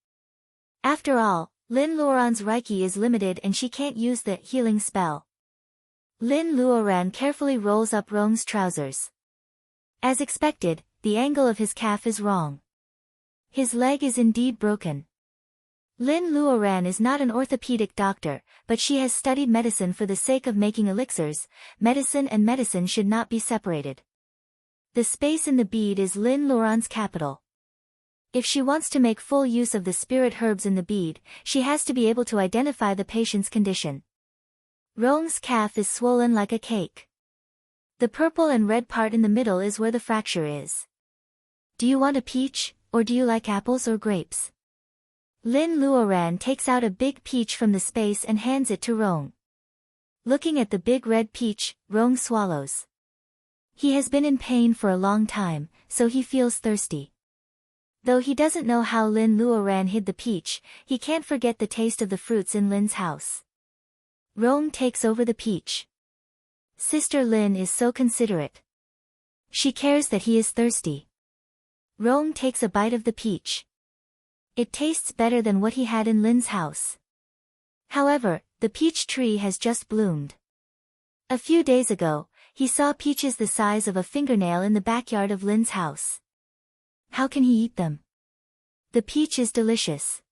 After all, Lin Luoran's Reiki is limited and she can't use the healing spell. Lin Luoran carefully rolls up Rong's trousers. As expected, the angle of his calf is wrong. His leg is indeed broken. Lin Luoran is not an orthopedic doctor, but she has studied medicine for the sake of making elixirs. Medicine and medicine should not be separated. The space in the bead is Lin Luoran's capital. If she wants to make full use of the spirit herbs in the bead, she has to be able to identify the patient's condition. Rong's calf is swollen like a cake. The purple and red part in the middle is where the fracture is. Do you want a peach, or do you like apples or grapes? Lin Luoran takes out a big peach from the space and hands it to Rong. Looking at the big red peach, Rong swallows. He has been in pain for a long time, so he feels thirsty. Though he doesn't know how Lin Luoran hid the peach, he can't forget the taste of the fruits in Lin's house. Rong takes over the peach. Sister Lin is so considerate. She cares that he is thirsty. Rong takes a bite of the peach. It tastes better than what he had in Lin's house. However, the peach tree has just bloomed. A few days ago, he saw peaches the size of a fingernail in the backyard of Lin's house. How can he eat them? The peach is delicious.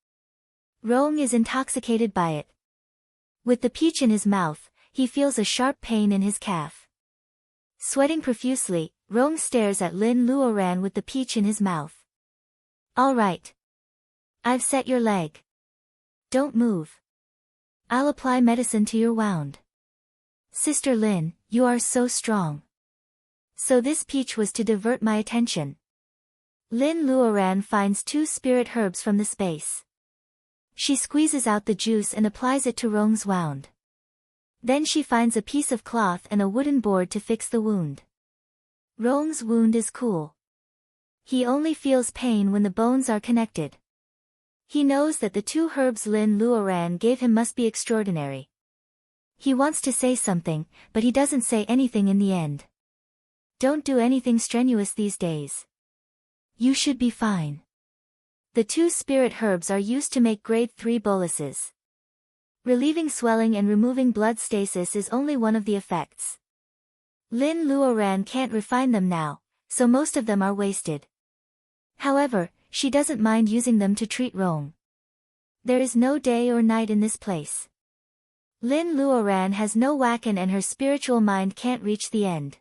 Rong is intoxicated by it. With the peach in his mouth, he feels a sharp pain in his calf. Sweating profusely, Rong stares at Lin Luoran with the peach in his mouth. All right. I've set your leg. Don't move. I'll apply medicine to your wound. Sister Lin, you are so strong. So this peach was to divert my attention. Lin Luoran finds 2 spirit herbs from the space. She squeezes out the juice and applies it to Rong's wound. Then she finds a piece of cloth and a wooden board to fix the wound. Rong's wound is cool. He only feels pain when the bones are connected. He knows that the 2 herbs Lin Luoran gave him must be extraordinary. He wants to say something, but he doesn't say anything in the end. Don't do anything strenuous these days. You should be fine. The 2 spirit herbs are used to make grade 3 boluses. Relieving swelling and removing blood stasis is only one of the effects. Lin Luoran can't refine them now, so most of them are wasted. However, she doesn't mind using them to treat Rong. There is no day or night in this place. Lin Luoran has no wakan and her spiritual mind can't reach the end.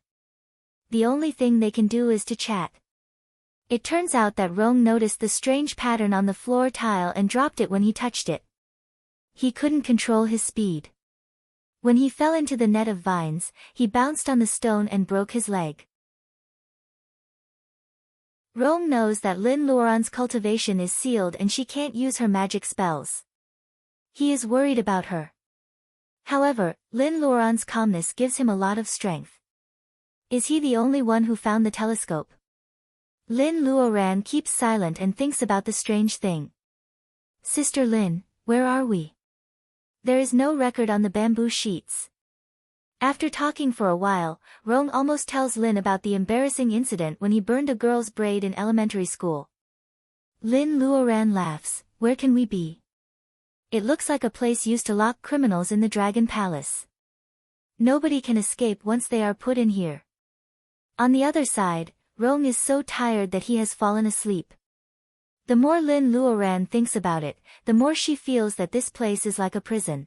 The only thing they can do is to chat. It turns out that Rong noticed the strange pattern on the floor tile and dropped it when he touched it. He couldn't control his speed. When he fell into the net of vines, he bounced on the stone and broke his leg. Rong knows that Lin Luoran's cultivation is sealed and she can't use her magic spells. He is worried about her. However, Lin Luoran's calmness gives him a lot of strength. Is he the only one who found the telescope? Lin Luoran keeps silent and thinks about the strange thing. Sister Lin, where are we? There is no record on the bamboo sheets. After talking for a while, Rong almost tells Lin about the embarrassing incident when he burned a girl's braid in elementary school. Lin Luoran laughs. Where can we be? It looks like a place used to lock criminals in the Dragon Palace. Nobody can escape once they are put in here. On the other side, Rong is so tired that he has fallen asleep. The more Lin Luoran thinks about it, the more she feels that this place is like a prison.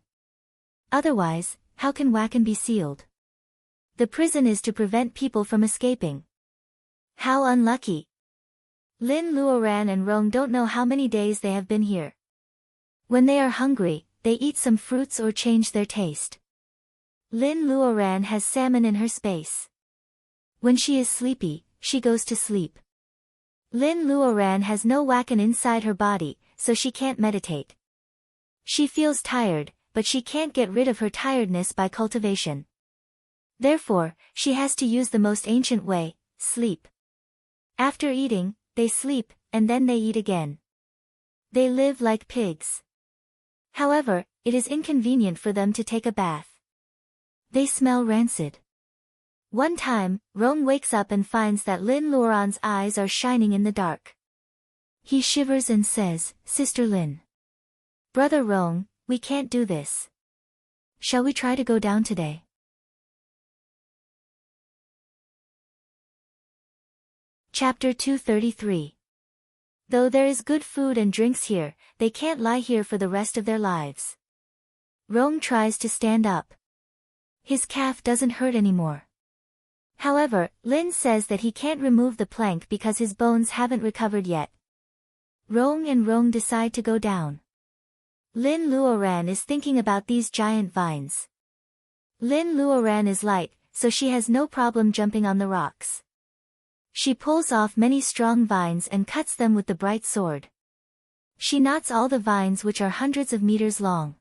Otherwise, how can wakan be sealed? The prison is to prevent people from escaping. How unlucky. Lin Luoran and Rong don't know how many days they have been here. When they are hungry, they eat some fruits or change their taste. Lin Luoran has salmon in her space. When she is sleepy, she goes to sleep. Lin Luoran has no wakan inside her body, so she can't meditate. She feels tired, but she can't get rid of her tiredness by cultivation. Therefore, she has to use the most ancient way, sleep. After eating, they sleep, and then they eat again. They live like pigs. However, it is inconvenient for them to take a bath. They smell rancid. One time, Rong wakes up and finds that Lin Luoran's eyes are shining in the dark. He shivers and says, Sister Lin. Brother Rong, we can't do this. Shall we try to go down today? Chapter 233. Though there is good food and drinks here, they can't lie here for the rest of their lives. Rong tries to stand up. His calf doesn't hurt anymore. However, Lin says that he can't remove the plank because his bones haven't recovered yet. Rong and Rong decide to go down. Lin Luoran is thinking about these giant vines. Lin Luoran is light, so she has no problem jumping on the rocks. She pulls off many strong vines and cuts them with the bright sword. She knots all the vines which are hundreds of meters long.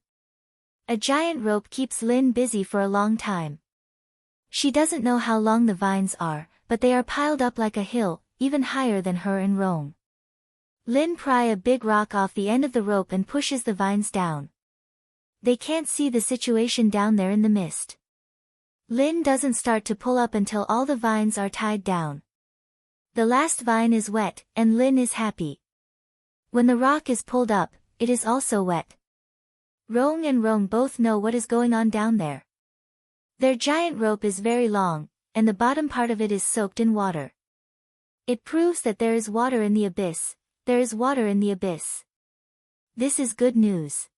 A giant rope keeps Lin busy for a long time. She doesn't know how long the vines are, but they are piled up like a hill, even higher than her and Rong. Lin pry a big rock off the end of the rope and pushes the vines down. They can't see the situation down there in the mist. Lin doesn't start to pull up until all the vines are tied down. The last vine is wet, and Lin is happy. When the rock is pulled up, it is also wet. Rong and Rong both know what is going on down there. Their giant rope is very long, and the bottom part of it is soaked in water. It proves that there is water in the abyss. There is water in the abyss. This is good news.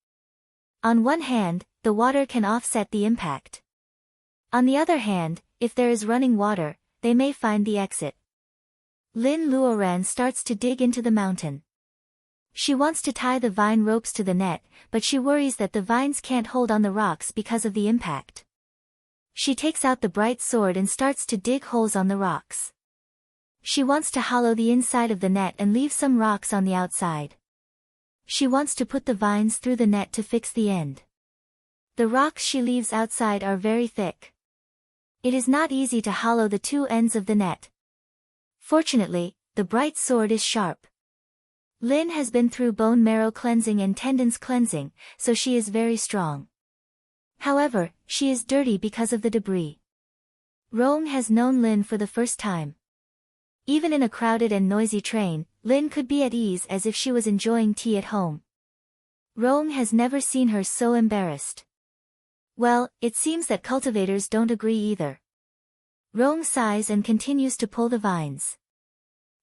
On one hand, the water can offset the impact. On the other hand, if there is running water, they may find the exit. Lin Luoran starts to dig into the mountain. She wants to tie the vine ropes to the net, but she worries that the vines can't hold on the rocks because of the impact. She takes out the bright sword and starts to dig holes on the rocks. She wants to hollow the inside of the net and leave some rocks on the outside. She wants to put the vines through the net to fix the end. The rocks she leaves outside are very thick. It is not easy to hollow the two ends of the net. Fortunately, the bright sword is sharp. Lin has been through bone marrow cleansing and tendons cleansing, so she is very strong. However, she is dirty because of the debris. Rong has known Lin for the first time. Even in a crowded and noisy train, Lin could be at ease as if she was enjoying tea at home. Rong has never seen her so embarrassed. Well, it seems that cultivators don't agree either. Rong sighs and continues to pull the vines.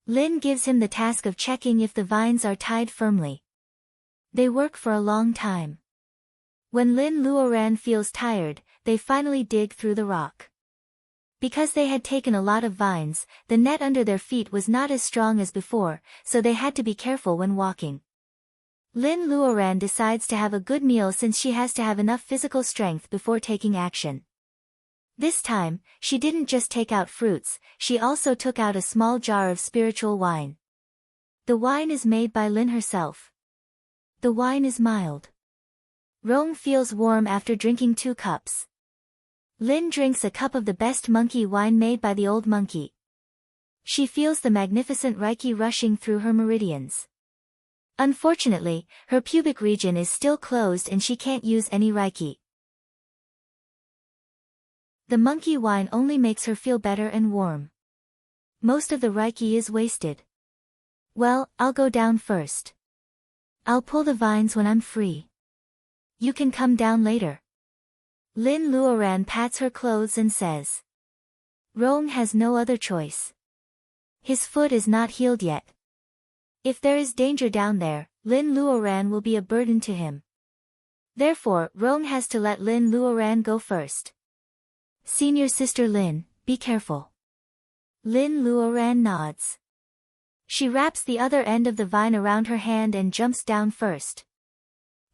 Lin gives him the task of checking if the vines are tied firmly. They work for a long time. When Lin Luoran feels tired, they finally dig through the rock. Because they had taken a lot of vines, the net under their feet was not as strong as before, so they had to be careful when walking. Lin Luoran decides to have a good meal since she has to have enough physical strength before taking action. This time, she didn't just take out fruits, she also took out a small jar of spiritual wine. The wine is made by Lin herself. The wine is mild. Rong feels warm after drinking 2 cups. Lin drinks a cup of the best monkey wine made by the old monkey. She feels the magnificent reiki rushing through her meridians. Unfortunately, her pubic region is still closed and she can't use any reiki. The monkey wine only makes her feel better and warm. Most of the reiki is wasted. Well, I'll go down first. I'll pull the vines when I'm free. You can come down later. Lin Luoran pats her clothes and says. Rong has no other choice. His foot is not healed yet. If there is danger down there, Lin Luoran will be a burden to him. Therefore, Rong has to let Lin Luoran go first. Senior sister Lin, be careful. Lin Luoran nods. She wraps the other end of the vine around her hand and jumps down first.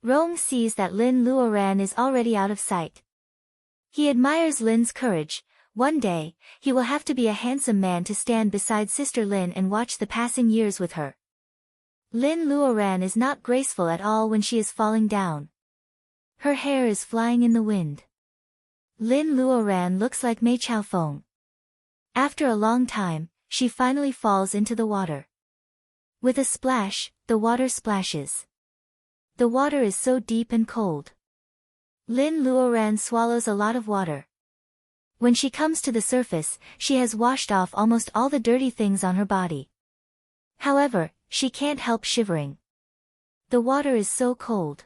Rong sees that Lin Luoran is already out of sight. He admires Lin's courage. One day, he will have to be a handsome man to stand beside sister Lin and watch the passing years with her. Lin Luoran is not graceful at all when she is falling down. Her hair is flying in the wind. Lin Luoran looks like Mei Chaofeng. After a long time, she finally falls into the water. With a splash, the water splashes. The water is so deep and cold. Lin Luoran swallows a lot of water. When she comes to the surface, she has washed off almost all the dirty things on her body. However, she can't help shivering. The water is so cold.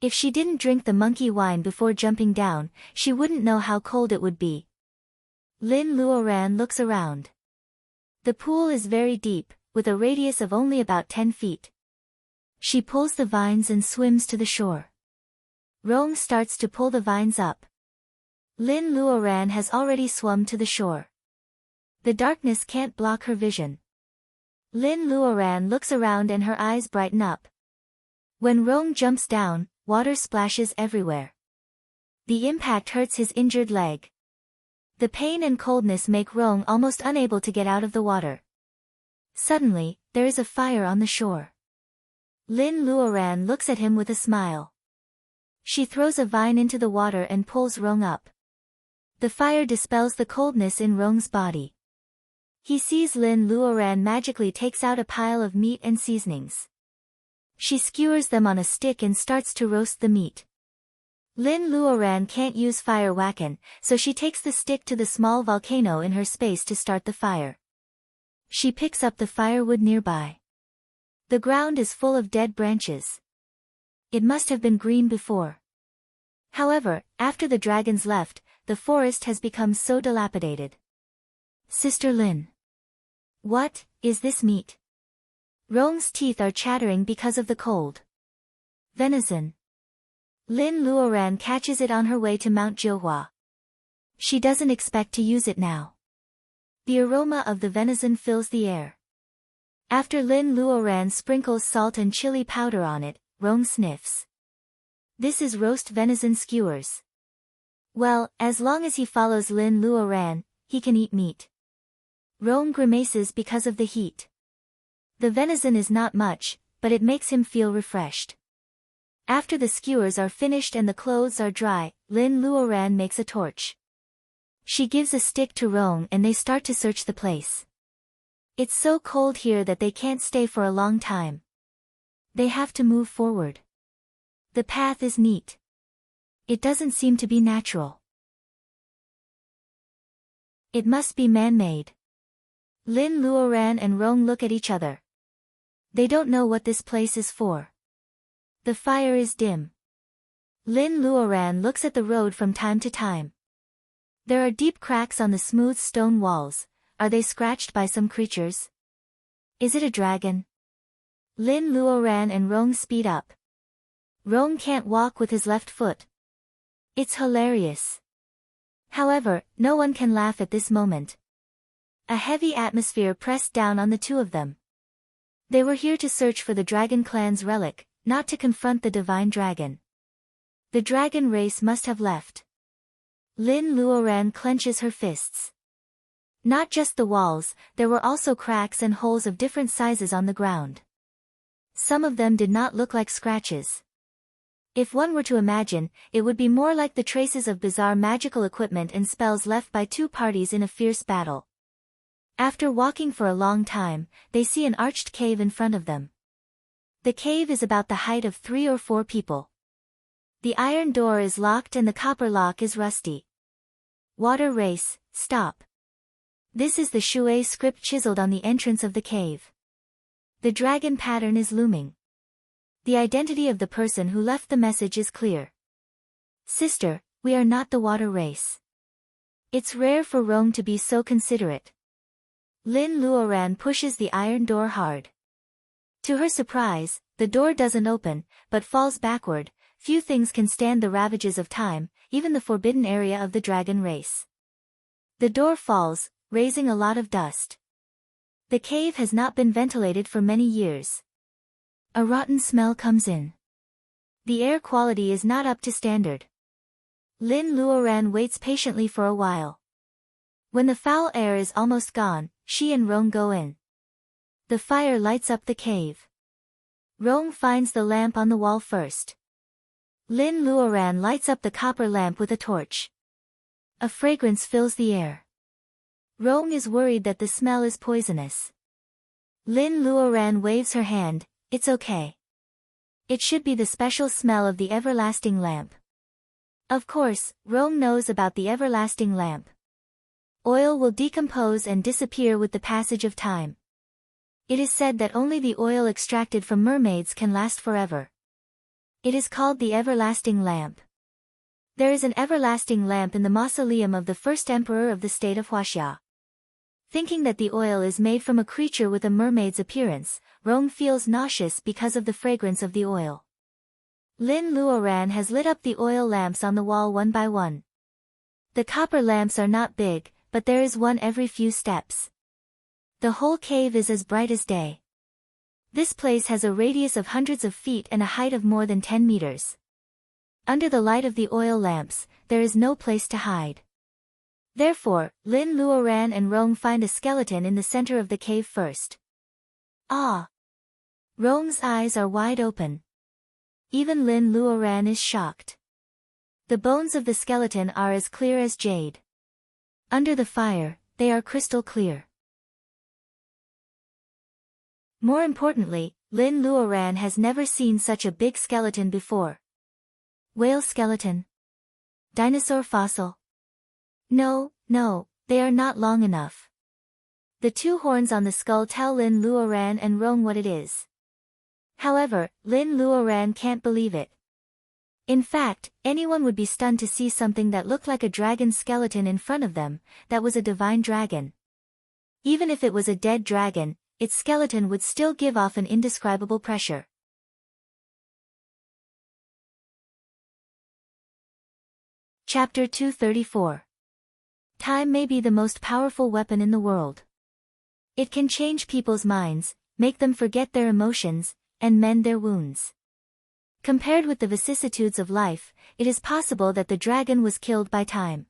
If she didn't drink the monkey wine before jumping down, she wouldn't know how cold it would be. Lin Luoran looks around. The pool is very deep, with a radius of only about 10 feet. She pulls the vines and swims to the shore. Rong starts to pull the vines up. Lin Luoran has already swum to the shore. The darkness can't block her vision. Lin Luoran looks around and her eyes brighten up. When Rong jumps down, water splashes everywhere. The impact hurts his injured leg. The pain and coldness make Rong almost unable to get out of the water. Suddenly, there is a fire on the shore. Lin Luoran looks at him with a smile. She throws a vine into the water and pulls Rong up. The fire dispels the coldness in Rong's body. He sees Lin Luoran magically takes out a pile of meat and seasonings. She skewers them on a stick and starts to roast the meat. Lin Luoran can't use fire wacken, so she takes the stick to the small volcano in her space to start the fire. She picks up the firewood nearby. The ground is full of dead branches. It must have been green before. However, after the dragons left, the forest has become so dilapidated. Sister Lin. What, is this meat? Rong's teeth are chattering because of the cold. Venison. Lin Luoran catches it on her way to Mount Jiuhua. She doesn't expect to use it now. The aroma of the venison fills the air. After Lin Luoran sprinkles salt and chili powder on it, Rong sniffs. This is roast venison skewers. Well, as long as he follows Lin Luoran, he can eat meat. Rong grimaces because of the heat. The venison is not much, but it makes him feel refreshed. After the skewers are finished and the clothes are dry, Lin Luoran makes a torch. She gives a stick to Rong and they start to search the place. It's so cold here that they can't stay for a long time. They have to move forward. The path is neat. It doesn't seem to be natural. It must be man-made. Lin Luoran and Rong look at each other. They don't know what this place is for. The fire is dim. Lin Luoran looks at the road from time to time. There are deep cracks on the smooth stone walls. Are they scratched by some creatures? Is it a dragon? Lin Luoran and Rong speed up. Rong can't walk with his left foot. It's hilarious. However, no one can laugh at this moment. A heavy atmosphere pressed down on the two of them. They were here to search for the dragon clan's relic, not to confront the divine dragon. The dragon race must have left. Lin Luoran clenches her fists. Not just the walls, there were also cracks and holes of different sizes on the ground. Some of them did not look like scratches. If one were to imagine, it would be more like the traces of bizarre magical equipment and spells left by two parties in a fierce battle. After walking for a long time, they see an arched cave in front of them. The cave is about the height of 3 or 4 people. The iron door is locked and the copper lock is rusty. Water race, stop. This is the Shui script chiseled on the entrance of the cave. The dragon pattern is looming. The identity of the person who left the message is clear. Sister, we are not the water race. It's rare for Rong to be so considerate. Lin Luoran pushes the iron door hard. To her surprise, the door doesn't open, but falls backward. Few things can stand the ravages of time, even the forbidden area of the dragon race. The door falls, raising a lot of dust. The cave has not been ventilated for many years. A rotten smell comes in. The air quality is not up to standard. Lin Luoran waits patiently for a while. When the foul air is almost gone, she and Rong go in. The fire lights up the cave. Rong finds the lamp on the wall first. Lin Luoran lights up the copper lamp with a torch. A fragrance fills the air. Rong is worried that the smell is poisonous. Lin Luoran waves her hand, it's okay. It should be the special smell of the everlasting lamp. Of course, Rong knows about the everlasting lamp. Oil will decompose and disappear with the passage of time. It is said that only the oil extracted from mermaids can last forever. It is called the everlasting lamp. There is an everlasting lamp in the mausoleum of the first emperor of the state of Huaxia. Thinking that the oil is made from a creature with a mermaid's appearance, Rong feels nauseous because of the fragrance of the oil. Lin Luoran has lit up the oil lamps on the wall one by one. The copper lamps are not big, but there is one every few steps. The whole cave is as bright as day. This place has a radius of hundreds of feet and a height of more than 10 meters. Under the light of the oil lamps, there is no place to hide. Therefore, Lin Luoran and Rong find a skeleton in the center of the cave first. Ah! Rong's eyes are wide open. Even Lin Luoran is shocked. The bones of the skeleton are as clear as jade. Under the fire, they are crystal clear. More importantly, Lin Luoran has never seen such a big skeleton before. Whale skeleton? Dinosaur fossil? No, they are not long enough. The 2 horns on the skull tell Lin Luoran and Rong what it is. However, Lin Luoran can't believe it. In fact, anyone would be stunned to see something that looked like a dragon skeleton in front of them, that was a divine dragon. Even if it was a dead dragon, its skeleton would still give off an indescribable pressure. Chapter 234. Time may be the most powerful weapon in the world. It can change people's minds, make them forget their emotions, and mend their wounds. Compared with the vicissitudes of life, it is possible that the dragon was killed by time.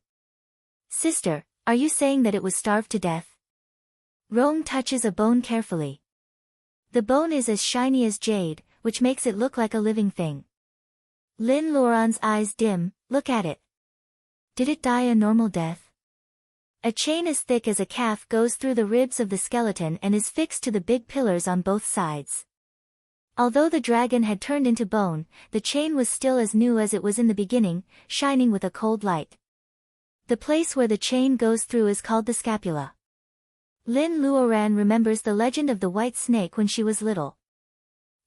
Sister, are you saying that it was starved to death? Rong touches a bone carefully. The bone is as shiny as jade, which makes it look like a living thing. Lin Luoran's eyes dim. Look at it. Did it die a normal death? A chain as thick as a calf goes through the ribs of the skeleton and is fixed to the big pillars on both sides. Although the dragon had turned into bone, the chain was still as new as it was in the beginning, shining with a cold light. The place where the chain goes through is called the scapula. Lin Luoran remembers the legend of the white snake when she was little.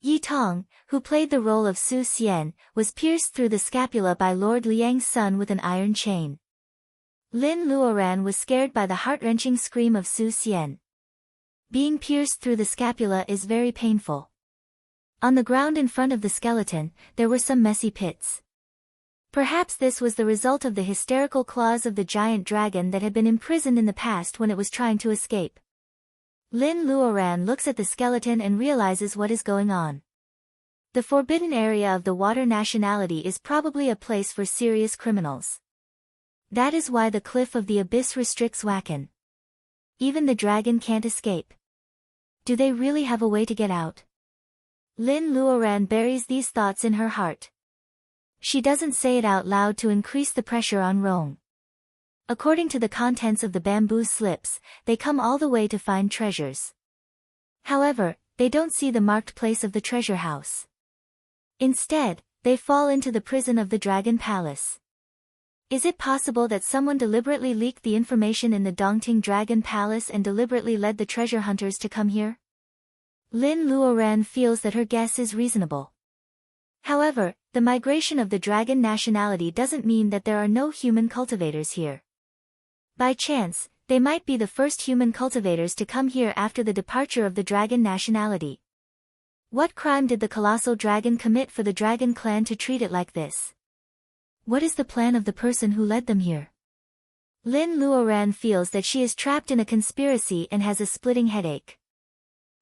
Yi Tong, who played the role of Su Xian, was pierced through the scapula by Lord Liang's son with an iron chain. Lin Luoran was scared by the heart-wrenching scream of Su Xian. Being pierced through the scapula is very painful. On the ground in front of the skeleton, there were some messy pits. Perhaps this was the result of the hysterical claws of the giant dragon that had been imprisoned in the past when it was trying to escape. Lin Luoran looks at the skeleton and realizes what is going on. The forbidden area of the water nationality is probably a place for serious criminals. That is why the cliff of the abyss restricts Wakan. Even the dragon can't escape. Do they really have a way to get out? Lin Luoran buries these thoughts in her heart. She doesn't say it out loud to increase the pressure on Rong. According to the contents of the bamboo slips, they come all the way to find treasures. However, they don't see the marked place of the treasure house. Instead, they fall into the prison of the Dragon Palace. Is it possible that someone deliberately leaked the information in the Dongting Dragon Palace and deliberately led the treasure hunters to come here? Lin Luoran feels that her guess is reasonable. However, the migration of the dragon nationality doesn't mean that there are no human cultivators here. By chance, they might be the first human cultivators to come here after the departure of the dragon nationality. What crime did the colossal dragon commit for the dragon clan to treat it like this? What is the plan of the person who led them here? Lin Luoran feels that she is trapped in a conspiracy and has a splitting headache.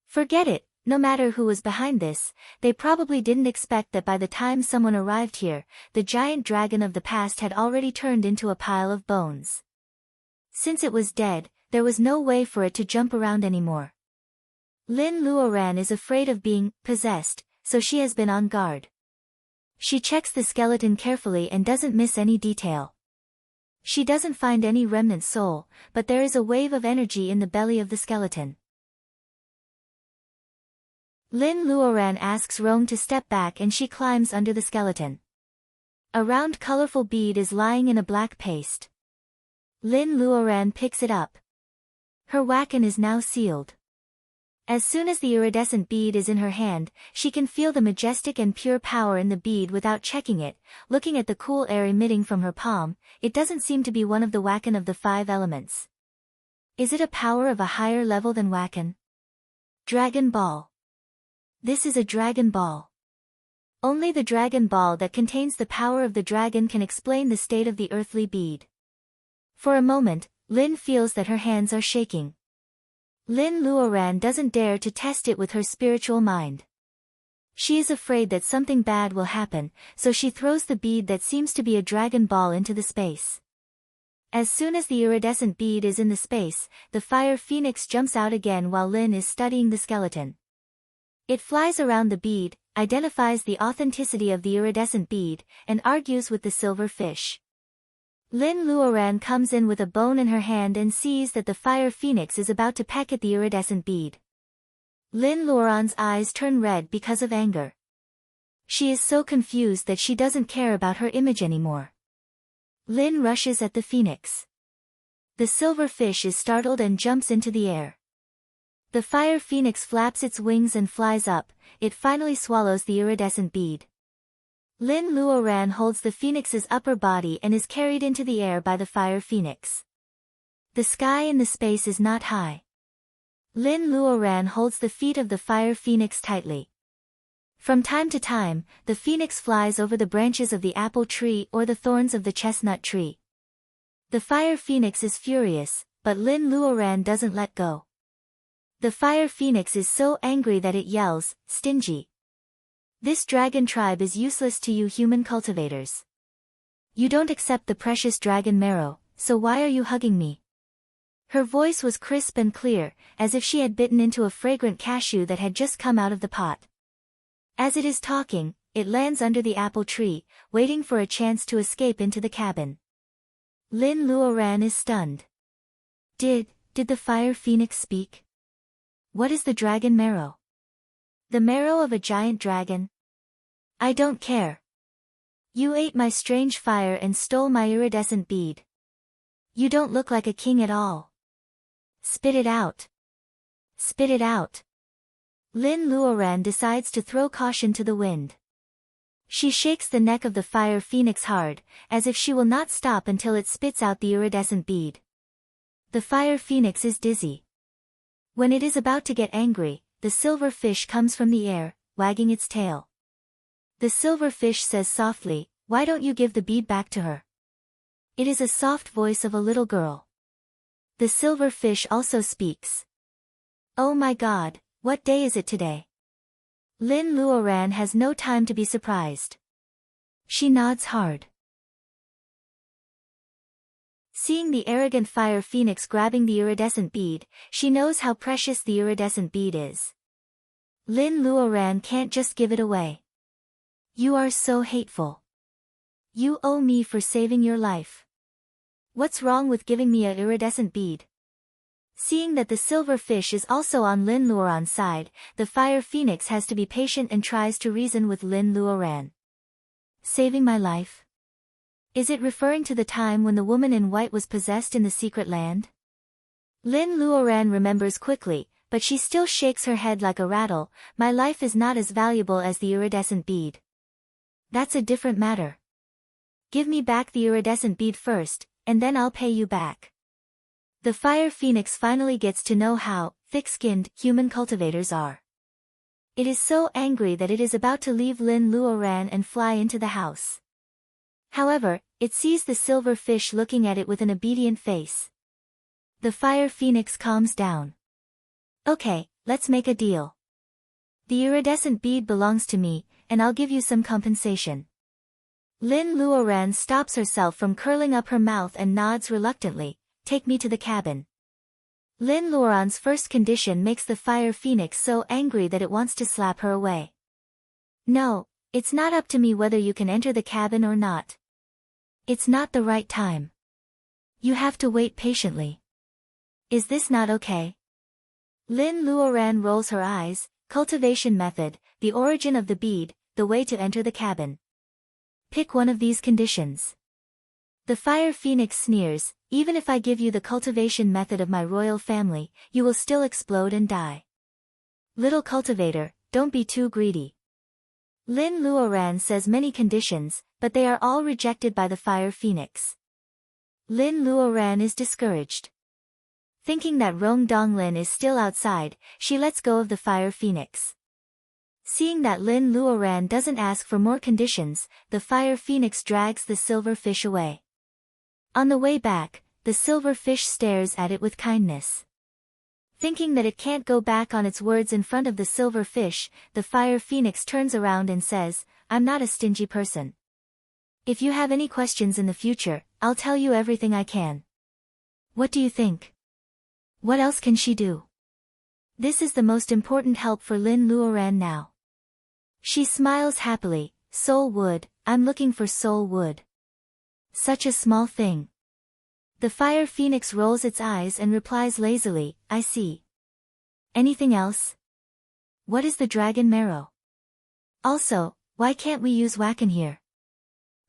Forget it, no matter who was behind this, they probably didn't expect that by the time someone arrived here, the giant dragon of the past had already turned into a pile of bones. Since it was dead, there was no way for it to jump around anymore. Lin Luoran is afraid of being possessed, so she has been on guard. She checks the skeleton carefully and doesn't miss any detail. She doesn't find any remnant soul, but there is a wave of energy in the belly of the skeleton. Lin Luoran asks Rong to step back and she climbs under the skeleton. A round colorful bead is lying in a black paste. Lin Luoran picks it up. Her Wakan is now sealed. As soon as the iridescent bead is in her hand, she can feel the majestic and pure power in the bead without checking it. Looking at the cool air emitting from her palm, it doesn't seem to be one of the Wakan of the 5 elements. Is it a power of a higher level than Wakan? Dragon Ball. This is a Dragon Ball. Only the Dragon Ball that contains the power of the dragon can explain the state of the earthly bead. For a moment, Lin feels that her hands are shaking. Lin Luoran doesn't dare to test it with her spiritual mind. She is afraid that something bad will happen, so she throws the bead that seems to be a dragon ball into the space. As soon as the iridescent bead is in the space, the fire phoenix jumps out again while Lin is studying the skeleton. It flies around the bead, identifies the authenticity of the iridescent bead, and argues with the silver fish. Lin Luoran comes in with a bone in her hand and sees that the fire phoenix is about to peck at the iridescent bead. Lin Luoran's eyes turn red because of anger. She is so confused that she doesn't care about her image anymore. Lin rushes at the phoenix. The silver fish is startled and jumps into the air. The fire phoenix flaps its wings and flies up. It finally swallows the iridescent bead. Lin Luoran holds the phoenix's upper body and is carried into the air by the fire phoenix. The sky in the space is not high. Lin Luoran holds the feet of the fire phoenix tightly. From time to time, the phoenix flies over the branches of the apple tree or the thorns of the chestnut tree. The fire phoenix is furious, but Lin Luoran doesn't let go. The fire phoenix is so angry that it yells, "Stingy! This dragon tribe is useless to you human cultivators. You don't accept the precious dragon marrow, so why are you hugging me?" Her voice was crisp and clear, as if she had bitten into a fragrant cashew that had just come out of the pot. As it is talking, it lands under the apple tree, waiting for a chance to escape into the cabin. Lin Luoran is stunned. Did the fire phoenix speak? What is the dragon marrow? The marrow of a giant dragon? I don't care. You ate my strange fire and stole my iridescent bead. You don't look like a king at all. Spit it out. Spit it out. Lin Luoran decides to throw caution to the wind. She shakes the neck of the fire phoenix hard, as if she will not stop until it spits out the iridescent bead. The fire phoenix is dizzy. When it is about to get angry, the silver fish comes from the air, wagging its tail. The silver fish says softly, "Why don't you give the bead back to her?" It is a soft voice of a little girl. The silver fish also speaks. Oh my God, what day is it today? Lin Luoran has no time to be surprised. She nods hard. Seeing the arrogant fire phoenix grabbing the iridescent bead, she knows how precious the iridescent bead is. Lin Luoran can't just give it away. You are so hateful. You owe me for saving your life. What's wrong with giving me an iridescent bead? Seeing that the silver fish is also on Lin Luoran's side, the fire phoenix has to be patient and tries to reason with Lin Luoran. Saving my life? Is it referring to the time when the woman in white was possessed in the secret land? Lin Luoran remembers quickly, but she still shakes her head like a rattle. My life is not as valuable as the iridescent bead. That's a different matter. Give me back the iridescent bead first, and then I'll pay you back. The fire phoenix finally gets to know how thick-skinned human cultivators are. It is so angry that it is about to leave Lin Luoran and fly into the house. However, it sees the silver fish looking at it with an obedient face. The fire phoenix calms down. Okay, let's make a deal. The iridescent bead belongs to me, and I'll give you some compensation. Lin Luoran stops herself from curling up her mouth and nods reluctantly. Take me to the cabin. Lin Luoran's first condition makes the fire phoenix so angry that it wants to slap her away. No, it's not up to me whether you can enter the cabin or not. It's not the right time. You have to wait patiently. Is this not okay? Lin Luoran rolls her eyes. Cultivation method, the origin of the bead, the way to enter the cabin. Pick one of these conditions. The fire phoenix sneers, even if I give you the cultivation method of my royal family, you will still explode and die. Little cultivator, don't be too greedy. Lin Luoran says many conditions, but they are all rejected by the fire phoenix. Lin Luoran is discouraged. Thinking that Rong Donglin is still outside, she lets go of the fire phoenix. Seeing that Lin Luoran doesn't ask for more conditions, the fire phoenix drags the silver fish away. On the way back, the silver fish stares at it with kindness. Thinking that it can't go back on its words in front of the silver fish, the fire phoenix turns around and says, I'm not a stingy person. If you have any questions in the future, I'll tell you everything I can. What do you think? What else can she do? This is the most important help for Lin Luoran now. She smiles happily. Soul wood, I'm looking for soul wood. Such a small thing. The fire phoenix rolls its eyes and replies lazily, I see. Anything else? What is the dragon marrow? Also, why can't we use Wacken here?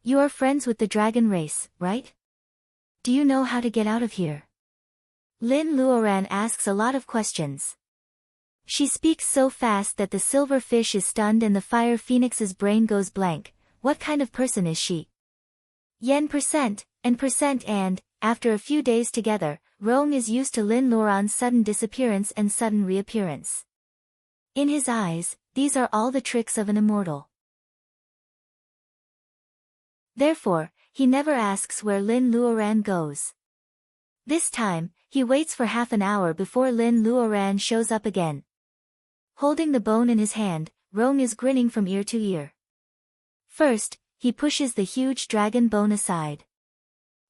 You are friends with the dragon race, right? Do you know how to get out of here? Lin Luoran asks a lot of questions. She speaks so fast that the silver fish is stunned and the fire phoenix's brain goes blank. What kind of person is she? Yen percent, and, after a few days together, Rong is used to Lin Luoran's sudden disappearance and sudden reappearance. In his eyes, these are all the tricks of an immortal. Therefore, he never asks where Lin Luoran goes. This time, he waits for half an hour before Lin Luoran shows up again. Holding the bone in his hand, Rong is grinning from ear to ear. First, he pushes the huge dragon bone aside.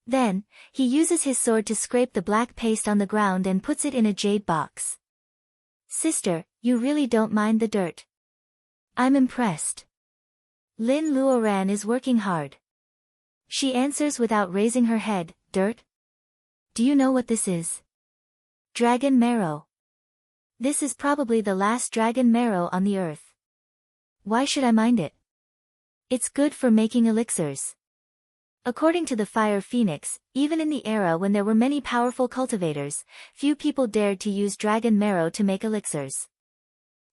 Then, he uses his sword to scrape the black paste on the ground and puts it in a jade box. Sister, you really don't mind the dirt. I'm impressed. Lin Luoran is working hard. She answers without raising her head, dirt? Do you know what this is? Dragon marrow. This is probably the last dragon marrow on the earth. Why should I mind it? It's good for making elixirs. According to the Fire Phoenix, even in the era when there were many powerful cultivators, few people dared to use dragon marrow to make elixirs.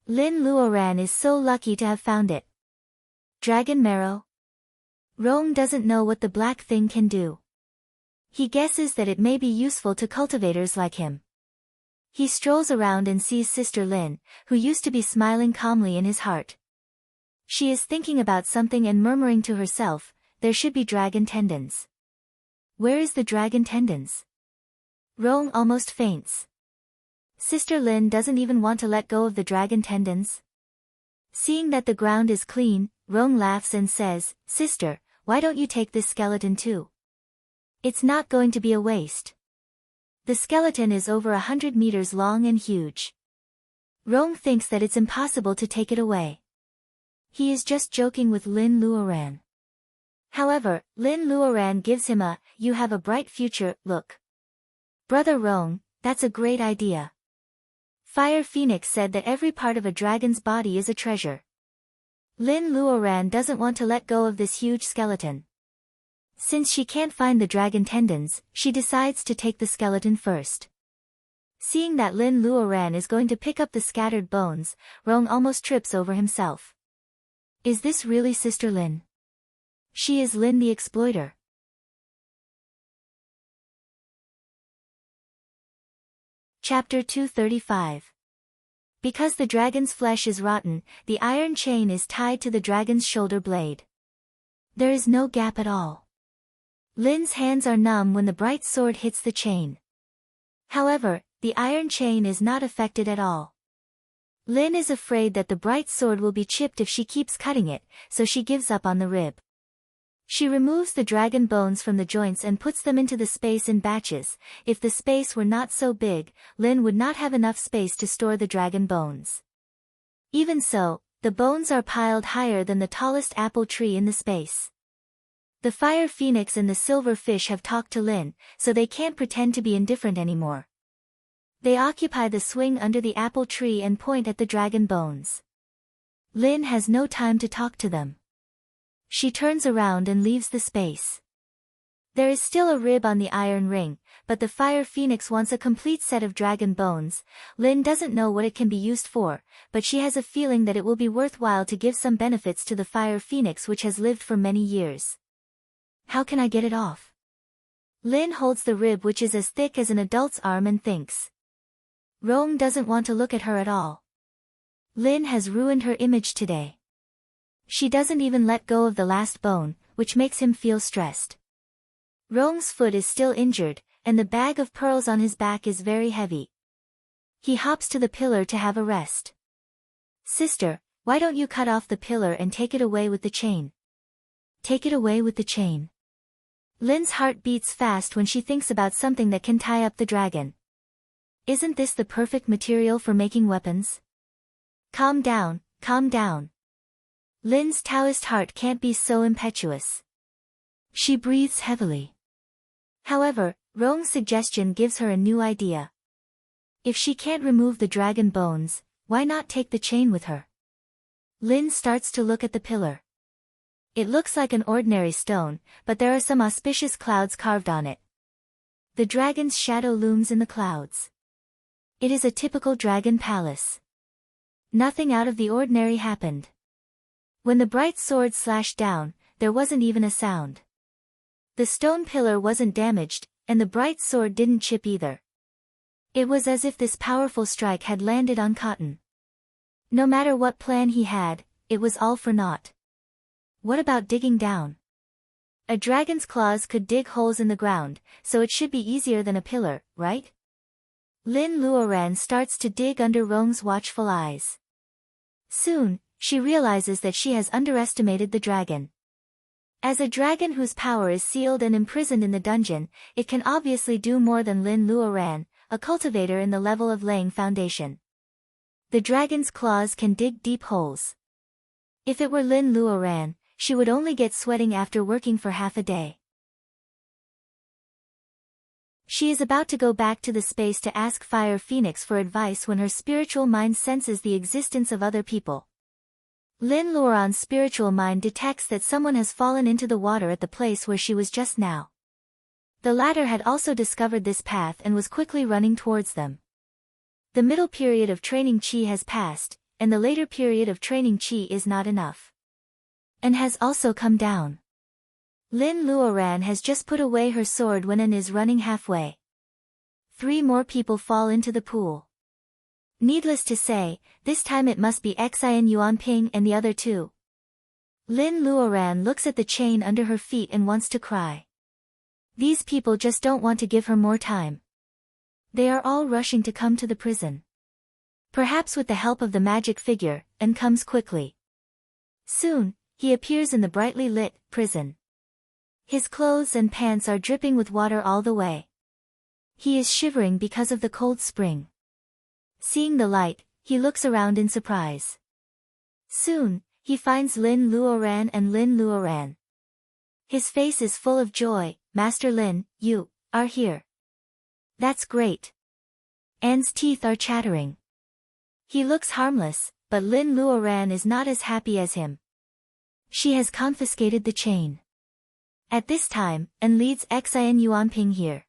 Lin Luoran is so lucky to have found it. Dragon marrow? Rong doesn't know what the black thing can do. He guesses that it may be useful to cultivators like him. He strolls around and sees Sister Lin, who used to be smiling calmly in his heart. She is thinking about something and murmuring to herself, there should be dragon tendons. Where is the dragon tendons? Rong almost faints. Sister Lin doesn't even want to let go of the dragon tendons. Seeing that the ground is clean, Rong laughs and says, Sister, why don't you take this skeleton too? It's not going to be a waste. The skeleton is over 100 meters long and huge. Rong thinks that it's impossible to take it away. He is just joking with Lin Luoran. However, Lin Luoran gives him a, you have a bright future, look. Brother Rong, that's a great idea. Fire Phoenix said that every part of a dragon's body is a treasure. Lin Luoran doesn't want to let go of this huge skeleton. Since she can't find the dragon tendons, she decides to take the skeleton first. Seeing that Lin Luoran is going to pick up the scattered bones, Rong almost trips over himself. Is this really Sister Lin? She is Lin the exploiter. Chapter 235. Because the dragon's flesh is rotten, the iron chain is tied to the dragon's shoulder blade. There is no gap at all. Lin's hands are numb when the bright sword hits the chain. However, the iron chain is not affected at all. Lin is afraid that the bright sword will be chipped if she keeps cutting it, so she gives up on the rib. She removes the dragon bones from the joints and puts them into the space in batches. If the space were not so big, Lin would not have enough space to store the dragon bones. Even so, the bones are piled higher than the tallest apple tree in the space. The Fire Phoenix and the Silver Fish have talked to Lin, so they can't pretend to be indifferent anymore. They occupy the swing under the apple tree and point at the dragon bones. Lin has no time to talk to them. She turns around and leaves the space. There is still a rib on the iron ring, but the Fire Phoenix wants a complete set of dragon bones. Lin doesn't know what it can be used for, but she has a feeling that it will be worthwhile to give some benefits to the Fire Phoenix which has lived for many years. How can I get it off? Lin holds the rib which is as thick as an adult's arm and thinks. Rong doesn't want to look at her at all. Lin has ruined her image today. She doesn't even let go of the last bone, which makes him feel stressed. Rong's foot is still injured, and the bag of pearls on his back is very heavy. He hops to the pillar to have a rest. Sister, why don't you cut off the pillar and take it away with the chain? Take it away with the chain. Lin's heart beats fast when she thinks about something that can tie up the dragon. Isn't this the perfect material for making weapons? Calm down, calm down. Lin's Taoist heart can't be so impetuous. She breathes heavily. However, Rong's suggestion gives her a new idea. If she can't remove the dragon bones, why not take the chain with her? Lin starts to look at the pillar. It looks like an ordinary stone, but there are some auspicious clouds carved on it. The dragon's shadow looms in the clouds. It is a typical dragon palace. Nothing out of the ordinary happened. When the bright sword slashed down, there wasn't even a sound. The stone pillar wasn't damaged, and the bright sword didn't chip either. It was as if this powerful strike had landed on cotton. No matter what plan he had, it was all for naught. What about digging down? A dragon's claws could dig holes in the ground, so it should be easier than a pillar, right? Lin Luoran starts to dig under Rong's watchful eyes. Soon, she realizes that she has underestimated the dragon. As a dragon whose power is sealed and imprisoned in the dungeon, it can obviously do more than Lin Luoran, a cultivator in the level of laying foundation. The dragon's claws can dig deep holes. If it were Lin Luoran, she would only get sweating after working for half a day. She is about to go back to the space to ask Fire Phoenix for advice when her spiritual mind senses the existence of other people. Lin Luoran's spiritual mind detects that someone has fallen into the water at the place where she was just now. The latter had also discovered this path and was quickly running towards them. The middle period of training Qi has passed, and the later period of training Qi is not enough. And has also come down. Lin Luoran has just put away her sword when and is running halfway. 3 more people fall into the pool. Needless to say, this time it must be Xian Yuanping and the other 2. Lin Luoran looks at the chain under her feet and wants to cry. These people just don't want to give her more time. They are all rushing to come to the prison. Perhaps with the help of the magic figure, and comes quickly. Soon, he appears in the brightly lit prison. His clothes and pants are dripping with water all the way. He is shivering because of the cold spring. Seeing the light, he looks around in surprise. Soon, he finds Lin Luoran and Lin Luoran. His face is full of joy. Master Lin, you are here. That's great. Anne's teeth are chattering. He looks harmless, but Lin Luoran is not as happy as him. She has confiscated the chain. At this time, An leads Xian Yuanping here.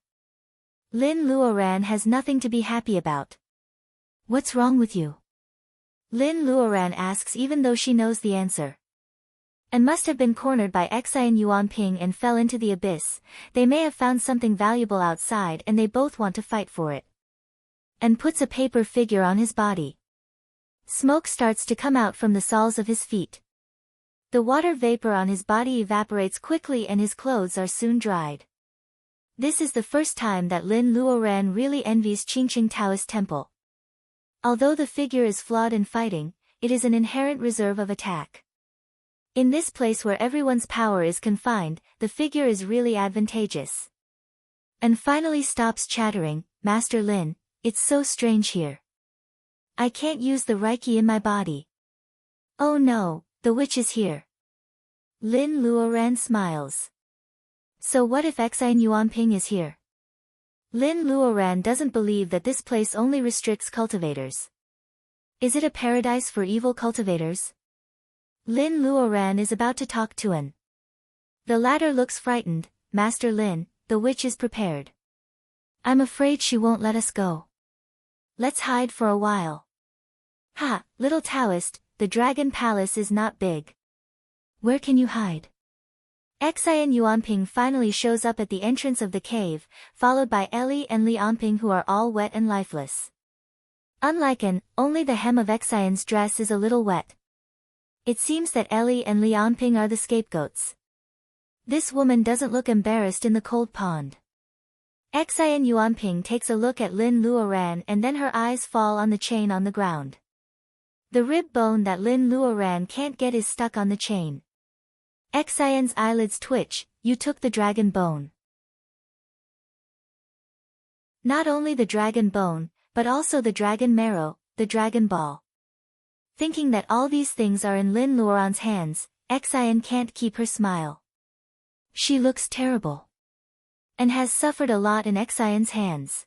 Lin Luoran has nothing to be happy about. What's wrong with you? Lin Luoran asks even though she knows the answer. And must have been cornered by Xian Yuanping and fell into the abyss. They may have found something valuable outside and they both want to fight for it. And puts a paper figure on his body. Smoke starts to come out from the soles of his feet. The water vapor on his body evaporates quickly and his clothes are soon dried. This is the first time that Lin Luoran really envies Qingqing Taoist Temple. Although the figure is flawed in fighting, it is an inherent reserve of attack. In this place where everyone's power is confined, the figure is really advantageous. And finally stops chattering. Master Lin, it's so strange here. I can't use the Reiki in my body. Oh no, the witch is here. Lin Luoran smiles. So what if Xian Yuanping is here? Lin Luoran doesn't believe that this place only restricts cultivators. Is it a paradise for evil cultivators? Lin Luoran is about to talk to An. The latter looks frightened. Master Lin, the witch is prepared. I'm afraid she won't let us go. Let's hide for a while. Ha, little Taoist, the dragon palace is not big. Where can you hide? Xian Yuanping finally shows up at the entrance of the cave, followed by Ellie and Lianping who are all wet and lifeless. Unlike An, only the hem of Xian's dress is a little wet. It seems that Ellie and Lianping are the scapegoats. This woman doesn't look embarrassed in the cold pond. Xian Yuanping takes a look at Lin Luoran and then her eyes fall on the chain on the ground. The rib bone that Lin Luoran can't get is stuck on the chain. Xian's eyelids twitch. You took the dragon bone. Not only the dragon bone, but also the dragon marrow, the dragon ball. Thinking that all these things are in Lin Luoran's hands, Xian can't keep her smile. She looks terrible. And has suffered a lot in Xian's hands.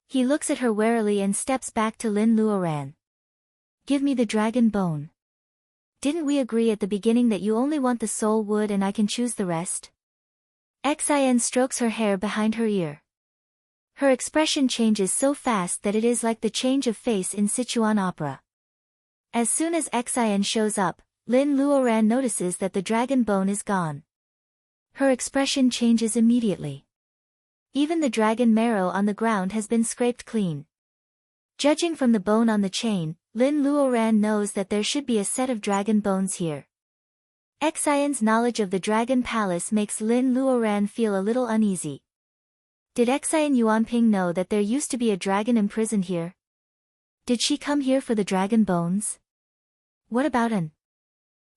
He looks at her warily and steps back to Lin Luoran. Give me the dragon bone. Didn't we agree at the beginning that you only want the soul wood and I can choose the rest? Xian strokes her hair behind her ear. Her expression changes so fast that it is like the change of face in Sichuan opera. As soon as Xian shows up, Lin Luoran notices that the dragon bone is gone. Her expression changes immediately. Even the dragon marrow on the ground has been scraped clean. Judging from the bone on the chain, Lin Luoran knows that there should be a set of dragon bones here. Xian's knowledge of the dragon palace makes Lin Luoran feel a little uneasy. Did Xian Yuanping know that there used to be a dragon imprisoned here? Did she come here for the dragon bones? What about An?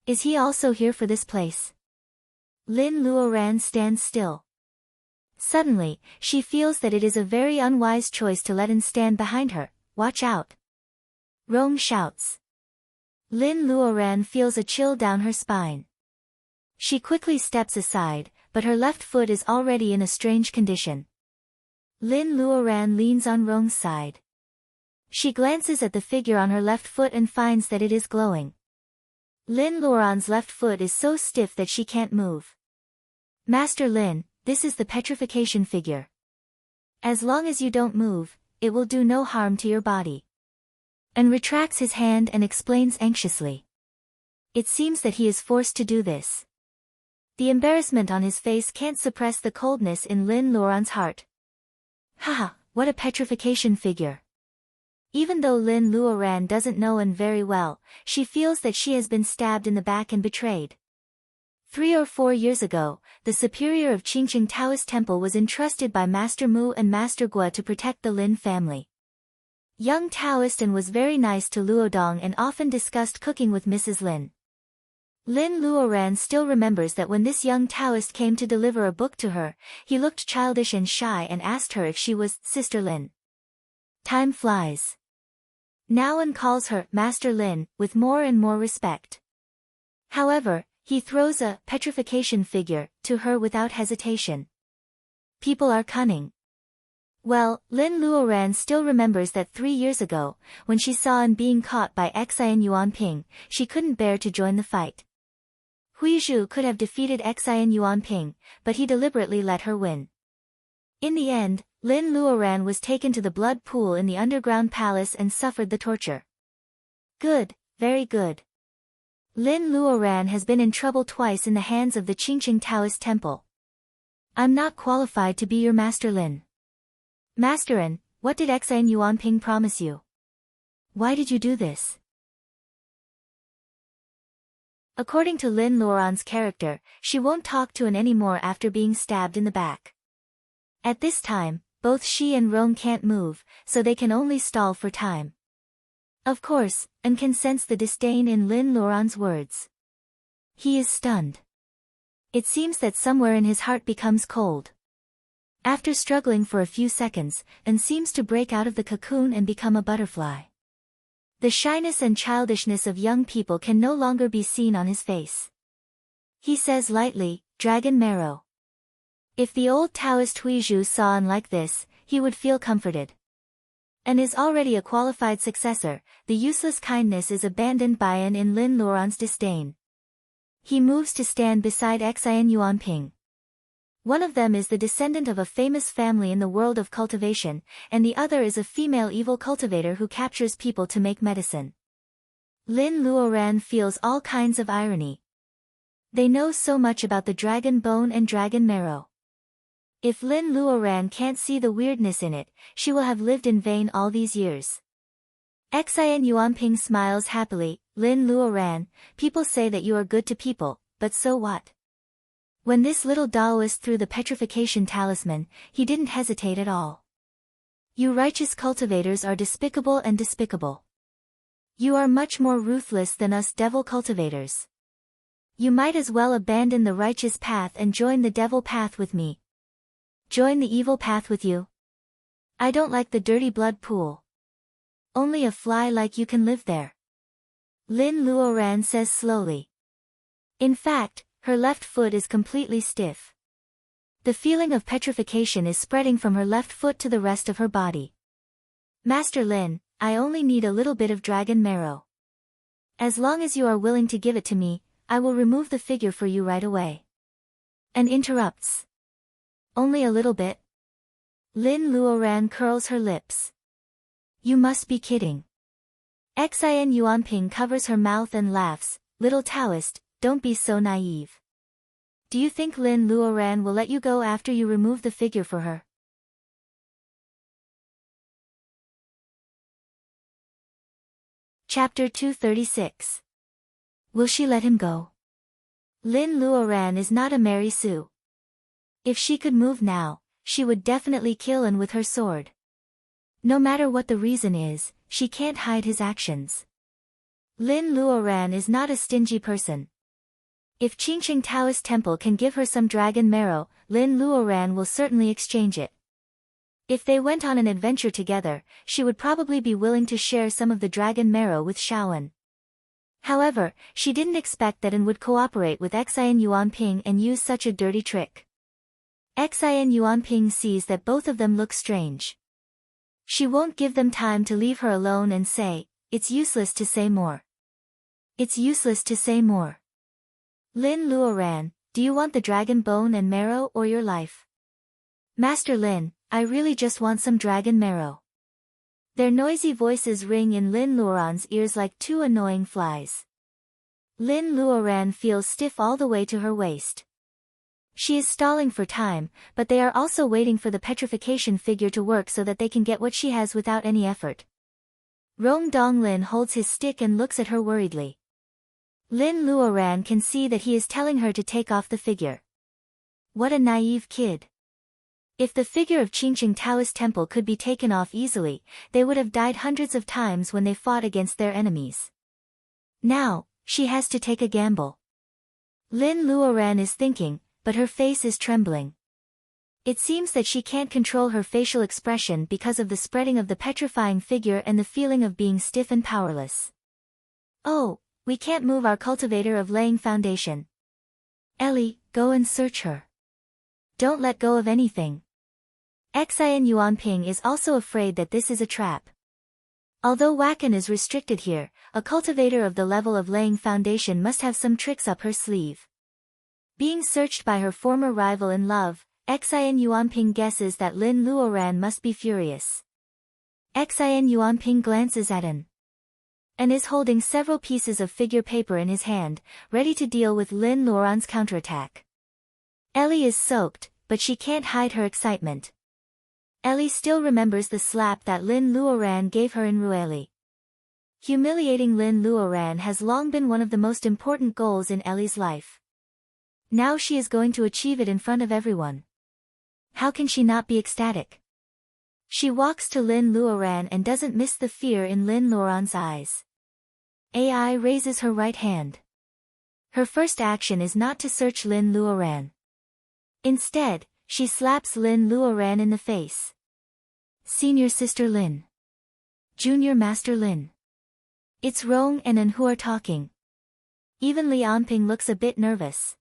Is he also here for this place? Lin Luoran stands still. Suddenly, she feels that it is a very unwise choice to let An stand behind her. Watch out! Rong shouts. Lin Luoran feels a chill down her spine. She quickly steps aside, but her left foot is already in a strange condition. Lin Luoran leans on Rong's side. She glances at the figure on her left foot and finds that it is glowing. Lin Luoran's left foot is so stiff that she can't move. Master Lin, this is the petrification figure. As long as you don't move, it will do no harm to your body. An retracts his hand and explains anxiously. It seems that he is forced to do this. The embarrassment on his face can't suppress the coldness in Lin Luoran's heart. Haha, what a petrification figure. Even though Lin Luoran doesn't know An very well, she feels that she has been stabbed in the back and betrayed. 3 or 4 years ago, the superior of Qingqing Taoist Temple was entrusted by Master Mu and Master Gua to protect the Lin family. Young Taoist and was very nice to Luodong and often discussed cooking with Mrs. Lin. Lin Luoran still remembers that when this young Taoist came to deliver a book to her, he looked childish and shy and asked her if she was Sister Lin. Time flies. Now An calls her Master Lin with more and more respect. However, he throws a petrification figure to her without hesitation. People are cunning. Well, Lin Luoran still remembers that 3 years ago, when she saw An being caught by Xian Yuanping, she couldn't bear to join the fight. Huizhu could have defeated Xian Yuanping, but he deliberately let her win. In the end, Lin Luoran was taken to the blood pool in the underground palace and suffered the torture. Good, very good. Lin Luoran has been in trouble twice in the hands of the Qingqing Taoist Temple. I'm not qualified to be your Master Lin. Master An, what did Xian Yuanping promise you? Why did you do this? According to Lin Luoran's character, she won't talk to An anymore after being stabbed in the back. At this time, both she and Rong can't move, so they can only stall for time. Of course, An can sense the disdain in Lin Luoran's words. He is stunned. It seems that somewhere in his heart becomes cold. After struggling for a few seconds, An seems to break out of the cocoon and become a butterfly. The shyness and childishness of young people can no longer be seen on his face. He says lightly, Dragon marrow. If the old Taoist Huizhu saw An like this, he would feel comforted. An is already a qualified successor, the useless kindness is abandoned by An in Lin Luoran's disdain. He moves to stand beside Xian Yuanping. One of them is the descendant of a famous family in the world of cultivation, and the other is a female evil cultivator who captures people to make medicine. Lin Luoran feels all kinds of irony. They know so much about the dragon bone and dragon marrow. If Lin Luoran can't see the weirdness in it, she will have lived in vain all these years. Xian Yuanping smiles happily. Lin Luoran, people say that you are good to people, but so what? When this little Daoist threw the petrification talisman, he didn't hesitate at all. You righteous cultivators are despicable and despicable. You are much more ruthless than us devil cultivators. You might as well abandon the righteous path and join the devil path with me. Join the evil path with you? I don't like the dirty blood pool. Only a fly like you can live there. Lin Luoran says slowly. In fact, her left foot is completely stiff. The feeling of petrification is spreading from her left foot to the rest of her body. Master Lin, I only need a little bit of dragon marrow. As long as you are willing to give it to me, I will remove the figure for you right away. An interrupts. Only a little bit? Lin Luoran curls her lips. You must be kidding. Xin Yuanping covers her mouth and laughs, "Little Taoist, don't be so naive. Do you think Lin Luoran will let you go after you remove the figure for her?" Chapter 236. Will she let him go? Lin Luoran is not a Mary Sue. If she could move now, she would definitely kill An with her sword. No matter what the reason is, she can't hide his actions. Lin Luoran is not a stingy person. If Qingqing Taoist Temple can give her some dragon marrow, Lin Luoran will certainly exchange it. If they went on an adventure together, she would probably be willing to share some of the dragon marrow with Shaoan. However, she didn't expect that An would cooperate with Xin Yuanping and use such a dirty trick. Xin Yuanping sees that both of them look strange. She won't give them time to leave her alone and say, "It's useless to say more. It's useless to say more. Lin Luoran, do you want the dragon bone and marrow or your life?" "Master Lin, I really just want some dragon marrow." Their noisy voices ring in Lin Luoran's ears like two annoying flies. Lin Luoran feels stiff all the way to her waist. She is stalling for time, but they are also waiting for the petrification figure to work so that they can get what she has without any effort. Rong Donglin holds his stick and looks at her worriedly. Lin Luoran can see that he is telling her to take off the figure. What a naive kid. If the figure of Qingqing Taoist Temple could be taken off easily, they would have died hundreds of times when they fought against their enemies. Now, she has to take a gamble. Lin Luoran is thinking, but her face is trembling. It seems that she can't control her facial expression because of the spreading of the petrifying figure and the feeling of being stiff and powerless. "Oh, we can't move our cultivator of laying foundation. Ellie, go and search her. Don't let go of anything." Xin Yuanping is also afraid that this is a trap. Although Wakan is restricted here, a cultivator of the level of laying foundation must have some tricks up her sleeve. Being searched by her former rival in love, Xin Yuanping guesses that Lin Luoran must be furious. Xin Yuanping glances at An. An is holding several pieces of figure paper in his hand, ready to deal with Lin Luoran's counterattack. Ellie is soaked, but she can't hide her excitement. Ellie still remembers the slap that Lin Luoran gave her in Rueli. Humiliating Lin Luoran has long been one of the most important goals in Ellie's life. Now she is going to achieve it in front of everyone. How can she not be ecstatic? She walks to Lin Luoran and doesn't miss the fear in Lin Luoran's eyes. Ai raises her right hand. Her first action is not to search Lin Luoran. Instead, she slaps Lin Luoran in the face. "Senior Sister Lin. Junior Master Lin." It's Rong and An who are talking. Even Lianping looks a bit nervous.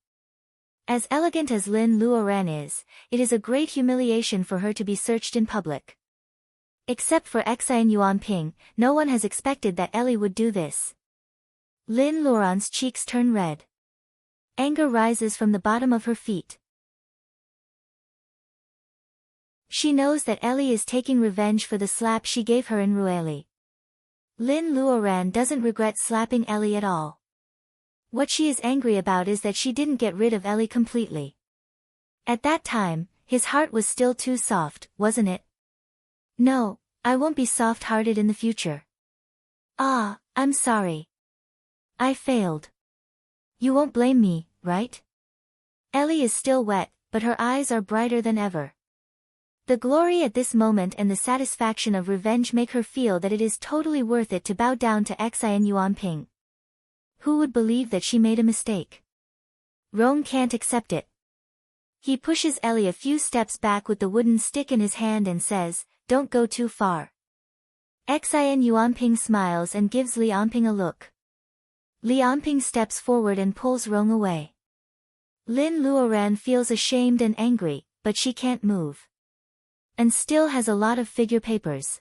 As elegant as Lin Luoran is, it is a great humiliation for her to be searched in public. Except for Xin Yuanping, no one has expected that Ellie would do this. Lin Luoran's cheeks turn red. Anger rises from the bottom of her feet. She knows that Ellie is taking revenge for the slap she gave her in Rueli. Lin Luoran doesn't regret slapping Ellie at all. What she is angry about is that she didn't get rid of Ellie completely. At that time, his heart was still too soft, wasn't it? "No, I won't be soft-hearted in the future." "Ah, I'm sorry. I failed. You won't blame me, right?" Ellie is still wet, but her eyes are brighter than ever. The glory at this moment and the satisfaction of revenge make her feel that it is totally worth it to bow down to Xin Yuanping. Who would believe that she made a mistake? Rong can't accept it. He pushes Ellie a few steps back with the wooden stick in his hand and says, "Don't go too far." Xin Yuanping smiles and gives Lianping a look. Lianping steps forward and pulls Rong away. Lin Luoran feels ashamed and angry, but she can't move. And still has a lot of figure papers.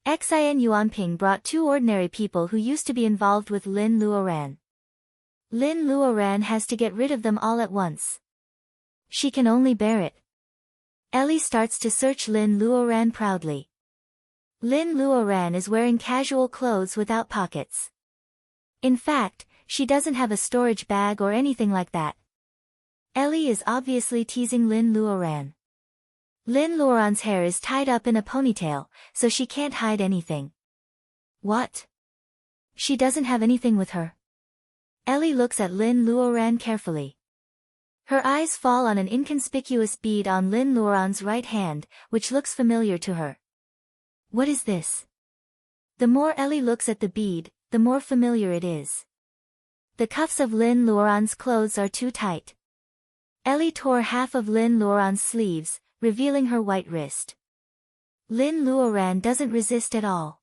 Xin Yuanping brought two ordinary people who used to be involved with Lin Luoran. Lin Luoran has to get rid of them all at once. She can only bear it. Ellie starts to search Lin Luoran proudly. Lin Luoran is wearing casual clothes without pockets. In fact, she doesn't have a storage bag or anything like that. Ellie is obviously teasing Lin Luoran. Lin Luoran's hair is tied up in a ponytail, so she can't hide anything. What? She doesn't have anything with her? Ellie looks at Lin Luoran carefully. Her eyes fall on an inconspicuous bead on Lin Luoran's right hand, which looks familiar to her. What is this? The more Ellie looks at the bead, the more familiar it is. The cuffs of Lin Luoran's clothes are too tight. Ellie tore half of Lin Luoran's sleeves, revealing her white wrist. Lin Luoran doesn't resist at all.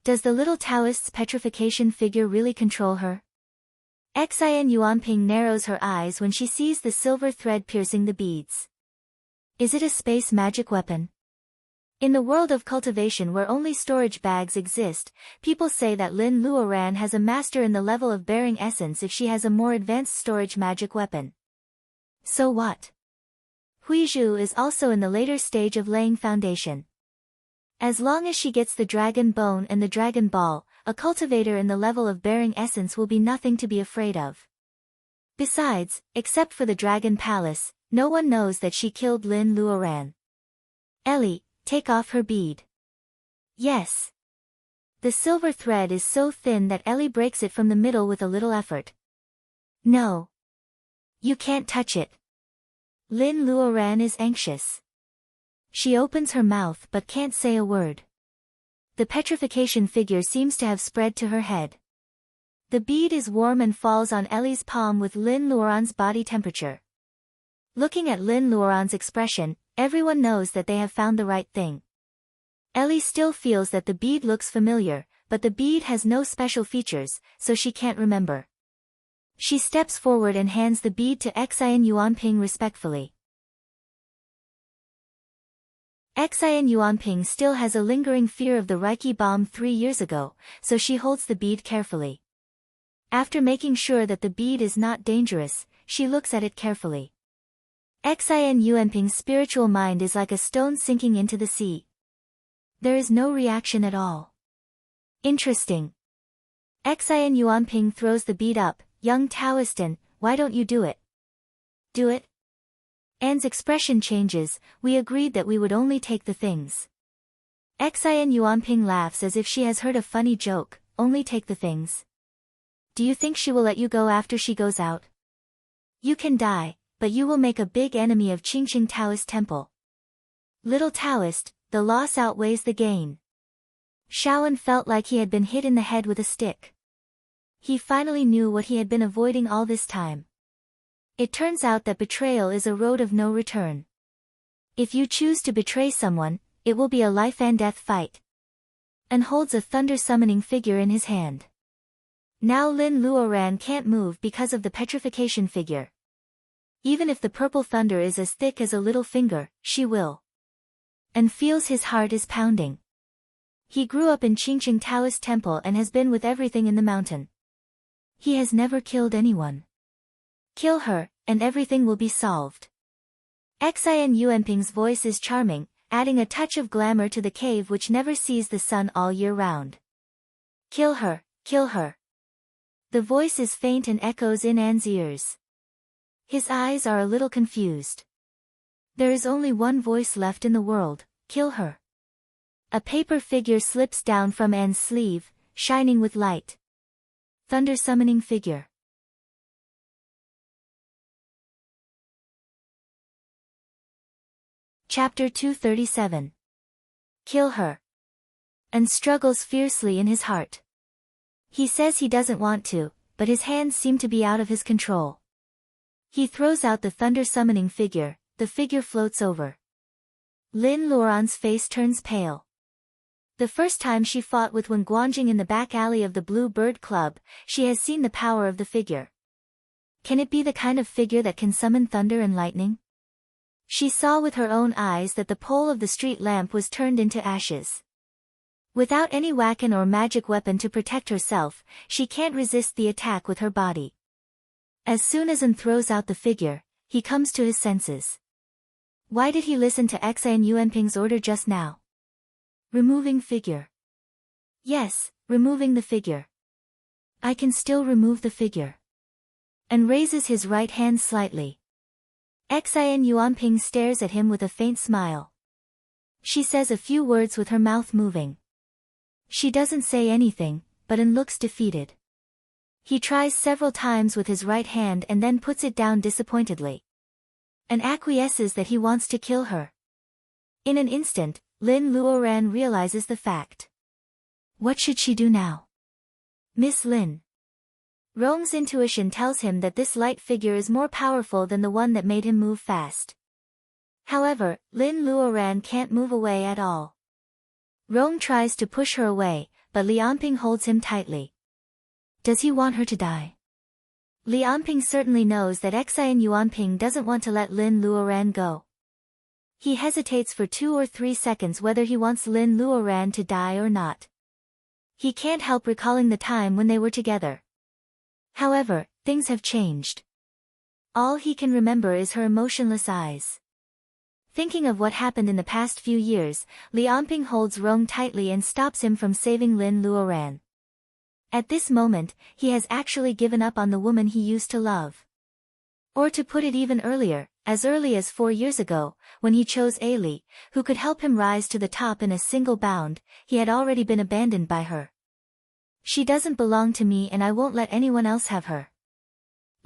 Does the little Taoist's petrification figure really control her? Xian Yuanping narrows her eyes when she sees the silver thread piercing the beads. Is it a space magic weapon? In the world of cultivation where only storage bags exist, people say that Lin Luoran has a master in the level of bearing essence if she has a more advanced storage magic weapon. So what? Huizhu is also in the later stage of laying foundation. As long as she gets the dragon bone and the dragon ball, a cultivator in the level of bearing essence will be nothing to be afraid of. Besides, except for the dragon palace, no one knows that she killed Lin Luoran. Ellie, take off her bead. Yes. The silver thread is so thin that Ellie breaks it from the middle with a little effort. No. You can't touch it. Lin Luoran is anxious. She opens her mouth but can't say a word. The petrification figure seems to have spread to her head. The bead is warm and falls on Ellie's palm with Lin Luoran's body temperature. Looking at Lin Luoran's expression, everyone knows that they have found the right thing. Ellie still feels that the bead looks familiar, but the bead has no special features, so she can't remember. She steps forward and hands the bead to Xian Yuanping respectfully. Xian Yuanping still has a lingering fear of the Reiki bomb 3 years ago, so she holds the bead carefully. After making sure that the bead is not dangerous, she looks at it carefully. Xian Yuanping's spiritual mind is like a stone sinking into the sea. There is no reaction at all. Interesting. Xian Yuanping throws the bead up. Young Taoistan, why don't you do it? Do it? Anne's expression changes. We agreed that we would only take the things. Xian Yuanping laughs as if she has heard a funny joke. Only take the things. Do you think she will let you go after she goes out? You can die, but you will make a big enemy of Qingqing Taoist Temple. Little Taoist, the loss outweighs the gain. Shaoan felt like he had been hit in the head with a stick. He finally knew what he had been avoiding all this time. It turns out that betrayal is a road of no return. If you choose to betray someone, it will be a life and death fight. And holds a thunder summoning figure in his hand. Now Lin Luoran can't move because of the petrification figure. Even if the purple thunder is as thick as a little finger, she will. And feels his heart is pounding. He grew up in Qingqing Taoist Temple and has been with everything in the mountain. He has never killed anyone. Kill her, and everything will be solved. Xian Yuanping's voice is charming, adding a touch of glamour to the cave which never sees the sun all year round. Kill her, kill her. The voice is faint and echoes in Anne's ears. His eyes are a little confused. There is only one voice left in the world, kill her. A paper figure slips down from Anne's sleeve, shining with light. Thunder summoning figure. Chapter 237. Kill her. And struggles fiercely in his heart. He says he doesn't want to, but his hands seem to be out of his control. He throws out the thunder summoning figure, the figure floats over. Lin Luoran's face turns pale. The first time she fought with Wen Guangjing in the back alley of the Blue Bird Club, she has seen the power of the figure. Can it be the kind of figure that can summon thunder and lightning? She saw with her own eyes that the pole of the street lamp was turned into ashes. Without any wakan or magic weapon to protect herself, she can't resist the attack with her body. As soon as An throws out the figure, he comes to his senses. Why did he listen to Xian Yuanping's order just now? Removing figure. Yes, removing the figure. I can still remove the figure. And raises his right hand slightly. Xin Yuanping stares at him with a faint smile. She says a few words with her mouth moving. She doesn't say anything, but looks defeated. He tries several times with his right hand and then puts it down disappointedly. And acquiesces that he wants to kill her. In an instant, Lin Luoran realizes the fact. What should she do now? Miss Lin. Rong's intuition tells him that this light figure is more powerful than the one that made him move fast. However, Lin Luoran can't move away at all. Rong tries to push her away, but Lianping holds him tightly. Does he want her to die? Lianping certainly knows that Xin Yuanping doesn't want to let Lin Luoran go. He hesitates for 2 or 3 seconds whether he wants Lin Luoran to die or not. He can't help recalling the time when they were together. However, things have changed. All he can remember is her emotionless eyes. Thinking of what happened in the past few years, Lianping holds Rong tightly and stops him from saving Lin Luoran. At this moment, he has actually given up on the woman he used to love. Or to put it even earlier, as early as 4 years ago, when he chose Ailey, who could help him rise to the top in a single bound, he had already been abandoned by her. She doesn't belong to me and I won't let anyone else have her.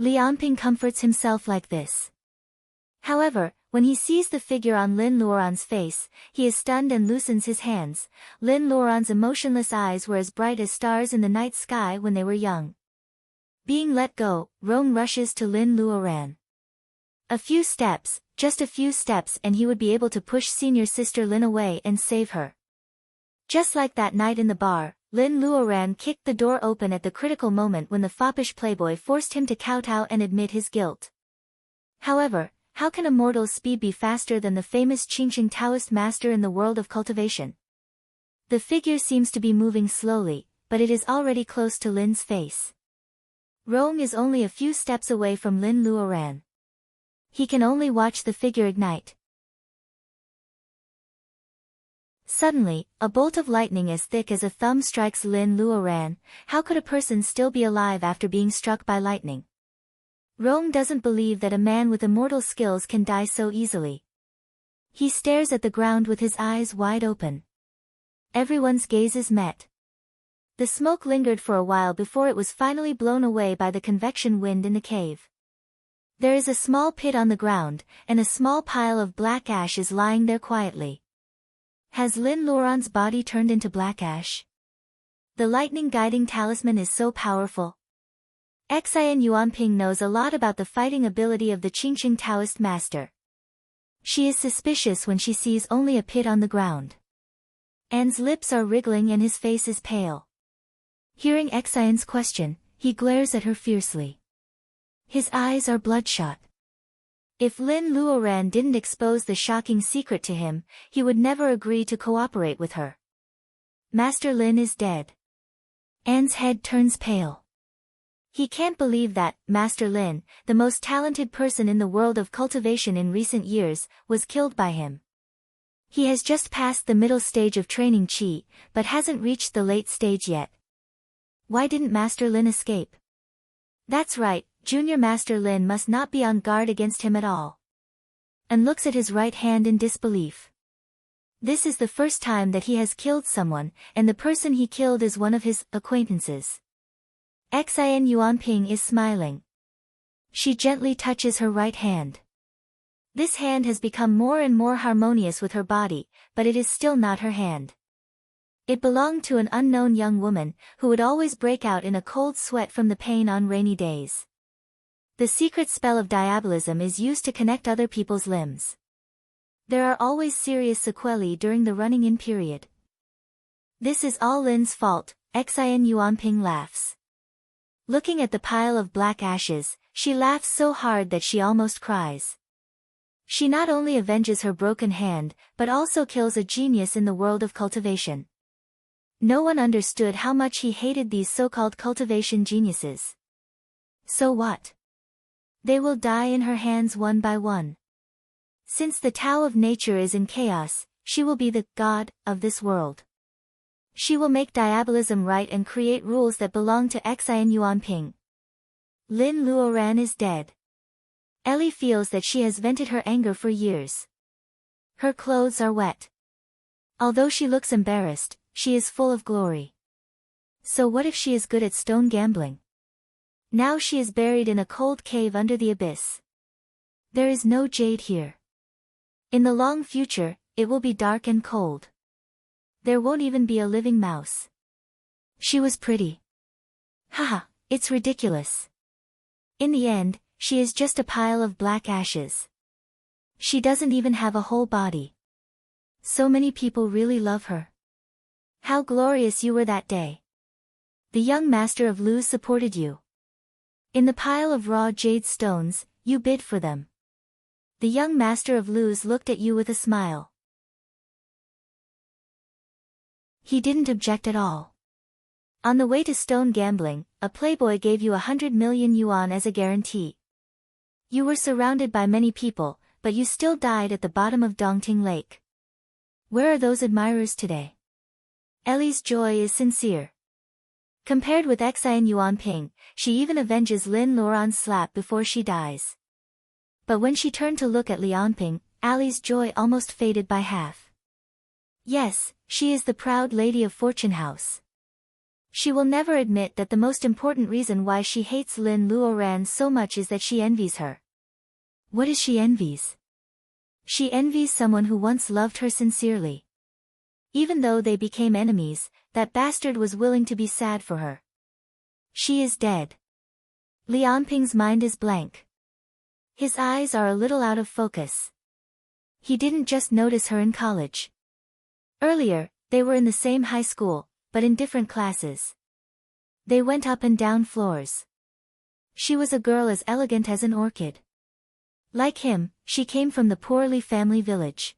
Lianping comforts himself like this. However, when he sees the figure on Lin Luoran's face, he is stunned and loosens his hands. Lin Luoran's emotionless eyes were as bright as stars in the night sky when they were young. Being let go, Rong rushes to Lin Luoran. A few steps, just a few steps and he would be able to push senior sister Lin away and save her. Just like that night in the bar, Lin Luoran kicked the door open at the critical moment when the foppish playboy forced him to kowtow and admit his guilt. However, how can a mortal's speed be faster than the famous Qingqing Taoist master in the world of cultivation? The figure seems to be moving slowly, but it is already close to Lin's face. Rong is only a few steps away from Lin Luoran. He can only watch the figure ignite. Suddenly, a bolt of lightning as thick as a thumb strikes Lin Luoran. How could a person still be alive after being struck by lightning? Rong doesn't believe that a man with immortal skills can die so easily. He stares at the ground with his eyes wide open. Everyone's gazes met. The smoke lingered for a while before it was finally blown away by the convection wind in the cave. There is a small pit on the ground, and a small pile of black ash is lying there quietly. Has Lin Luoran's body turned into black ash? The lightning guiding talisman is so powerful. Xin Yuanping knows a lot about the fighting ability of the Qingqing Taoist master. She is suspicious when she sees only a pit on the ground. An's lips are wriggling and his face is pale. Hearing Xion's question, he glares at her fiercely. His eyes are bloodshot. If Lin Luoran didn't expose the shocking secret to him, he would never agree to cooperate with her. Master Lin is dead. An's head turns pale. He can't believe that, Master Lin, the most talented person in the world of cultivation in recent years, was killed by him. He has just passed the middle stage of training qi, but hasn't reached the late stage yet. Why didn't Master Lin escape? That's right, Junior Master Lin must not be on guard against him at all. And looks at his right hand in disbelief. This is the first time that he has killed someone, and the person he killed is one of his acquaintances. Xin Yuanping is smiling. She gently touches her right hand. This hand has become more and more harmonious with her body, but it is still not her hand. It belonged to an unknown young woman, who would always break out in a cold sweat from the pain on rainy days. The secret spell of diabolism is used to connect other people's limbs. There are always serious sequelae during the running-in period. This is all Lin's fault, Xin Yuanping laughs. Looking at the pile of black ashes, she laughs so hard that she almost cries. She not only avenges her broken hand, but also kills a genius in the world of cultivation. No one understood how much he hated these so-called cultivation geniuses. So what? They will die in her hands one by one. Since the Tao of nature is in chaos, she will be the god of this world. She will make diabolism right and create rules that belong to Xin Yuanping. Lin Luoran is dead. Ellie feels that she has vented her anger for years. Her clothes are wet. Although she looks embarrassed, she is full of glory. So what if she is good at stone gambling? Now she is buried in a cold cave under the abyss. There is no jade here. In the long future, it will be dark and cold. There won't even be a living mouse. She was pretty. Haha, it's ridiculous. In the end, she is just a pile of black ashes. She doesn't even have a whole body. So many people really love her. How glorious you were that day. The young master of Lu supported you. In the pile of raw jade stones, you bid for them. The young master of Lu's looked at you with a smile. He didn't object at all. On the way to stone gambling, a playboy gave you 100 million yuan as a guarantee. You were surrounded by many people, but you still died at the bottom of Dongting Lake. Where are those admirers today? Ellie's joy is sincere. Compared with Xin Yuanping, she even avenges Lin Luoran's slap before she dies. But when she turned to look at Lianping, Ali's joy almost faded by half. Yes, she is the proud lady of Fortune House. She will never admit that the most important reason why she hates Lin Luoran so much is that she envies her. What is she envies? She envies someone who once loved her sincerely. Even though they became enemies, that bastard was willing to be sad for her. She is dead. Lianping's mind is blank. His eyes are a little out of focus. He didn't just notice her in college. Earlier, they were in the same high school, but in different classes. They went up and down floors. She was a girl as elegant as an orchid. Like him, she came from the poorly family village.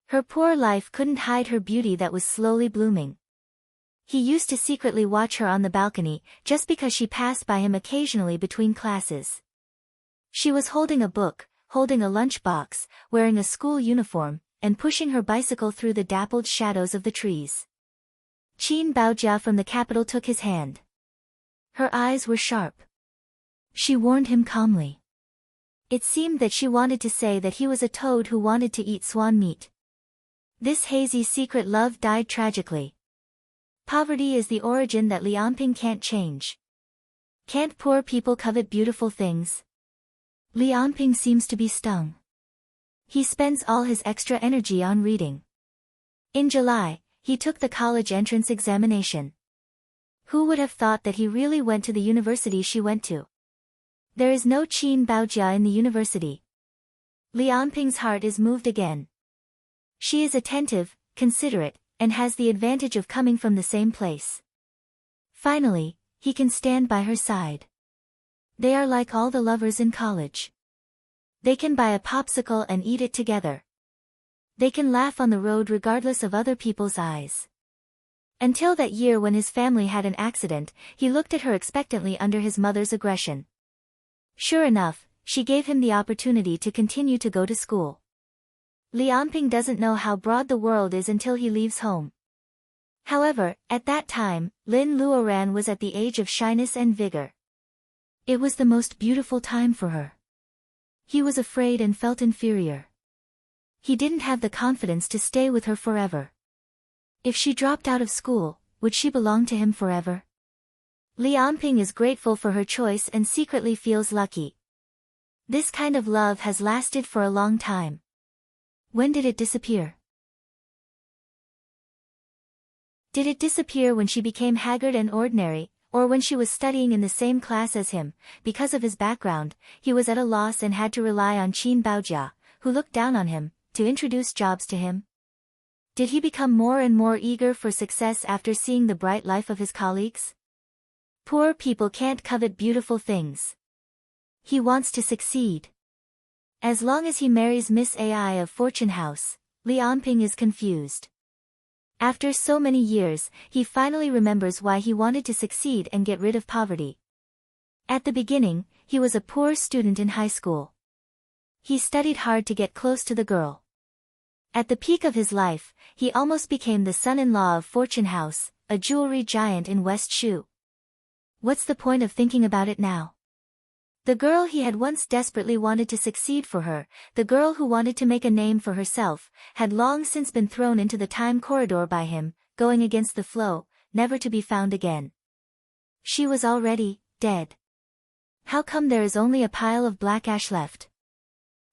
Her poor life couldn't hide her beauty that was slowly blooming. He used to secretly watch her on the balcony, just because she passed by him occasionally between classes. She was holding a book, holding a lunchbox, wearing a school uniform, and pushing her bicycle through the dappled shadows of the trees. Qin Baojia from the capital took his hand. Her eyes were sharp. She warned him calmly. It seemed that she wanted to say that he was a toad who wanted to eat swan meat. This hazy secret love died tragically. Poverty is the origin that Lianping can't change. Can't poor people covet beautiful things? Lianping seems to be stung. He spends all his extra energy on reading. In July, he took the college entrance examination. Who would have thought that he really went to the university she went to? There is no Qin Baojia in the university. Lianping's heart is moved again. She is attentive, considerate, and has the advantage of coming from the same place. Finally, he can stand by her side. They are like all the lovers in college. They can buy a popsicle and eat it together. They can laugh on the road regardless of other people's eyes. Until that year when his family had an accident, he looked at her expectantly under his mother's aggression. Sure enough, she gave him the opportunity to continue to go to school. Lianping doesn't know how broad the world is until he leaves home. However, at that time, Lin Luoran was at the age of shyness and vigor. It was the most beautiful time for her. He was afraid and felt inferior. He didn't have the confidence to stay with her forever. If she dropped out of school, would she belong to him forever? Lianping is grateful for her choice and secretly feels lucky. This kind of love has lasted for a long time. When did it disappear? Did it disappear when she became haggard and ordinary, or when she was studying in the same class as him? Because of his background, he was at a loss and had to rely on Qin Baojia, who looked down on him, to introduce jobs to him. Did he become more and more eager for success after seeing the bright life of his colleagues? Poor people can't covet beautiful things. He wants to succeed. As long as he marries Miss Ai of Fortune House, Lianping is confused. After so many years, he finally remembers why he wanted to succeed and get rid of poverty. At the beginning, he was a poor student in high school. He studied hard to get close to the girl. At the peak of his life, he almost became the son-in-law of Fortune House, a jewelry giant in West Shu. What's the point of thinking about it now? The girl he had once desperately wanted to succeed for her, the girl who wanted to make a name for herself, had long since been thrown into the time corridor by him, going against the flow, never to be found again. She was already dead. How come there is only a pile of black ash left?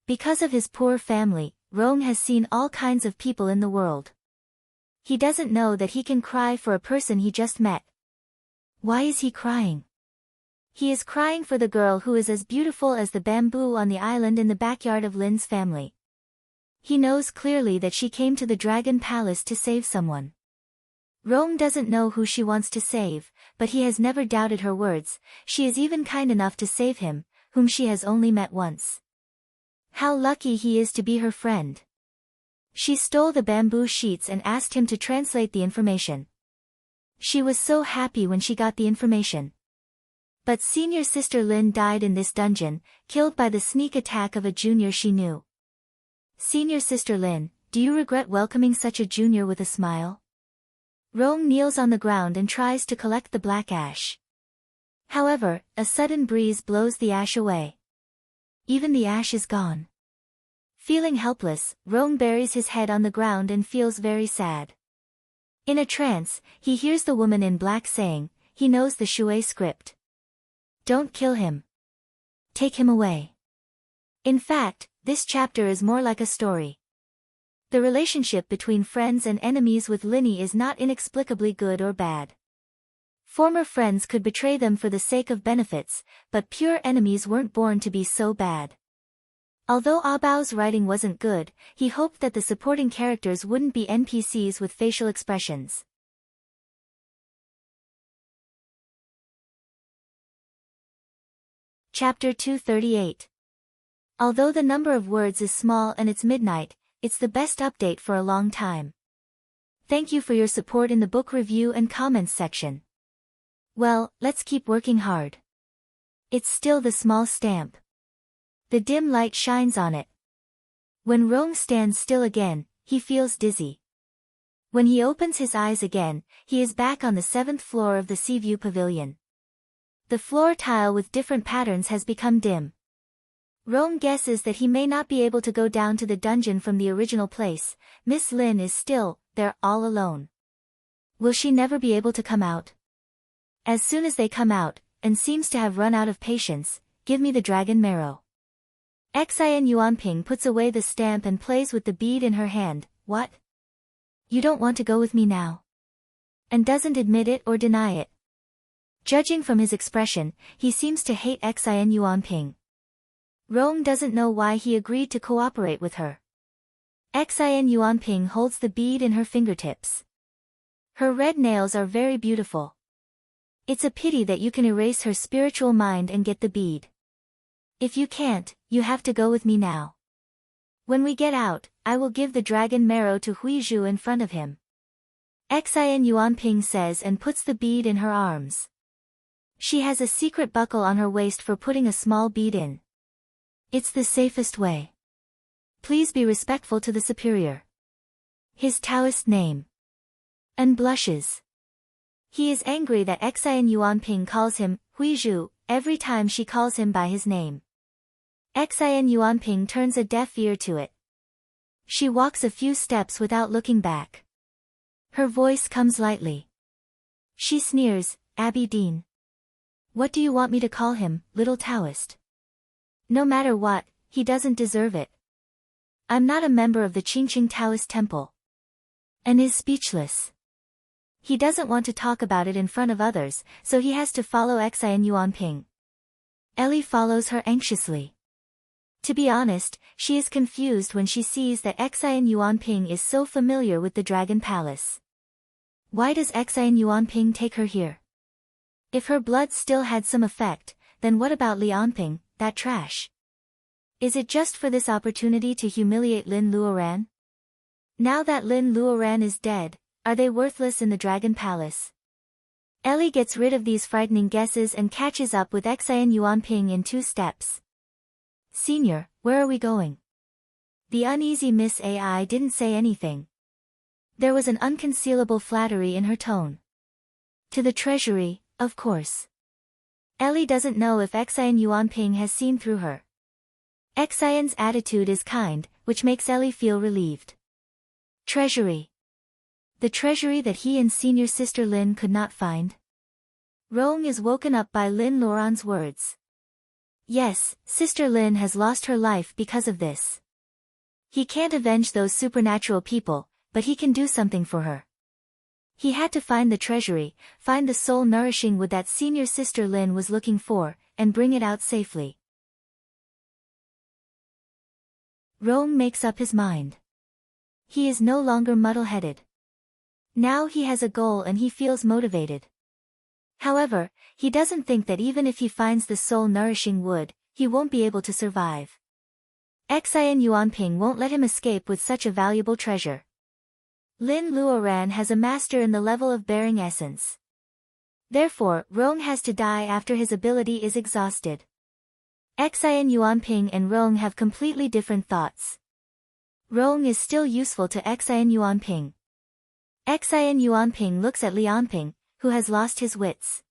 Because of his poor family, Rong has seen all kinds of people in the world. He doesn't know that he can cry for a person he just met. Why is he crying? He is crying for the girl who is as beautiful as the bamboo on the island in the backyard of Lin's family. He knows clearly that she came to the Dragon Palace to save someone. Rong doesn't know who she wants to save, but he has never doubted her words. She is even kind enough to save him, whom she has only met once. How lucky he is to be her friend. She stole the bamboo sheets and asked him to translate the information. She was so happy when she got the information. But senior sister Lin died in this dungeon, killed by the sneak attack of a junior she knew. Senior sister Lin, do you regret welcoming such a junior with a smile? Rong kneels on the ground and tries to collect the black ash. However, a sudden breeze blows the ash away. Even the ash is gone. Feeling helpless, Rong buries his head on the ground and feels very sad. In a trance, he hears the woman in black saying, he knows the Shui script. Don't kill him. Take him away. In fact, this chapter is more like a story. The relationship between friends and enemies with Linny is not inexplicably good or bad. Former friends could betray them for the sake of benefits, but pure enemies weren't born to be so bad. Although Abao's writing wasn't good, he hoped that the supporting characters wouldn't be NPCs with facial expressions. Chapter 238. Although the number of words is small and it's midnight, it's the best update for a long time. Thank you for your support in the book review and comments section. Well, let's keep working hard. It's still the small stamp. The dim light shines on it. When Rong stands still again, he feels dizzy. When he opens his eyes again, he is back on the 7th floor of the Seaview Pavilion. The floor tile with different patterns has become dim. Rong guesses that he may not be able to go down to the dungeon from the original place. Miss Lin is still there all alone. Will she never be able to come out? As soon as they come out, and seems to have run out of patience, give me the dragon marrow. Xin Yuanping puts away the stamp and plays with the bead in her hand. What? You don't want to go with me now? And doesn't admit it or deny it. Judging from his expression, he seems to hate Xin Yuanping. Rong doesn't know why he agreed to cooperate with her. Xin Yuanping holds the bead in her fingertips. Her red nails are very beautiful. It's a pity that you can erase her spiritual mind and get the bead. If you can't, you have to go with me now. When we get out, I will give the dragon marrow to Huizhu in front of him. Xin Yuanping says and puts the bead in her arms. She has a secret buckle on her waist for putting a small bead in. It's the safest way. Please be respectful to the superior. His Taoist name. And blushes. He is angry that Xin Yuanping calls him Huizhu every time she calls him by his name. Xin Yuanping turns a deaf ear to it. She walks a few steps without looking back. Her voice comes lightly. She sneers, Abby Dean. What do you want me to call him, little Taoist? No matter what, he doesn't deserve it. I'm not a member of the Qingqing Taoist temple. And is speechless. He doesn't want to talk about it in front of others, so he has to follow Xin Yuanping. Ellie follows her anxiously. To be honest, she is confused when she sees that Xin Yuanping is so familiar with the Dragon Palace. Why does Xin Yuanping take her here? If her blood still had some effect, then what about Lianping, that trash? Is it just for this opportunity to humiliate Lin Luoran? Now that Lin Luoran is dead, are they worthless in the Dragon Palace? Ellie gets rid of these frightening guesses and catches up with Xin Yuanping in 2 steps. Senior, where are we going? The uneasy Miss AI didn't say anything. There was an unconcealable flattery in her tone. To the treasury, of course. Ellie doesn't know if Xian Yuanping has seen through her. Xian's attitude is kind, which makes Ellie feel relieved. Treasury. The treasury that he and senior sister Lin could not find. Rong is woken up by Lin Luoran's words. Yes, Sister Lin has lost her life because of this. He can't avenge those supernatural people, but he can do something for her. He had to find the treasury, find the soul-nourishing wood that senior sister Lin was looking for, and bring it out safely. Rong makes up his mind. He is no longer muddle-headed. Now he has a goal and he feels motivated. However, he doesn't think that even if he finds the soul-nourishing wood, he won't be able to survive. Xian Yuanping won't let him escape with such a valuable treasure. Lin Luoran has a master in the level of bearing essence. Therefore, Rong has to die after his ability is exhausted. Xian Yuanping and Rong have completely different thoughts. Rong is still useful to Xian Yuanping. Xian Yuanping looks at Lianping, who has lost his wits.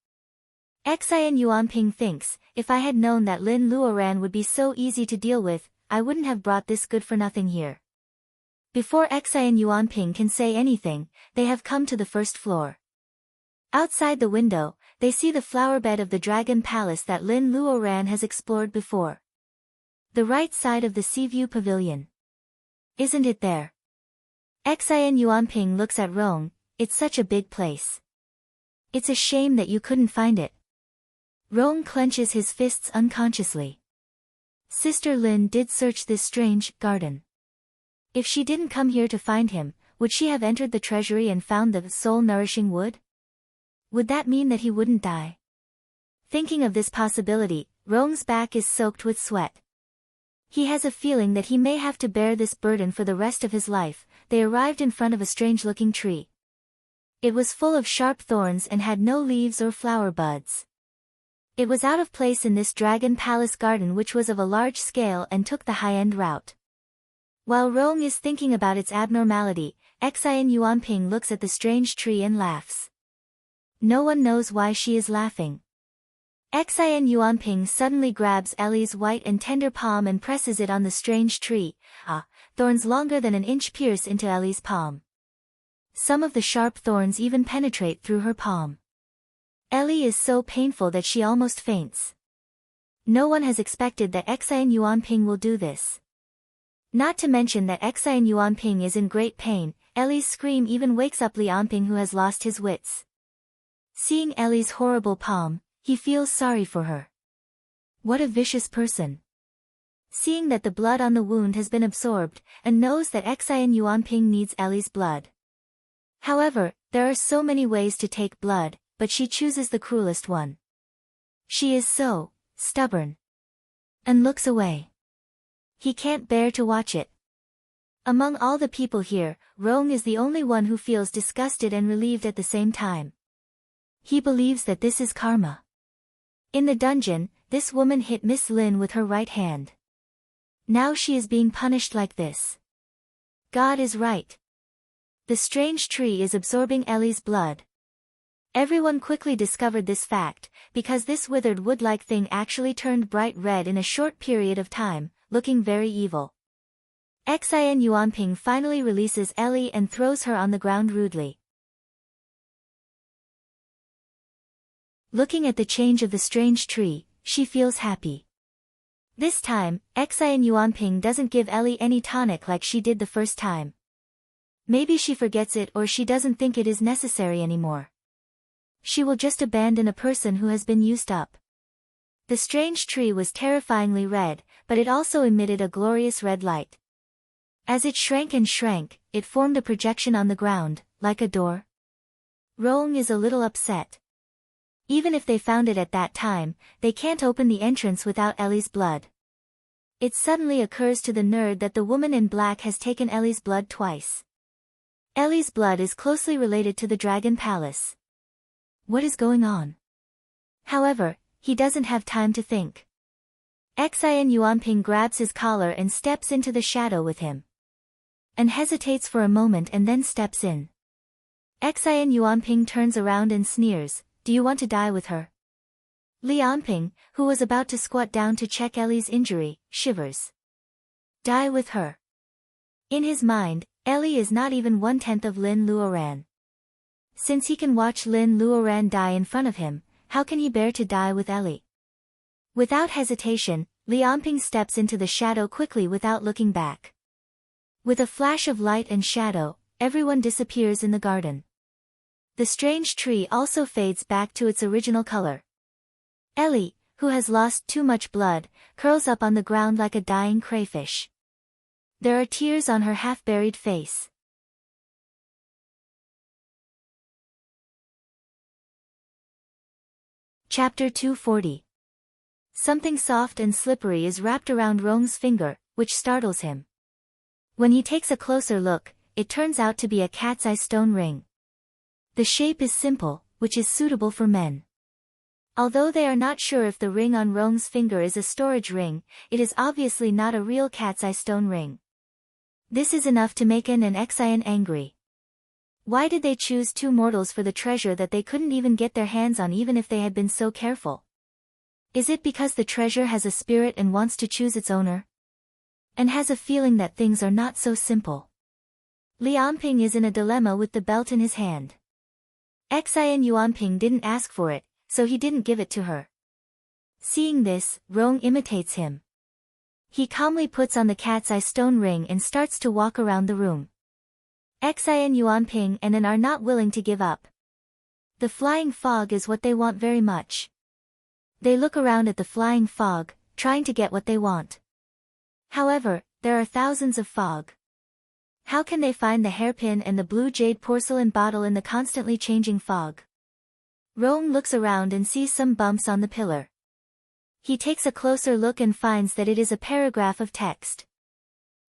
Xian Yuanping thinks, if I had known that Lin Luoran would be so easy to deal with, I wouldn't have brought this good-for-nothing here. Before Xian Yuanping can say anything, they have come to the first floor. Outside the window, they see the flowerbed of the Dragon Palace that Lin Luoran has explored before. The right side of the Seaview Pavilion. Isn't it there? Xian Yuanping looks at Rong, it's such a big place. It's a shame that you couldn't find it. Rong clenches his fists unconsciously. Sister Lin did search this strange garden. If she didn't come here to find him, would she have entered the treasury and found the soul-nourishing wood? Would that mean that he wouldn't die? Thinking of this possibility, Rong's back is soaked with sweat. He has a feeling that he may have to bear this burden for the rest of his life. They arrived in front of a strange-looking tree. It was full of sharp thorns and had no leaves or flower buds. It was out of place in this Dragon Palace garden, which was of a large scale and took the high-end route. While Rong is thinking about its abnormality, Xian Yuanping looks at the strange tree and laughs. No one knows why she is laughing. Xian Yuanping suddenly grabs Ellie's white and tender palm and presses it on the strange tree. Thorns longer than an inch pierce into Ellie's palm. Some of the sharp thorns even penetrate through her palm. Ellie is so painful that she almost faints. No one has expected that Xian Yuanping will do this. Not to mention that Xian Yuanping is in great pain. Ellie's scream even wakes up Lianping, who has lost his wits. Seeing Ellie's horrible palm, he feels sorry for her. What a vicious person. Seeing that the blood on the wound has been absorbed, and knows that Xian Yuanping needs Ellie's blood. However, there are so many ways to take blood, but she chooses the cruelest one. She is so stubborn. And looks away. He can't bear to watch it. Among all the people here, Rong is the only one who feels disgusted and relieved at the same time. He believes that this is karma. In the dungeon, this woman hit Miss Lin with her right hand. Now she is being punished like this. God is right. The strange tree is absorbing Ellie's blood. Everyone quickly discovered this fact, because this withered wood-like thing actually turned bright red in a short period of time, looking very evil. Xian Yuanping finally releases Ellie and throws her on the ground rudely. Looking at the change of the strange tree, she feels happy. This time, Xian Yuanping doesn't give Ellie any tonic like she did the first time. Maybe she forgets it, or she doesn't think it is necessary anymore. She will just abandon a person who has been used up. The strange tree was terrifyingly red, but it also emitted a glorious red light. As it shrank and shrank, it formed a projection on the ground, like a door. Rong is a little upset. Even if they found it at that time, they can't open the entrance without Ellie's blood. It suddenly occurs to the nerd that the woman in black has taken Ellie's blood twice. Ellie's blood is closely related to the Dragon Palace. What is going on? However, he doesn't have time to think. Xian Yuanping grabs his collar and steps into the shadow with him. And hesitates for a moment and then steps in. Xian Yuanping turns around and sneers, "Do you want to die with her?" Lianping, who was about to squat down to check Ellie's injury, shivers. Die with her. In his mind, Ellie is not even 1/10 of Lin Luoran. Since he can watch Lin Luoran die in front of him, how can he bear to die with Ellie? Without hesitation, Lianping steps into the shadow quickly without looking back. With a flash of light and shadow, everyone disappears in the garden. The strange tree also fades back to its original color. Ellie, who has lost too much blood, curls up on the ground like a dying crayfish. There are tears on her half-buried face. Chapter 240. Something soft and slippery is wrapped around Rong's finger, which startles him. When he takes a closer look, it turns out to be a cat's eye stone ring. The shape is simple, which is suitable for men. Although they are not sure if the ring on Rong's finger is a storage ring, it is obviously not a real cat's eye stone ring. This is enough to make An and Xian angry. Why did they choose two mortals for the treasure that they couldn't even get their hands on even if they had been so careful? Is it because the treasure has a spirit and wants to choose its owner? And has a feeling that things are not so simple? Lianping is in a dilemma with the belt in his hand. Xian Yuanping didn't ask for it, so he didn't give it to her. Seeing this, Rong imitates him. He calmly puts on the cat's eye stone ring and starts to walk around the room. Xian Yuanping and An are not willing to give up. The flying fog is what they want very much. They look around at the flying fog, trying to get what they want. However, there are thousands of fog. How can they find the hairpin and the blue jade porcelain bottle in the constantly changing fog? Rong looks around and sees some bumps on the pillar. He takes a closer look and finds that it is a paragraph of text.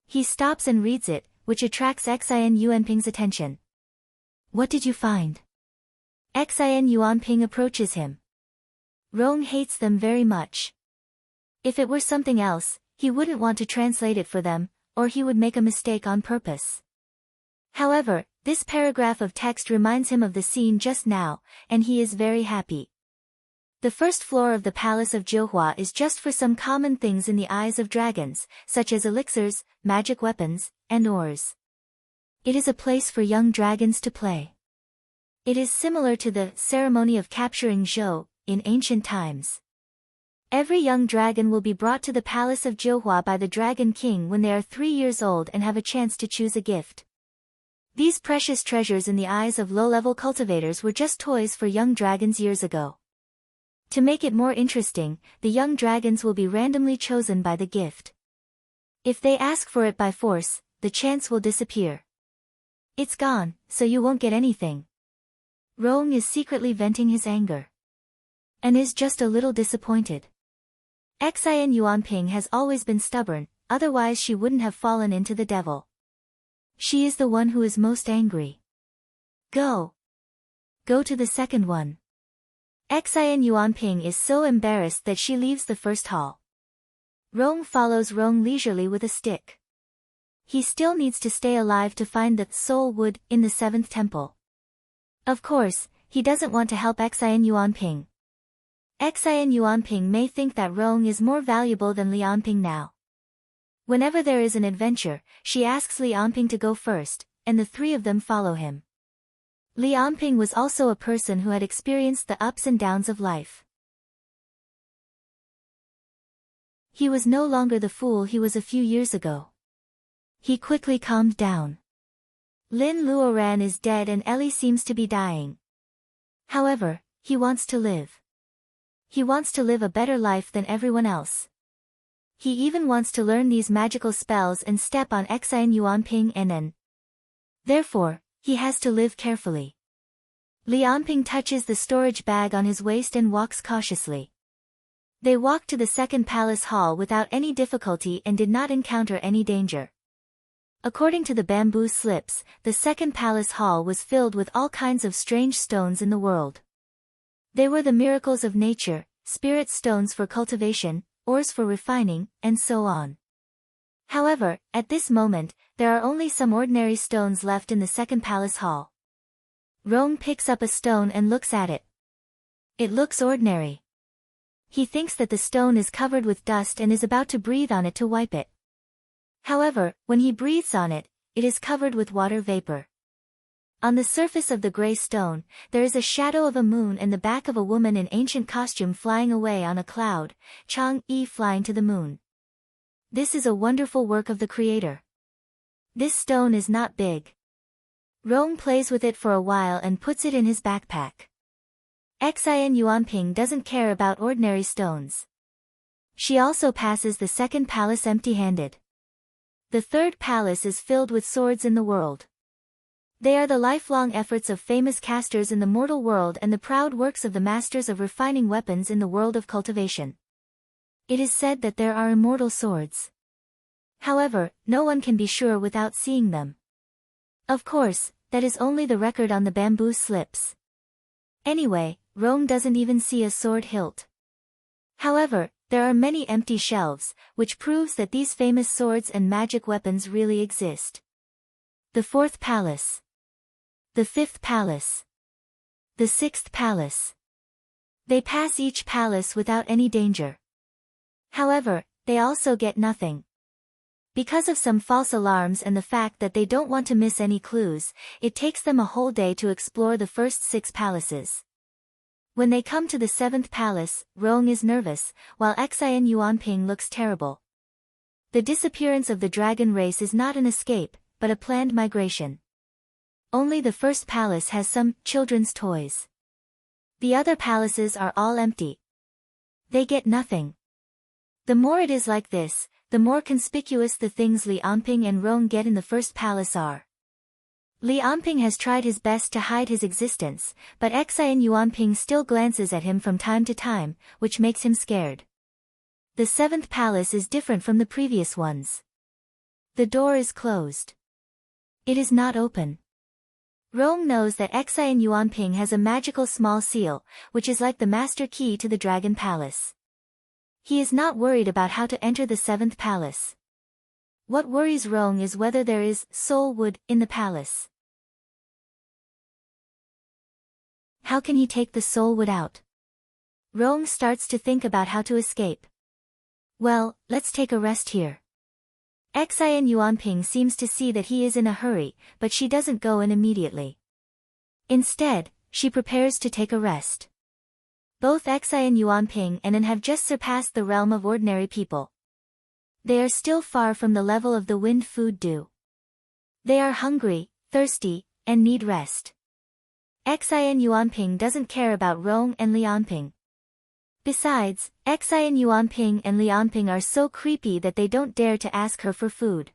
He stops and reads it, which attracts Xian Yuanping's attention. What did you find? Xian Yuanping approaches him. Rong hates them very much. If it were something else, he wouldn't want to translate it for them, or he would make a mistake on purpose. However, this paragraph of text reminds him of the scene just now, and he is very happy. The first floor of the palace of Jiuhua is just for some common things in the eyes of dragons, such as elixirs, magic weapons, and ores. It is a place for young dragons to play. It is similar to the ceremony of capturing Zhou in ancient times. Every young dragon will be brought to the palace of Jiuhua by the Dragon King when they are 3 years old and have a chance to choose a gift. These precious treasures in the eyes of low-level cultivators were just toys for young dragons years ago. To make it more interesting, the young dragons will be randomly chosen by the gift. If they ask for it by force, the chance will disappear. It's gone, so you won't get anything. Rong is secretly venting his anger. And is just a little disappointed. Xian Yuanping has always been stubborn, otherwise she wouldn't have fallen into the devil. She is the one who is most angry. Go. Go to the second one. Xian Yuanping is so embarrassed that she leaves the first hall. Rong follows Rong leisurely with a stick. He still needs to stay alive to find the soul wood in the 7th temple. Of course, he doesn't want to help Xian Yuanping. Xian Yuanping may think that Rong is more valuable than Lianping now. Whenever there is an adventure, she asks Lianping to go first, and the three of them follow him. Lianping was also a person who had experienced the ups and downs of life. He was no longer the fool he was a few years ago. He quickly calmed down. Lin Luoran is dead and Ellie seems to be dying. However, he wants to live. He wants to live a better life than everyone else. He even wants to learn these magical spells and step on Xian Yuanping and An. Therefore, he has to live carefully. Lianping touches the storage bag on his waist and walks cautiously. They walked to the second palace hall without any difficulty and did not encounter any danger. According to the bamboo slips, the second palace hall was filled with all kinds of strange stones in the world. They were the miracles of nature, spirit stones for cultivation, ores for refining, and so on. However, at this moment, there are only some ordinary stones left in the second palace hall. Rong picks up a stone and looks at it. It looks ordinary. He thinks that the stone is covered with dust and is about to breathe on it to wipe it. However, when he breathes on it, it is covered with water vapor. On the surface of the gray stone, there is a shadow of a moon and the back of a woman in ancient costume flying away on a cloud, Chang-yi flying to the moon. This is a wonderful work of the creator. This stone is not big. Rong plays with it for a while and puts it in his backpack. Xin Yuanping doesn't care about ordinary stones. She also passes the second palace empty-handed. The third palace is filled with swords in the world. They are the lifelong efforts of famous casters in the mortal world and the proud works of the masters of refining weapons in the world of cultivation. It is said that there are immortal swords. However, no one can be sure without seeing them. Of course, that is only the record on the bamboo slips. Anyway, Rong doesn't even see a sword hilt. However, there are many empty shelves, which proves that these famous swords and magic weapons really exist. The fourth palace. The fifth palace. The sixth palace. They pass each palace without any danger. However, they also get nothing. Because of some false alarms and the fact that they don't want to miss any clues, it takes them a whole day to explore the first 6 palaces. When they come to the 7th palace, Rong is nervous, while Xin Yuanping looks terrible. The disappearance of the dragon race is not an escape, but a planned migration. Only the first palace has some children's toys. The other palaces are all empty. They get nothing. The more it is like this, the more conspicuous the things Li Anping and Rong get in the first palace are. Li Anping has tried his best to hide his existence, but Xin Yuanping still glances at him from time to time, which makes him scared. The 7th palace is different from the previous ones. The door is closed. It is not open. Rong knows that Xin Yuanping has a magical small seal, which is like the master key to the Dragon Palace. He is not worried about how to enter the 7th palace. What worries Rong is whether there is soul wood in the palace. How can he take the soul wood out? Rong starts to think about how to escape. Well, let's take a rest here. Xin Yuanping seems to see that he is in a hurry, but she doesn't go in immediately. Instead, she prepares to take a rest. Both Xin Yuanping and An have just surpassed the realm of ordinary people. They are still far from the level of the wind food dew. They are hungry, thirsty, and need rest. Xin Yuanping doesn't care about Rong and Li Anping. Besides, Xin Yuanping and Li Anping are so creepy that they don't dare to ask her for food.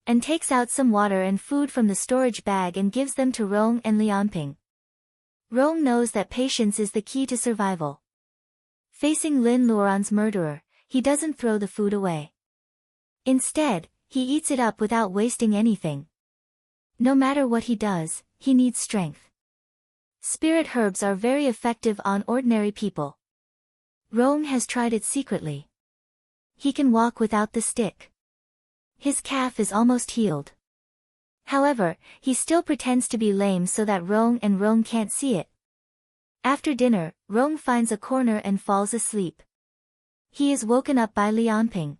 An takes out some water and food from the storage bag and gives them to Rong and Li Anping. Rong knows that patience is the key to survival. Facing Lin Luoran's murderer, he doesn't throw the food away. Instead, he eats it up without wasting anything. No matter what he does, he needs strength. Spirit herbs are very effective on ordinary people. Rong has tried it secretly. He can walk without the stick. His calf is almost healed. However, he still pretends to be lame so that Rong can't see it. After dinner, Rong finds a corner and falls asleep. He is woken up by Li Anping.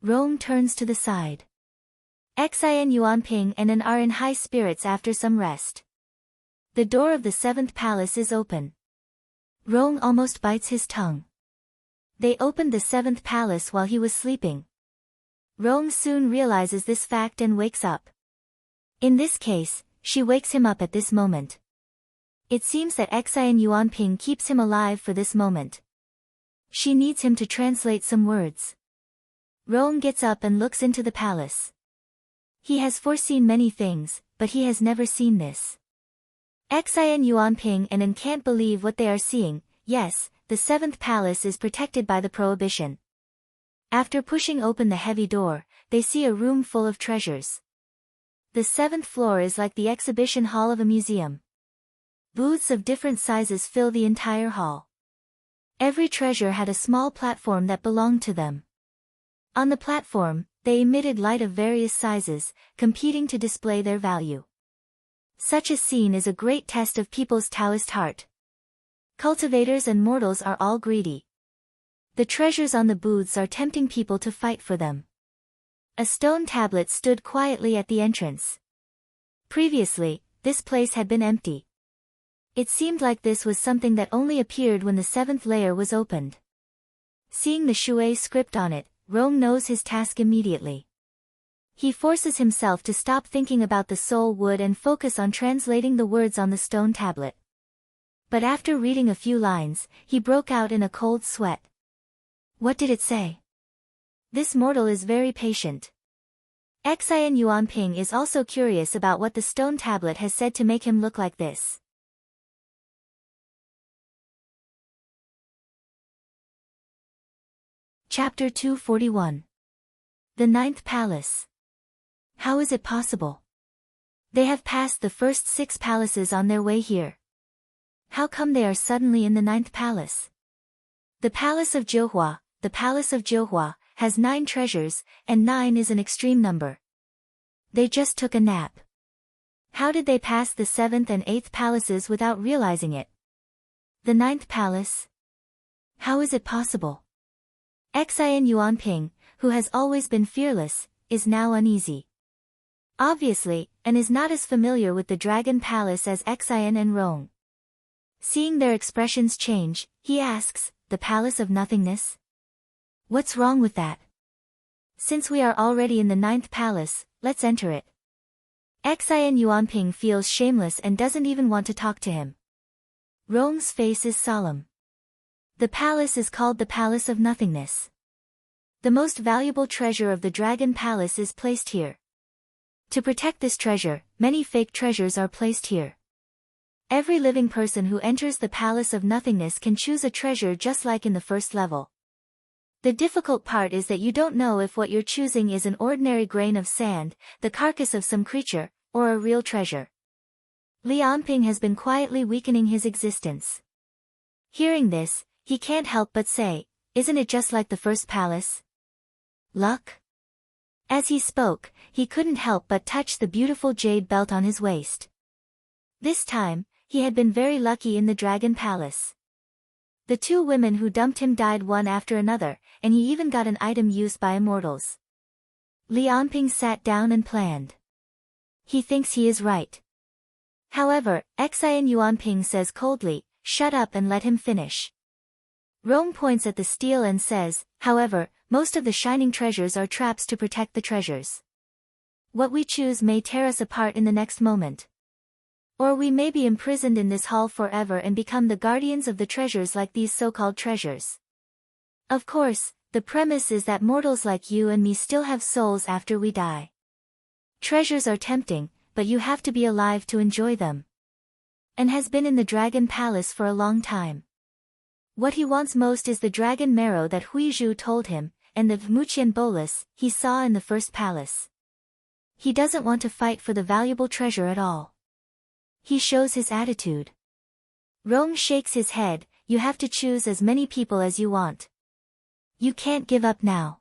Rong turns to the side. Xin Yuanping and An are in high spirits after some rest. The door of the 7th palace is open. Rong almost bites his tongue. They opened the 7th palace while he was sleeping. Rong soon realizes this fact and wakes up. In this case, she wakes him up at this moment. It seems that Xin Yuanping keeps him alive for this moment. She needs him to translate some words. Rong gets up and looks into the palace. He has foreseen many things, but he has never seen this. Xin Yuanping and An can't believe what they are seeing. Yes, the 7th palace is protected by the prohibition. After pushing open the heavy door, they see a room full of treasures. The 7th floor is like the exhibition hall of a museum. Booths of different sizes fill the entire hall. Every treasure had a small platform that belonged to them. On the platform, they emitted light of various sizes, competing to display their value. Such a scene is a great test of people's Taoist heart. Cultivators and mortals are all greedy. The treasures on the booths are tempting people to fight for them. A stone tablet stood quietly at the entrance. Previously, this place had been empty. It seemed like this was something that only appeared when the 7th layer was opened. Seeing the Shui script on it, Rong knows his task immediately. He forces himself to stop thinking about the soul wood and focus on translating the words on the stone tablet. But after reading a few lines, he broke out in a cold sweat. What did it say? This mortal is very patient. Xian Yuanping is also curious about what the stone tablet has said to make him look like this. Chapter 241. The 9th Palace. How is it possible? They have passed the first 6 palaces on their way here. How come they are suddenly in the 9th palace? The Palace of Jiuhua, has 9 treasures, and 9 is an extreme number. They just took a nap. How did they pass the 7th and 8th palaces without realizing it? The 9th palace? How is it possible? Xian Yuanping, who has always been fearless, is now uneasy. Obviously, and is not as familiar with the Dragon Palace as Xian and Rong. Seeing their expressions change, he asks, the Palace of Nothingness? What's wrong with that? Since we are already in the 9th palace, let's enter it. Xian Yuanping feels shameless and doesn't even want to talk to him. Rong's face is solemn. The palace is called the Palace of Nothingness. The most valuable treasure of the Dragon Palace is placed here. To protect this treasure, many fake treasures are placed here. Every living person who enters the Palace of Nothingness can choose a treasure just like in the first level. The difficult part is that you don't know if what you're choosing is an ordinary grain of sand, the carcass of some creature, or a real treasure. Lianping has been quietly weakening his existence. Hearing this, he can't help but say, isn't it just like the first palace? Luck? As he spoke, he couldn't help but touch the beautiful jade belt on his waist. This time, he had been very lucky in the Dragon Palace. The 2 women who dumped him died one after another, and he even got an item used by immortals. Lianping sat down and planned. He thinks he is right. However, Xian Yuanping says coldly, shut up and let him finish. Rong points at the steel and says, however, most of the shining treasures are traps to protect the treasures. What we choose may tear us apart in the next moment. Or we may be imprisoned in this hall forever and become the guardians of the treasures like these so-called treasures. Of course, the premise is that mortals like you and me still have souls after we die. Treasures are tempting, but you have to be alive to enjoy them. And has been in the Dragon Palace for a long time. What he wants most is the dragon marrow that Huizhu told him, and the Muqian bolus he saw in the first palace. He doesn't want to fight for the valuable treasure at all. He shows his attitude. Rong shakes his head, you have to choose as many people as you want. You can't give up now.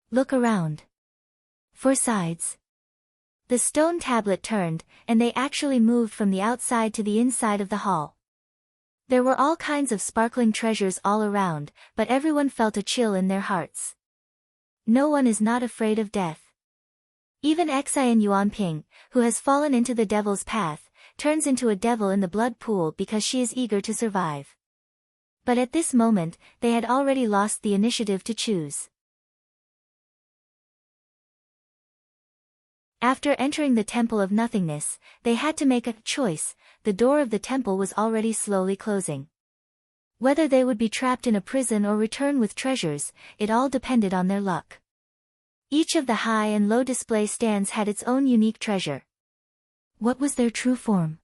Look around. 4 sides. The stone tablet turned, and they actually moved from the outside to the inside of the hall. There were all kinds of sparkling treasures all around, but everyone felt a chill in their hearts. No one is not afraid of death. Even Xian Yuanping, who has fallen into the devil's path, turns into a devil in the blood pool because she is eager to survive. But at this moment, they had already lost the initiative to choose. After entering the Temple of Nothingness, they had to make a choice. The door of the temple was already slowly closing. Whether they would be trapped in a prison or return with treasures, it all depended on their luck. Each of the high and low display stands had its own unique treasure. What was their true form?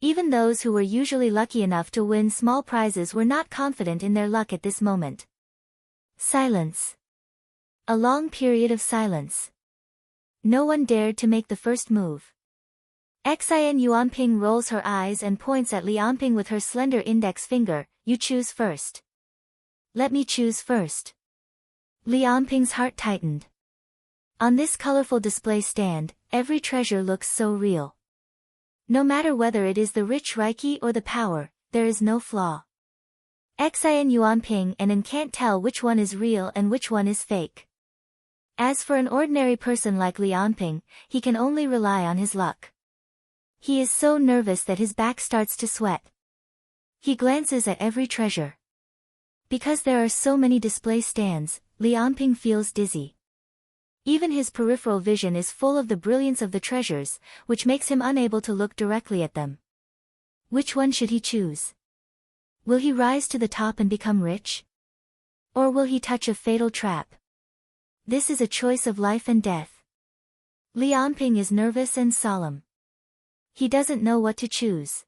Even those who were usually lucky enough to win small prizes were not confident in their luck at this moment. Silence. A long period of silence. No one dared to make the first move. Xian Yuanping rolls her eyes and points at Lianping with her slender index finger, you choose first. Let me choose first. Lianping's heart tightened. On this colorful display stand, every treasure looks so real. No matter whether it is the rich Reiki or the power, there is no flaw. Xin Yuanping and can't tell which one is real and which one is fake. As for an ordinary person like Lianping, he can only rely on his luck. He is so nervous that his back starts to sweat. He glances at every treasure. Because there are so many display stands, Lianping feels dizzy. Even his peripheral vision is full of the brilliance of the treasures, which makes him unable to look directly at them. Which one should he choose? Will he rise to the top and become rich? Or will he touch a fatal trap? This is a choice of life and death. Lianping is nervous and solemn. He doesn't know what to choose.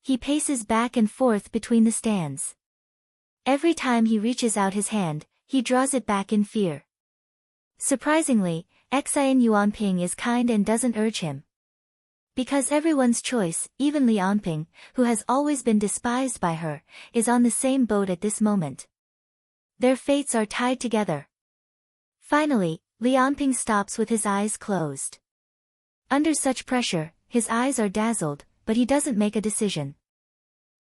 He paces back and forth between the stands. Every time he reaches out his hand, he draws it back in fear. Surprisingly, Xin Yuanping is kind and doesn't urge him. Because everyone's choice, even Lianping, who has always been despised by her, is on the same boat at this moment. Their fates are tied together. Finally, Lianping stops with his eyes closed. Under such pressure, his eyes are dazzled, but he doesn't make a decision.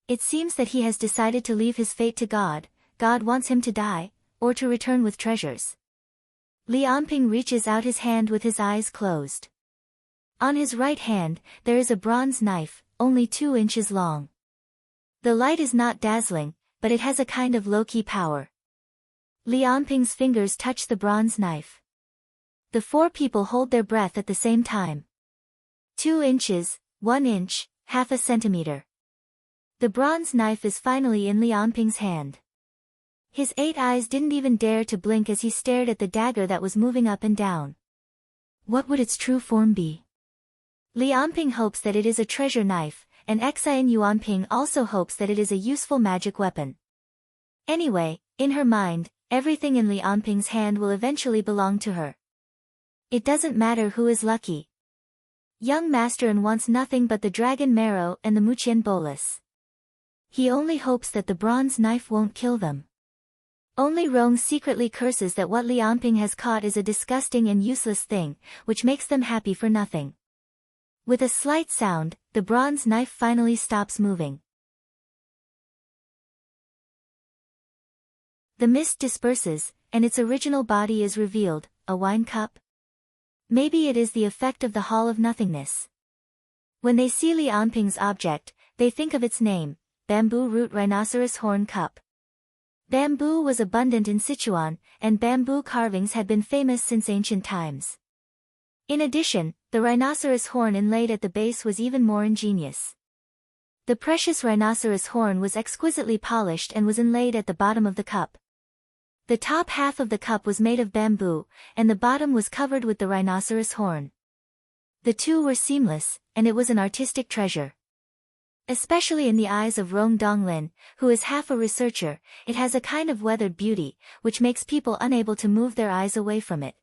It seems that he has decided to leave his fate to God. God wants him to die, or to return with treasures. Lianping reaches out his hand with his eyes closed. On his right hand, there is a bronze knife, only 2 inches long. The light is not dazzling, but it has a kind of low-key power. Lianping's fingers touch the bronze knife. The 4 people hold their breath at the same time. 2 inches, 1 inch, half a centimeter. The bronze knife is finally in Lianping's hand. His 8 eyes didn't even dare to blink as he stared at the dagger that was moving up and down. What would its true form be? Lianping hopes that it is a treasure knife, and Xin Yuanping also hopes that it is a useful magic weapon. Anyway, in her mind, everything in Lianping's hand will eventually belong to her. It doesn't matter who is lucky. Young Master An wants nothing but the dragon marrow and the Muqian bolus. He only hopes that the bronze knife won't kill them. Only Rong secretly curses that what Lianping has caught is a disgusting and useless thing, which makes them happy for nothing. With a slight sound, the bronze knife finally stops moving. The mist disperses, and its original body is revealed, a wine cup. Maybe it is the effect of the Hall of Nothingness. When they see Lianping's object, they think of its name, Bamboo Root Rhinoceros Horn Cup. Bamboo was abundant in Sichuan, and bamboo carvings had been famous since ancient times. In addition, the rhinoceros horn inlaid at the base was even more ingenious. The precious rhinoceros horn was exquisitely polished and was inlaid at the bottom of the cup. The top half of the cup was made of bamboo, and the bottom was covered with the rhinoceros horn. The two were seamless, and it was an artistic treasure. Especially in the eyes of Rong Donglin, who is half a researcher, it has a kind of weathered beauty, which makes people unable to move their eyes away from it.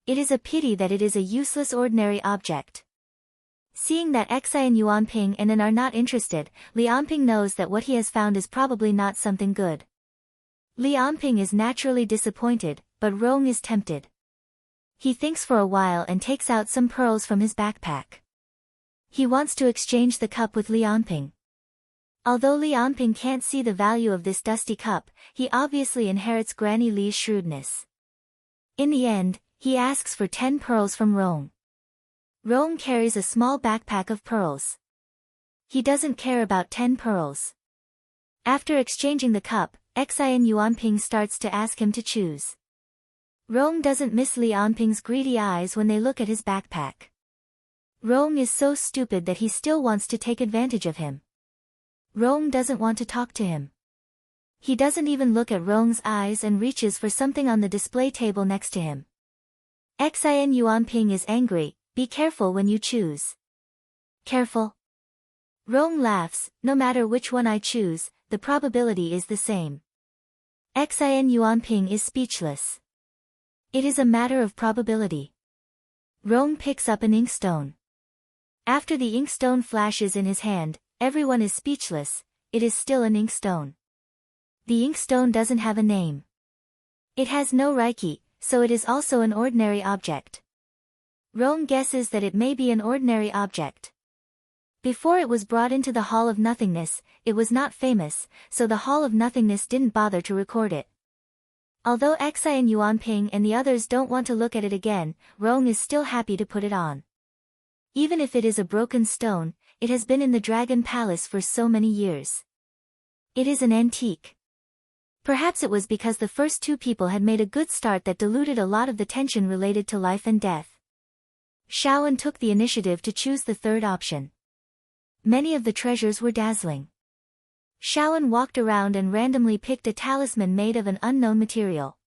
It is a pity that it is a useless ordinary object. Seeing that Xin Yuanping and An are not interested, Lianping knows that what he has found is probably not something good. Lianping is naturally disappointed, but Rong is tempted. He thinks for a while and takes out some pearls from his backpack. He wants to exchange the cup with Lianping. Although Lianping can't see the value of this dusty cup, he obviously inherits Granny Li's shrewdness. In the end, he asks for 10 pearls from Rong. Rong carries a small backpack of pearls. He doesn't care about 10 pearls. After exchanging the cup, Xin Yuanping starts to ask him to choose. Rong doesn't miss Lianping's greedy eyes when they look at his backpack. Rong is so stupid that he still wants to take advantage of him. Rong doesn't want to talk to him. He doesn't even look at Rong's eyes and reaches for something on the display table next to him. Xin Yuanping is angry. Be careful when you choose. Careful? Rong laughs. No matter which one I choose, the probability is the same. Xin Yuanping is speechless. It is a matter of probability. Rong picks up an inkstone. After the inkstone flashes in his hand, everyone is speechless. it is still an inkstone. The inkstone doesn't have a name. It has no Reiki, so it is also an ordinary object. Rome guesses that it may be an ordinary object. Before it was brought into the Hall of Nothingness, it was not famous, so the Hall of Nothingness didn't bother to record it. Although Xi and Yuanping and the others don't want to look at it again, Rong is still happy to put it on. Even if it is a broken stone, it has been in the Dragon Palace for so many years. It is an antique. Perhaps it was because the first two people had made a good start that diluted a lot of the tension related to life and death. Shaoan took the initiative to choose the third option. Many of the treasures were dazzling. Shaoan walked around and randomly picked a talisman made of an unknown material.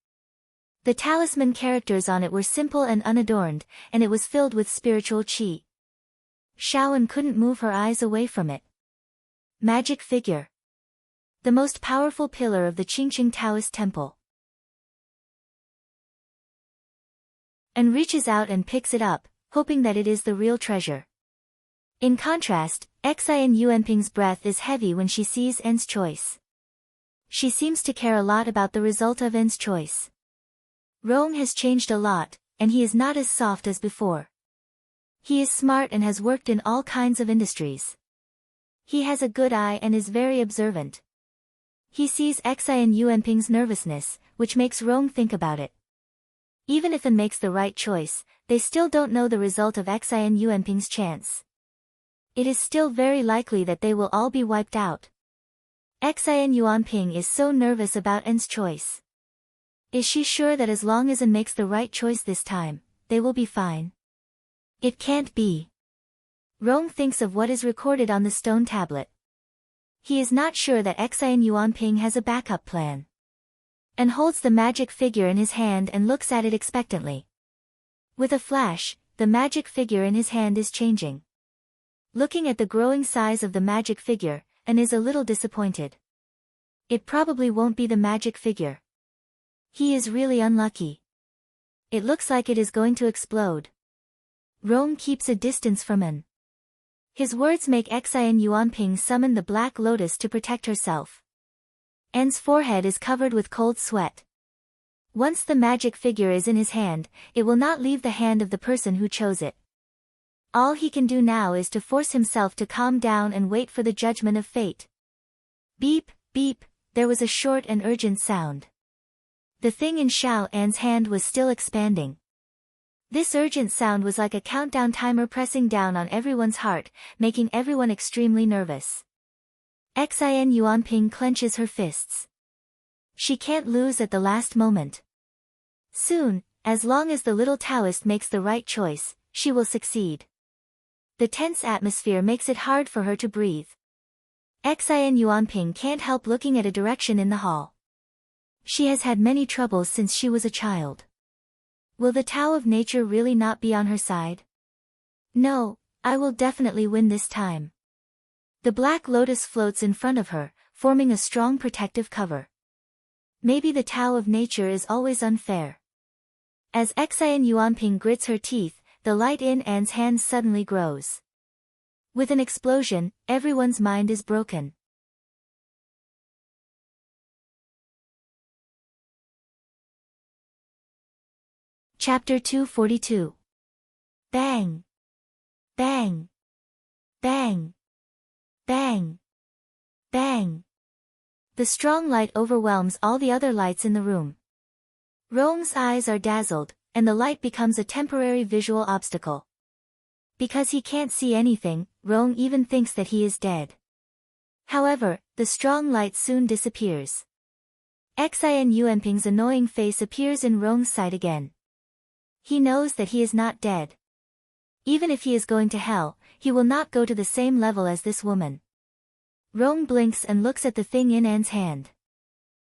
The talisman characters on it were simple and unadorned, and it was filled with spiritual qi. Shaoan couldn't move her eyes away from it. Magic figure. The most powerful pillar of the Qingqing Taoist temple. And reaches out and picks it up, hoping that it is the real treasure. In contrast, Xi and Yuanping's breath is heavy when she sees N's choice. She seems to care a lot about the result of N's choice. Rong has changed a lot, and he is not as soft as before. He is smart and has worked in all kinds of industries. He has a good eye and is very observant. He sees Xi and Yuanping's nervousness, which makes Rong think about it. Even if N makes the right choice, they still don't know the result of Xi and Yuanping's chance. It is still very likely that they will all be wiped out. Xi and Yuanping is so nervous about N's choice. Is she sure that as long as N makes the right choice this time, they will be fine? It can't be. Rong thinks of what is recorded on the stone tablet. He is not sure that Xi and Yuanping has a backup plan. And holds the magic figure in his hand and looks at it expectantly. With a flash, the magic figure in his hand is changing. Looking at the growing size of the magic figure, N is a little disappointed. It probably won't be the magic figure. He is really unlucky. It looks like it is going to explode. Rong keeps a distance from N. His words make Xi and Yuanping summon the Black Lotus to protect herself. N's forehead is covered with cold sweat. Once the magic figure is in his hand, it will not leave the hand of the person who chose it. All he can do now is to force himself to calm down and wait for the judgment of fate. Beep, beep, there was a short and urgent sound. The thing in Xiao An's hand was still expanding. This urgent sound was like a countdown timer pressing down on everyone's heart, making everyone extremely nervous. Xi and Yuanping clenches her fists. She can't lose at the last moment. Soon, as long as the little Taoist makes the right choice, she will succeed. The tense atmosphere makes it hard for her to breathe. Xi and Yuanping can't help looking at a direction in the hall. She has had many troubles since she was a child. Will the Tao of Nature really not be on her side? No, I will definitely win this time. The Black Lotus floats in front of her, forming a strong protective cover. Maybe the Tao of Nature is always unfair. As Xi and Yuanping grits her teeth, the light in An's hand suddenly grows. With an explosion, everyone's mind is broken. Chapter 242. Bang! Bang! Bang! Bang! Bang! The strong light overwhelms all the other lights in the room. Rong's eyes are dazzled, and the light becomes a temporary visual obstacle. Because he can't see anything, Rong even thinks that he is dead. However, the strong light soon disappears. Xi and Yuanping's annoying face appears in Rong's sight again. He knows that he is not dead. Even if he is going to hell, he will not go to the same level as this woman. Rong blinks and looks at the thing in An's hand.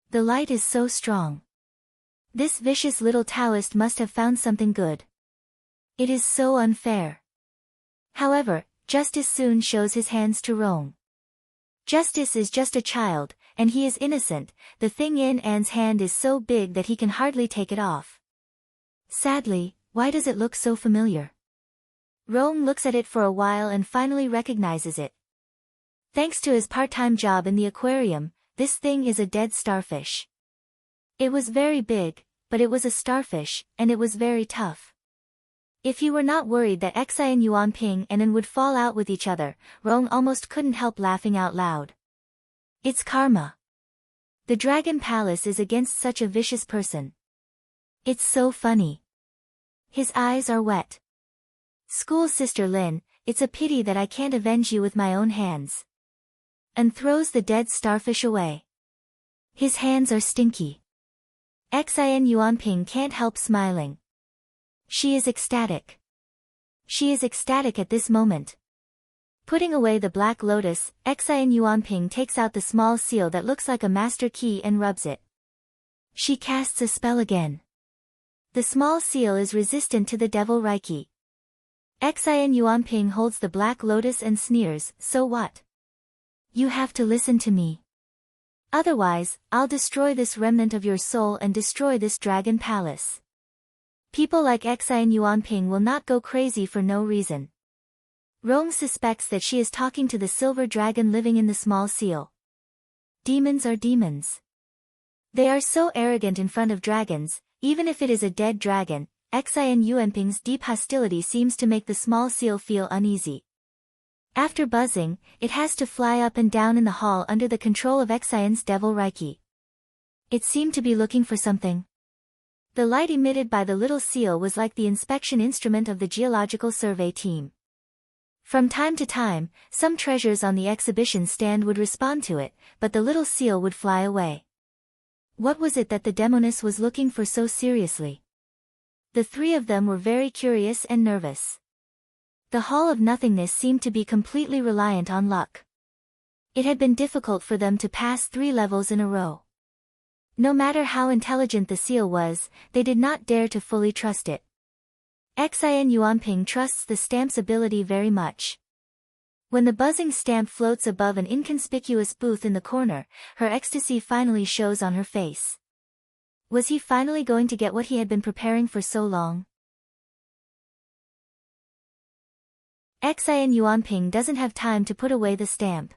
The light is so strong. This vicious little Taoist must have found something good. It is so unfair. However, Justice soon shows his hands to Rong. Justice is just a child, and he is innocent. The thing in An's hand is so big that he can hardly take it off. Sadly, why does it look so familiar? Rong looks at it for a while and finally recognizes it. Thanks to his part-time job in the aquarium, this thing is a dead starfish. It was very big, but it was a starfish, and it was very tough. If you were not worried that Xian Yuanping and An would fall out with each other, Rong almost couldn't help laughing out loud. It's karma. The Dragon Palace is against such a vicious person. It's so funny. His eyes are wet. School Sister Lin, it's a pity that I can't avenge you with my own hands. And throws the dead starfish away. His hands are stinky. Xian Yuanping can't help smiling. She is ecstatic. She is ecstatic at this moment. Putting away the black lotus, Xian Yuanping takes out the small seal that looks like a master key and rubs it. She casts a spell again. The small seal is resistant to the devil Reiki. Xian Yuanping holds the black lotus and sneers, so what? You have to listen to me. Otherwise, I'll destroy this remnant of your soul and destroy this dragon palace. People like Xian Yuanping will not go crazy for no reason. Rong suspects that she is talking to the silver dragon living in the small seal. Demons are demons. They are so arrogant in front of dragons, even if it is a dead dragon. Xian Yuanping's deep hostility seems to make the small seal feel uneasy. After buzzing, it has to fly up and down in the hall under the control of Xian's devil Reiki. It seemed to be looking for something. The light emitted by the little seal was like the inspection instrument of the geological survey team. From time to time, some treasures on the exhibition stand would respond to it, but the little seal would fly away. What was it that the demoness was looking for so seriously? The three of them were very curious and nervous. The Hall of Nothingness seemed to be completely reliant on luck. It had been difficult for them to pass 3 levels in a row. No matter how intelligent the seal was, they did not dare to fully trust it. Xian Yuanping trusts the stamp's ability very much. When the buzzing stamp floats above an inconspicuous booth in the corner, her ecstasy finally shows on her face. Was he finally going to get what he had been preparing for so long? Xian Yuanping doesn't have time to put away the stamp.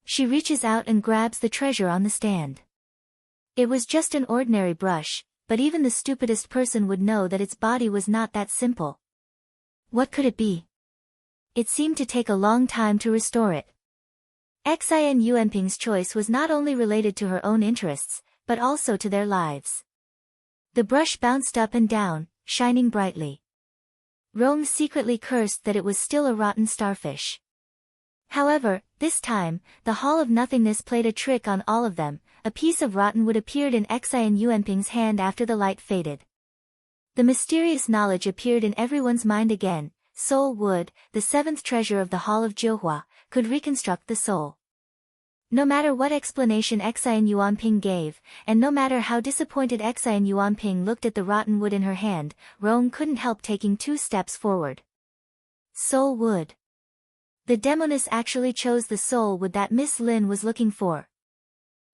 She reaches out and grabs the treasure on the stand. It was just an ordinary brush, but even the stupidest person would know that its body was not that simple. What could it be? It seemed to take a long time to restore it. Xian Yuanping's choice was not only related to her own interests, but also to their lives. The brush bounced up and down, shining brightly. Rong secretly cursed that it was still a rotten starfish. However, this time, the Hall of Nothingness played a trick on all of them. A piece of rotten wood appeared in Xian Yuanping's hand after the light faded. The mysterious knowledge appeared in everyone's mind again. Soul wood, the 7th treasure of the Hall of Jiuhua, could reconstruct the soul. No matter what explanation Xian Yuanping gave, and no matter how disappointed Xian Yuanping looked at the rotten wood in her hand, Rong couldn't help taking 2 steps forward. Soul wood. The demoness actually chose the soul wood that Miss Lin was looking for.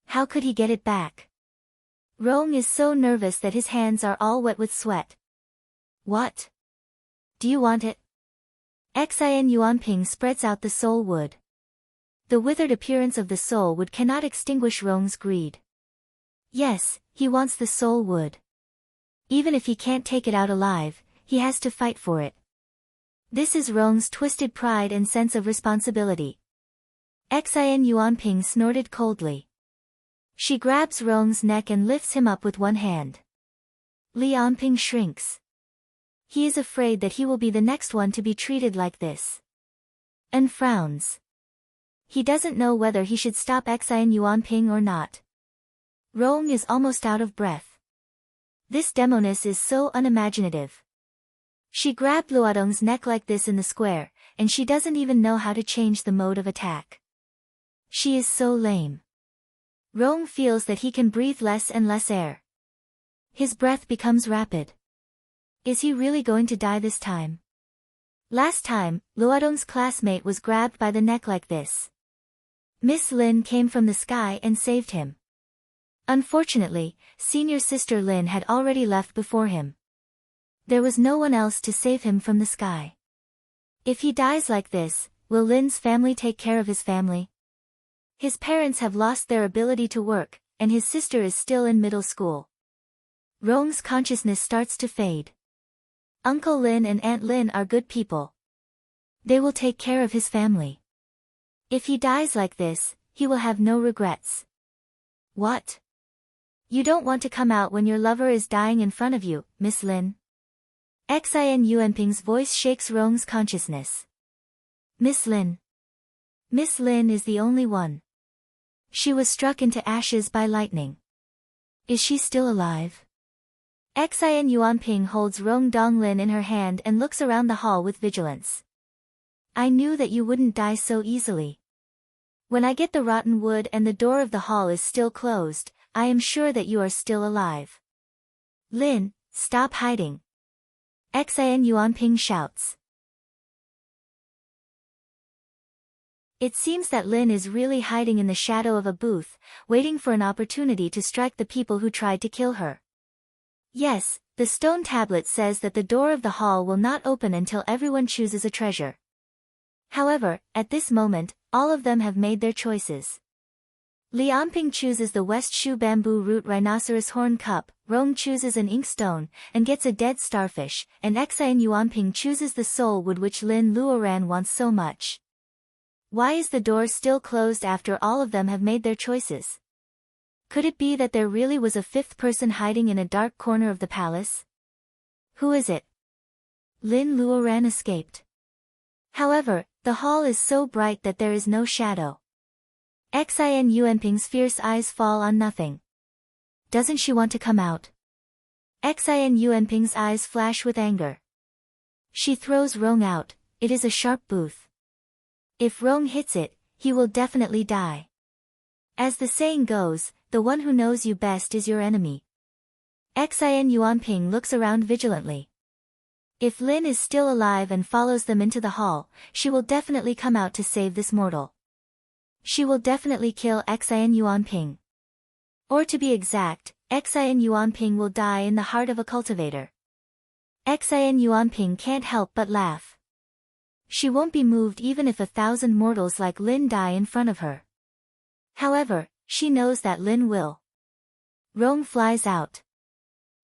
How could he get it back? Rong is so nervous that his hands are all wet with sweat. What? Do you want it? Xian Yuanping spreads out the soul wood. The withered appearance of the soul wood cannot extinguish Rong's greed. Yes, he wants the soul wood. Even if he can't take it out alive, he has to fight for it. This is Rong's twisted pride and sense of responsibility. Xian Yuanping snorted coldly. She grabs Rong's neck and lifts him up with one hand. Lianping shrinks. He is afraid that he will be the next one to be treated like this. And frowns. He doesn't know whether he should stop Xian Yuanping or not. Rong is almost out of breath. This demoness is so unimaginative. She grabbed Luodong's neck like this in the square, and she doesn't even know how to change the mode of attack. She is so lame. Rong feels that he can breathe less and less air. His breath becomes rapid. Is he really going to die this time? Last time, Luodong's classmate was grabbed by the neck like this. Miss Lin came from the sky and saved him. Unfortunately, senior sister Lin had already left before him. There was no one else to save him from the sky. If he dies like this, will Lin's family take care of his family? His parents have lost their ability to work, and his sister is still in middle school. Rong's consciousness starts to fade. Uncle Lin and Aunt Lin are good people. They will take care of his family. If he dies like this, he will have no regrets. What? You don't want to come out when your lover is dying in front of you, Miss Lin? Xin Yuanping's voice shakes Rong's consciousness. Miss Lin. Miss Lin is the only one. She was struck into ashes by lightning. Is she still alive? Xin Yuanping holds Rong Donglin in her hand and looks around the hall with vigilance. I knew that you wouldn't die so easily. When I get the rotten wood and the door of the hall is still closed, I am sure that you are still alive. Lin, stop hiding. Xin Yuanping shouts. It seems that Lin is really hiding in the shadow of a booth, waiting for an opportunity to strike the people who tried to kill her. Yes, the stone tablet says that the door of the hall will not open until everyone chooses a treasure. However, at this moment, all of them have made their choices. Lianping chooses the West Shu bamboo root rhinoceros horn cup, Rong chooses an inkstone, and gets a dead starfish, and Xin Yuanping chooses the soul wood which Lin Luoran wants so much. Why is the door still closed after all of them have made their choices? Could it be that there really was a fifth person hiding in a dark corner of the palace? Who is it? Lin Luoran escaped. However, the hall is so bright that there is no shadow. Xin Yuanping's fierce eyes fall on nothing. Doesn't she want to come out? Xin Yuanping's eyes flash with anger. She throws Rong out. It is a sharp booth. If Rong hits it, he will definitely die. As the saying goes, the one who knows you best is your enemy. Xin Yuanping looks around vigilantly. If Lin is still alive and follows them into the hall, she will definitely come out to save this mortal. She will definitely kill Xin Yuanping. Or to be exact, Xin Yuanping will die in the heart of a cultivator. Xin Yuanping can't help but laugh. She won't be moved even if 1,000 mortals like Lin die in front of her. However, she knows that Lin will. Rong flies out.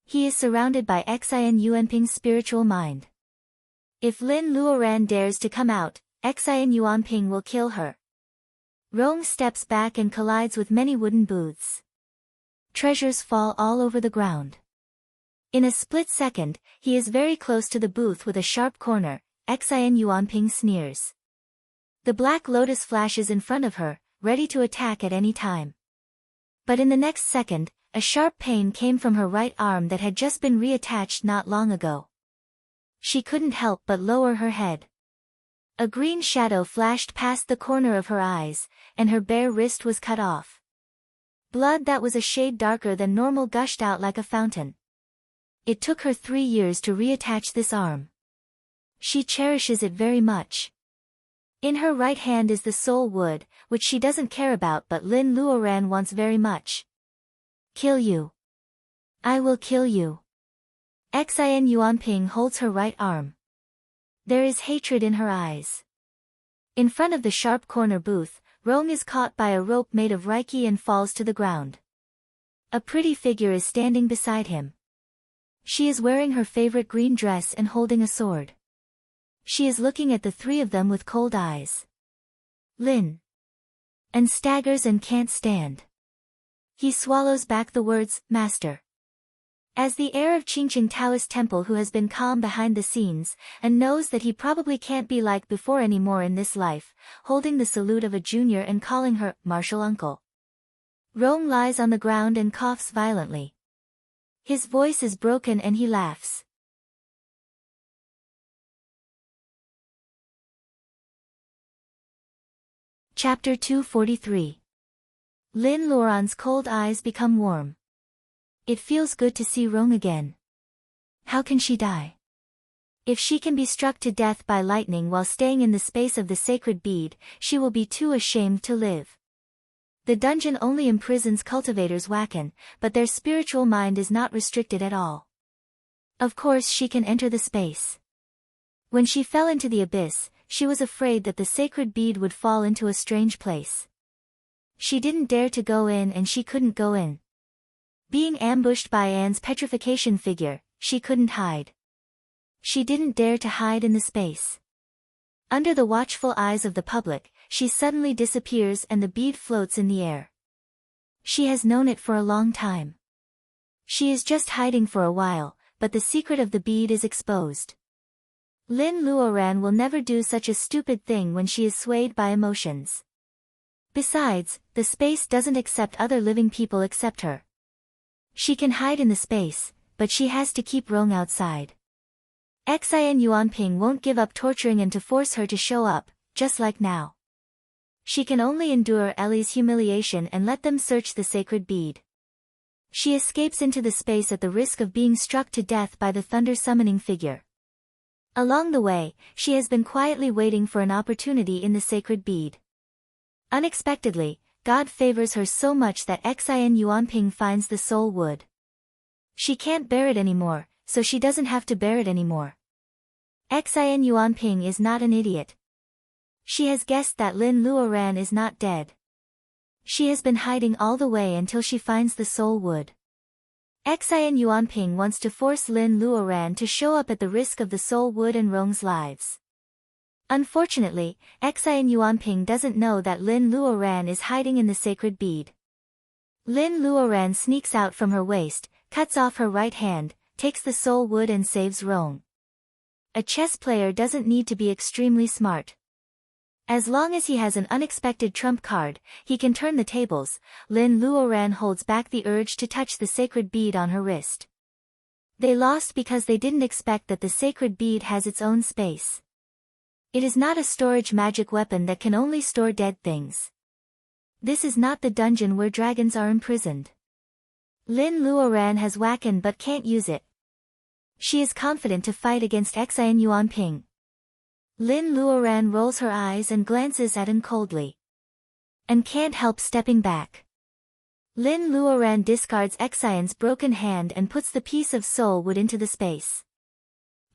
He is surrounded by Xin Yuanping's spiritual mind. If Lin Luoran dares to come out, Xin Yuanping will kill her. Rong steps back and collides with many wooden booths. Treasures fall all over the ground. In a split second, he is very close to the booth with a sharp corner. Xin Yuanping sneers. The black lotus flashes in front of her, ready to attack at any time. But in the next second, a sharp pain came from her right arm that had just been reattached not long ago. She couldn't help but lower her head. A green shadow flashed past the corner of her eyes, and her bare wrist was cut off. Blood that was a shade darker than normal gushed out like a fountain. It took her 3 years to reattach this arm. She cherishes it very much. In her right hand is the soul wood, which she doesn't care about but Lin Luoran wants very much. Kill you. I will kill you. Xin Yuanping holds her right arm. There is hatred in her eyes. In front of the sharp corner booth, Rong is caught by a rope made of reiki and falls to the ground. A pretty figure is standing beside him. She is wearing her favorite green dress and holding a sword. She is looking at the three of them with cold eyes. Lin. And staggers and can't stand. He swallows back the words, Master. As the heir of Qingqing Taoist Temple who has been calm behind the scenes, and knows that he probably can't be like before anymore in this life, holding the salute of a junior and calling her, martial uncle. Rong lies on the ground and coughs violently. His voice is broken and he laughs. Chapter 243. Lin Luoran's cold eyes become warm. It feels good to see Rong again. How can she die? If she can be struck to death by lightning while staying in the space of the sacred bead, she will be too ashamed to live. The dungeon only imprisons cultivators Wacken, but their spiritual mind is not restricted at all. Of course she can enter the space. When she fell into the abyss, she was afraid that the sacred bead would fall into a strange place. She didn't dare to go in and she couldn't go in. Being ambushed by Anne's petrification figure, she couldn't hide. She didn't dare to hide in the space. Under the watchful eyes of the public, she suddenly disappears and the bead floats in the air. She has known it for a long time. She is just hiding for a while, but the secret of the bead is exposed. Lin Luoran will never do such a stupid thing when she is swayed by emotions. Besides, the space doesn't accept other living people except her. She can hide in the space, but she has to keep Rong outside. Xin Yuanping won't give up torturing Anne to force her to show up, just like now. She can only endure Ellie's humiliation and let them search the sacred bead. She escapes into the space at the risk of being struck to death by the thunder-summoning figure. Along the way, she has been quietly waiting for an opportunity in the sacred bead. Unexpectedly, God favors her so much that Xin Yuanping finds the soul wood. She can't bear it anymore, so she doesn't have to bear it anymore. Xin Yuanping is not an idiot. She has guessed that Lin Luoran is not dead. She has been hiding all the way until she finds the soul wood. Xin Yuanping wants to force Lin Luoran to show up at the risk of the soul wood and Rong's lives. Unfortunately, Xin Yuanping doesn't know that Lin Luoran is hiding in the sacred bead. Lin Luoran sneaks out from her waist, cuts off her right hand, takes the soul wood and saves Rong. A chess player doesn't need to be extremely smart. As long as he has an unexpected trump card, he can turn the tables. Lin Luoran holds back the urge to touch the sacred bead on her wrist. They lost because they didn't expect that the sacred bead has its own space. It is not a storage magic weapon that can only store dead things. This is not the dungeon where dragons are imprisoned. Lin Luoran has Wacken but can't use it. She is confident to fight against Xin Yuanping. Lin Luoran rolls her eyes and glances at Anne coldly. And can't help stepping back. Lin Luoran discards Xion's broken hand and puts the piece of soul wood into the space.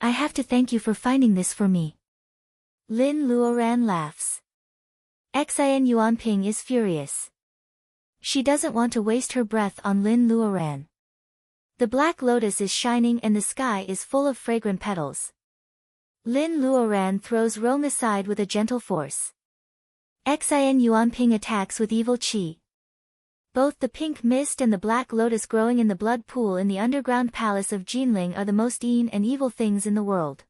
I have to thank you for finding this for me. Lin Luoran laughs. Xin Yuanping is furious. She doesn't want to waste her breath on Lin Luoran. The black lotus is shining and the sky is full of fragrant petals. Lin Luoran throws Rong aside with a gentle force. Xin Yuanping attacks with evil qi. Both the pink mist and the black lotus growing in the blood pool in the underground palace of Jinling are the most mean and evil things in the world.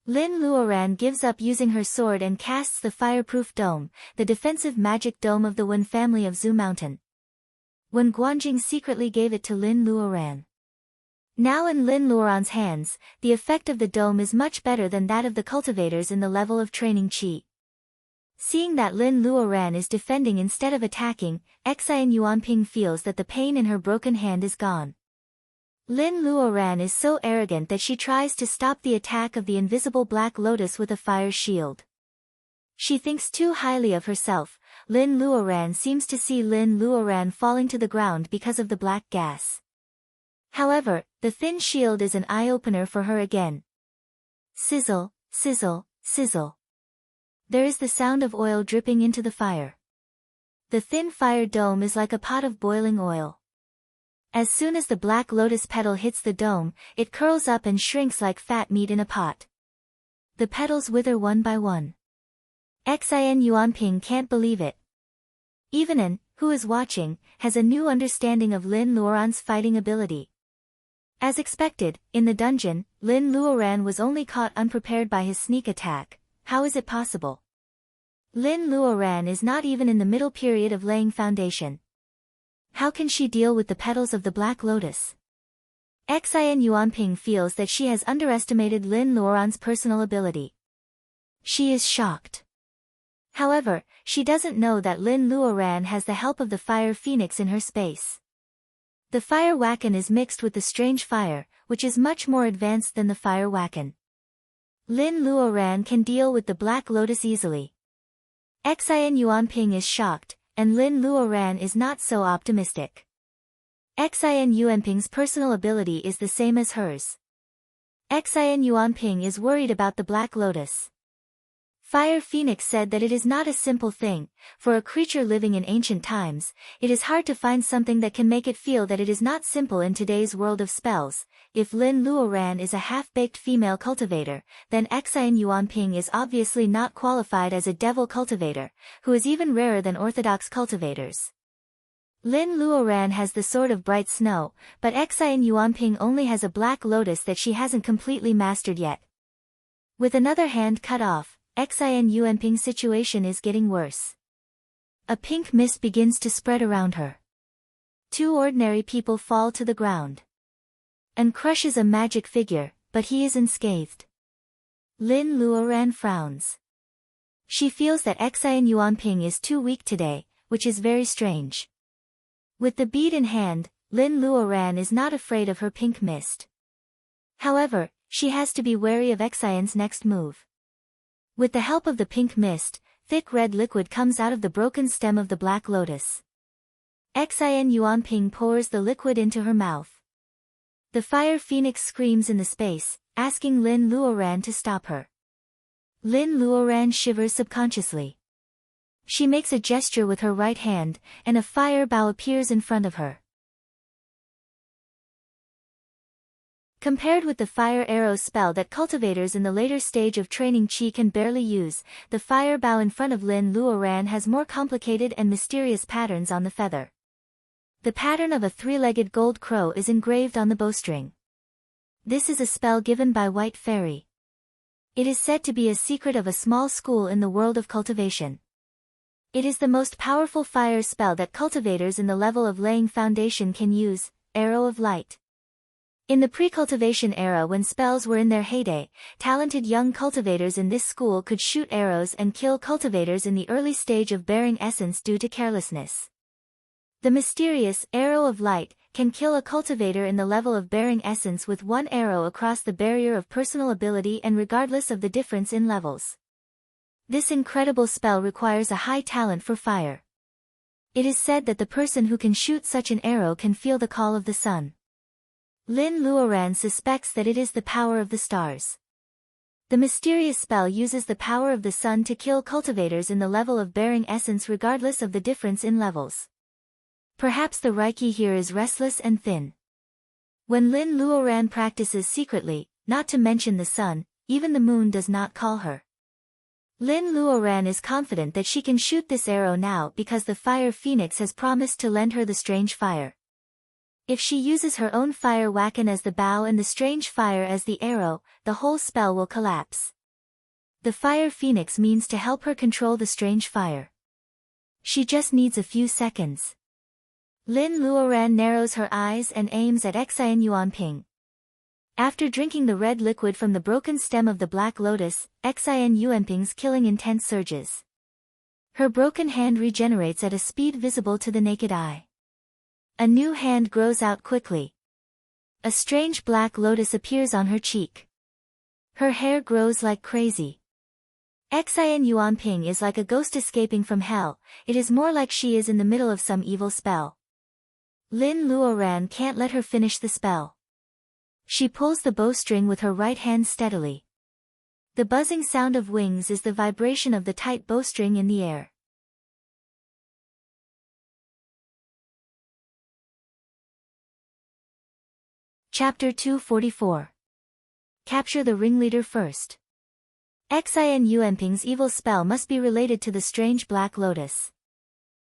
Lin Luoran gives up using her sword and casts the fireproof dome, the defensive magic dome of the Wen family of Zhu Mountain. Wen Guanjing secretly gave it to Lin Luoran. Now in Lin Luoran's hands, the effect of the dome is much better than that of the cultivators in the level of training qi. Seeing that Lin Luoran is defending instead of attacking, Xin Yuanping feels that the pain in her broken hand is gone. Lin Luoran is so arrogant that she tries to stop the attack of the invisible black lotus with a fire shield. She thinks too highly of herself. Lin Luoran seems to see Lin Luoran falling to the ground because of the black gas. However, the thin shield is an eye-opener for her again. Sizzle, sizzle, sizzle. There is the sound of oil dripping into the fire. The thin fire dome is like a pot of boiling oil. As soon as the black lotus petal hits the dome, it curls up and shrinks like fat meat in a pot. The petals wither one by one. Xin Yuanping can't believe it. Even Anne, who is watching, has a new understanding of Lin Luoran's fighting ability. As expected, in the dungeon, Lin Luoran was only caught unprepared by his sneak attack. How is it possible? Lin Luoran is not even in the middle period of laying foundation. How can she deal with the petals of the black lotus? Xin Yuanping feels that she has underestimated Lin Luoran's personal ability. She is shocked. However, she doesn't know that Lin Luoran has the help of the fire phoenix in her space. The fire Wacken is mixed with the strange fire, which is much more advanced than the fire Wacken. Lin Luoran can deal with the black lotus easily. Xin Yuanping is shocked, and Lin Luoran is not so optimistic. Xin Yuanping's personal ability is the same as hers. Xin Yuanping is worried about the Black Lotus. Fire Phoenix said that it is not a simple thing. For a creature living in ancient times, it is hard to find something that can make it feel that it is not simple in today's world of spells. If Lin Luoran is a half-baked female cultivator, then Xin Yuanping is obviously not qualified as a devil cultivator, who is even rarer than orthodox cultivators. Lin Luoran has the Sword of Bright Snow, but Xin Yuanping only has a Black Lotus that she hasn't completely mastered yet. With another hand cut off, Xin Yuanping's situation is getting worse. A pink mist begins to spread around her. Two ordinary people fall to the ground. An crushes a magic figure, but he is unscathed. Lin Luoran frowns. She feels that Xin Yuanping is too weak today, which is very strange. With the bead in hand, Lin Luoran is not afraid of her pink mist. However, she has to be wary of Xion's next move. With the help of the pink mist, thick red liquid comes out of the broken stem of the Black Lotus. Xin Yuanping pours the liquid into her mouth. The Fire Phoenix screams in the space, asking Lin Luoran to stop her. Lin Luoran shivers subconsciously. She makes a gesture with her right hand, and a fire bow appears in front of her. Compared with the fire arrow spell that cultivators in the later stage of training Qi can barely use, the fire bow in front of Lin Luoran has more complicated and mysterious patterns on the feather. The pattern of a three-legged gold crow is engraved on the bowstring. This is a spell given by White Fairy. It is said to be a secret of a small school in the world of cultivation. It is the most powerful fire spell that cultivators in the level of laying foundation can use, Arrow of Light. In the pre-cultivation era when spells were in their heyday, talented young cultivators in this school could shoot arrows and kill cultivators in the early stage of bearing essence due to carelessness. The mysterious Arrow of Light can kill a cultivator in the level of bearing essence with one arrow across the barrier of personal ability and regardless of the difference in levels. This incredible spell requires a high talent for fire. It is said that the person who can shoot such an arrow can feel the call of the sun. Lin Luoran suspects that it is the power of the stars. The mysterious spell uses the power of the sun to kill cultivators in the level of bearing essence regardless of the difference in levels. Perhaps the Reiki here is restless and thin. When Lin Luoran practices secretly, not to mention the sun, even the moon does not call her. Lin Luoran is confident that she can shoot this arrow now because the Fire Phoenix has promised to lend her the strange fire. If she uses her own fire waken as the bow and the strange fire as the arrow, the whole spell will collapse. The Fire Phoenix means to help her control the strange fire. She just needs a few seconds. Lin Luoran narrows her eyes and aims at Xin Yuanping. After drinking the red liquid from the broken stem of the Black Lotus, Xin Yuanping's killing intent surges. Her broken hand regenerates at a speed visible to the naked eye. A new hand grows out quickly. A strange Black Lotus appears on her cheek. Her hair grows like crazy. Xin Yuanping is like a ghost escaping from hell, it is more like she is in the middle of some evil spell. Lin Luoran can't let her finish the spell. She pulls the bowstring with her right hand steadily. The buzzing sound of wings is the vibration of the tight bowstring in the air. Chapter 244. Capture the ringleader first. Xin Yuanping's evil spell must be related to the strange Black Lotus.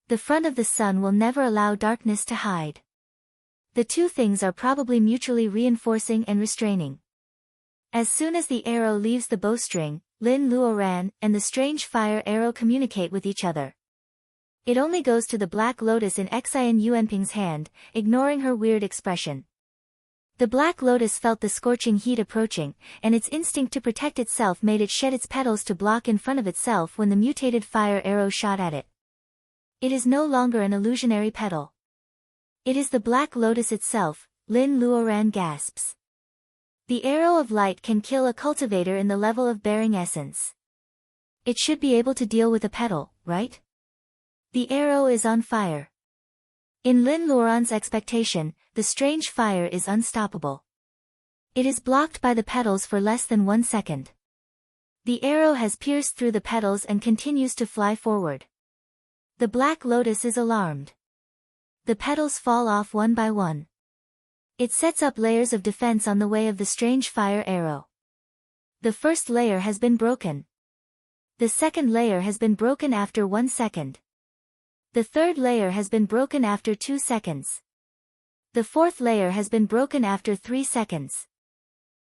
The front of the sun will never allow darkness to hide. The two things are probably mutually reinforcing and restraining. As soon as the arrow leaves the bowstring, Lin Luoran and the strange fire arrow communicate with each other. It only goes to the Black Lotus in Xin Yuanping's hand, ignoring her weird expression. The Black Lotus felt the scorching heat approaching, and its instinct to protect itself made it shed its petals to block in front of itself when the mutated fire arrow shot at it. It is no longer an illusionary petal. It is the Black Lotus itself, Lin Luoran gasps. The Arrow of Light can kill a cultivator in the level of bearing essence. It should be able to deal with a petal, right? The arrow is on fire. In Lin Luoran's expectation, the strange fire is unstoppable. It is blocked by the petals for less than 1 second. The arrow has pierced through the petals and continues to fly forward. The black lotus is alarmed. The petals fall off one by one. It sets up layers of defense on the way of the strange fire arrow. The first layer has been broken. The second layer has been broken after 1 second. The third layer has been broken after 2 seconds. The fourth layer has been broken after 3 seconds.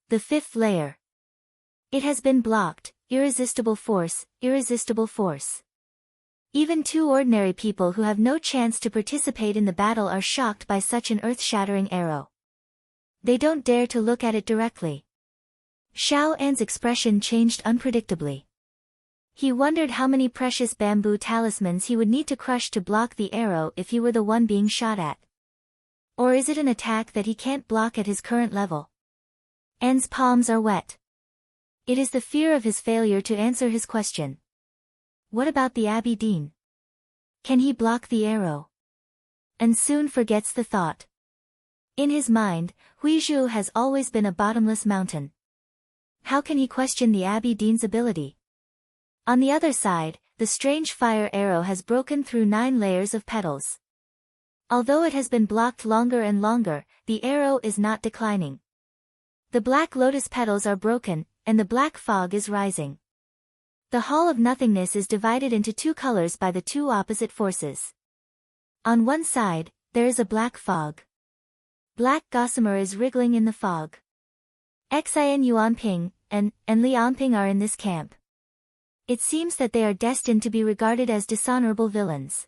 The fifth layer. It has been blocked. Irresistible force, irresistible force. Even two ordinary people who have no chance to participate in the battle are shocked by such an earth-shattering arrow. They don't dare to look at it directly. Xiao An's expression changed unpredictably. He wondered how many precious bamboo talismans he would need to crush to block the arrow if he were the one being shot at. Or is it an attack that he can't block at his current level? An's palms are wet. It is the fear of his failure to answer his question. What about the Abbey Dean? Can he block the arrow? And soon forgets the thought. In his mind, Huizhou has always been a bottomless mountain. How can he question the Abbey Dean's ability? On the other side, the strange fire arrow has broken through 9 layers of petals. Although it has been blocked longer and longer, the arrow is not declining. The black lotus petals are broken, and the black fog is rising. The Hall of Nothingness is divided into 2 colors by the 2 opposite forces. On one side, there is a black fog. Black gossamer is wriggling in the fog. Xian Yuanping and Lianping are in this camp. It seems that they are destined to be regarded as dishonorable villains.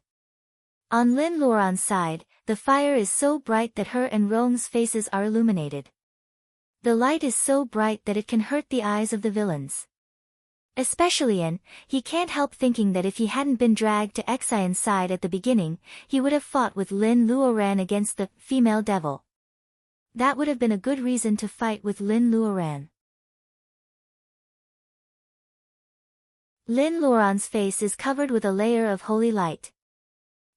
On Lin Luoran's side, the fire is so bright that her and Rong's faces are illuminated. The light is so bright that it can hurt the eyes of the villains. Especially An, he can't help thinking that if he hadn't been dragged to Xian's side at the beginning, he would have fought with Lin Luoran against the female devil. That would have been a good reason to fight with Lin Luoran. Lin Luoran's face is covered with a layer of holy light.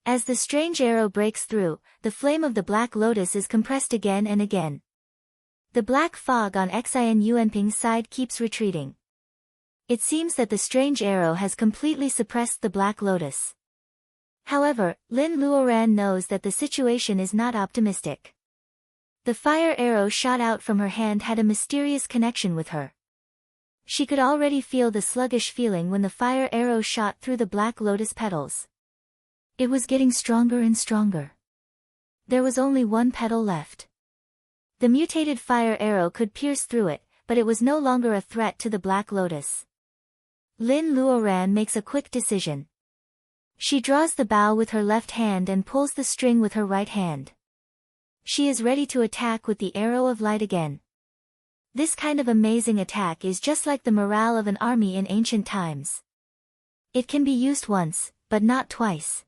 As the strange arrow breaks through, the flame of the black lotus is compressed again and again. The black fog on Xian Yuanping's side keeps retreating. It seems that the strange arrow has completely suppressed the black lotus. However, Lin Luoran knows that the situation is not optimistic. The fire arrow shot out from her hand had a mysterious connection with her. She could already feel the sluggish feeling when the fire arrow shot through the black lotus petals. It was getting stronger and stronger. There was only 1 petal left. The mutated fire arrow could pierce through it, but it was no longer a threat to the black lotus. Lin Luoran makes a quick decision. She draws the bow with her left hand and pulls the string with her right hand. She is ready to attack with the arrow of light again. This kind of amazing attack is just like the morale of an army in ancient times. It can be used once, but not twice.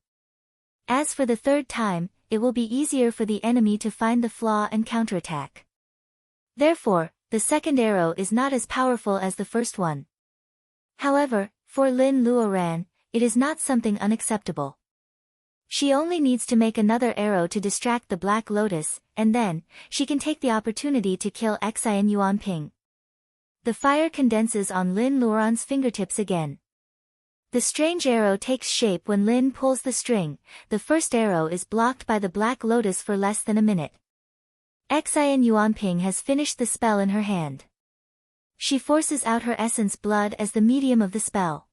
As for the third time, it will be easier for the enemy to find the flaw and counterattack. Therefore, the second arrow is not as powerful as the first one. However, for Lin Luoran, it is not something unacceptable. She only needs to make another arrow to distract the black lotus, and then, she can take the opportunity to kill Xian Yuanping. The fire condenses on Lin Luoran's fingertips again. The strange arrow takes shape when Lin pulls the string. The first arrow is blocked by the black lotus for less than a minute. Xian Yuanping has finished the spell in her hand. She forces out her essence blood as the medium of the spell.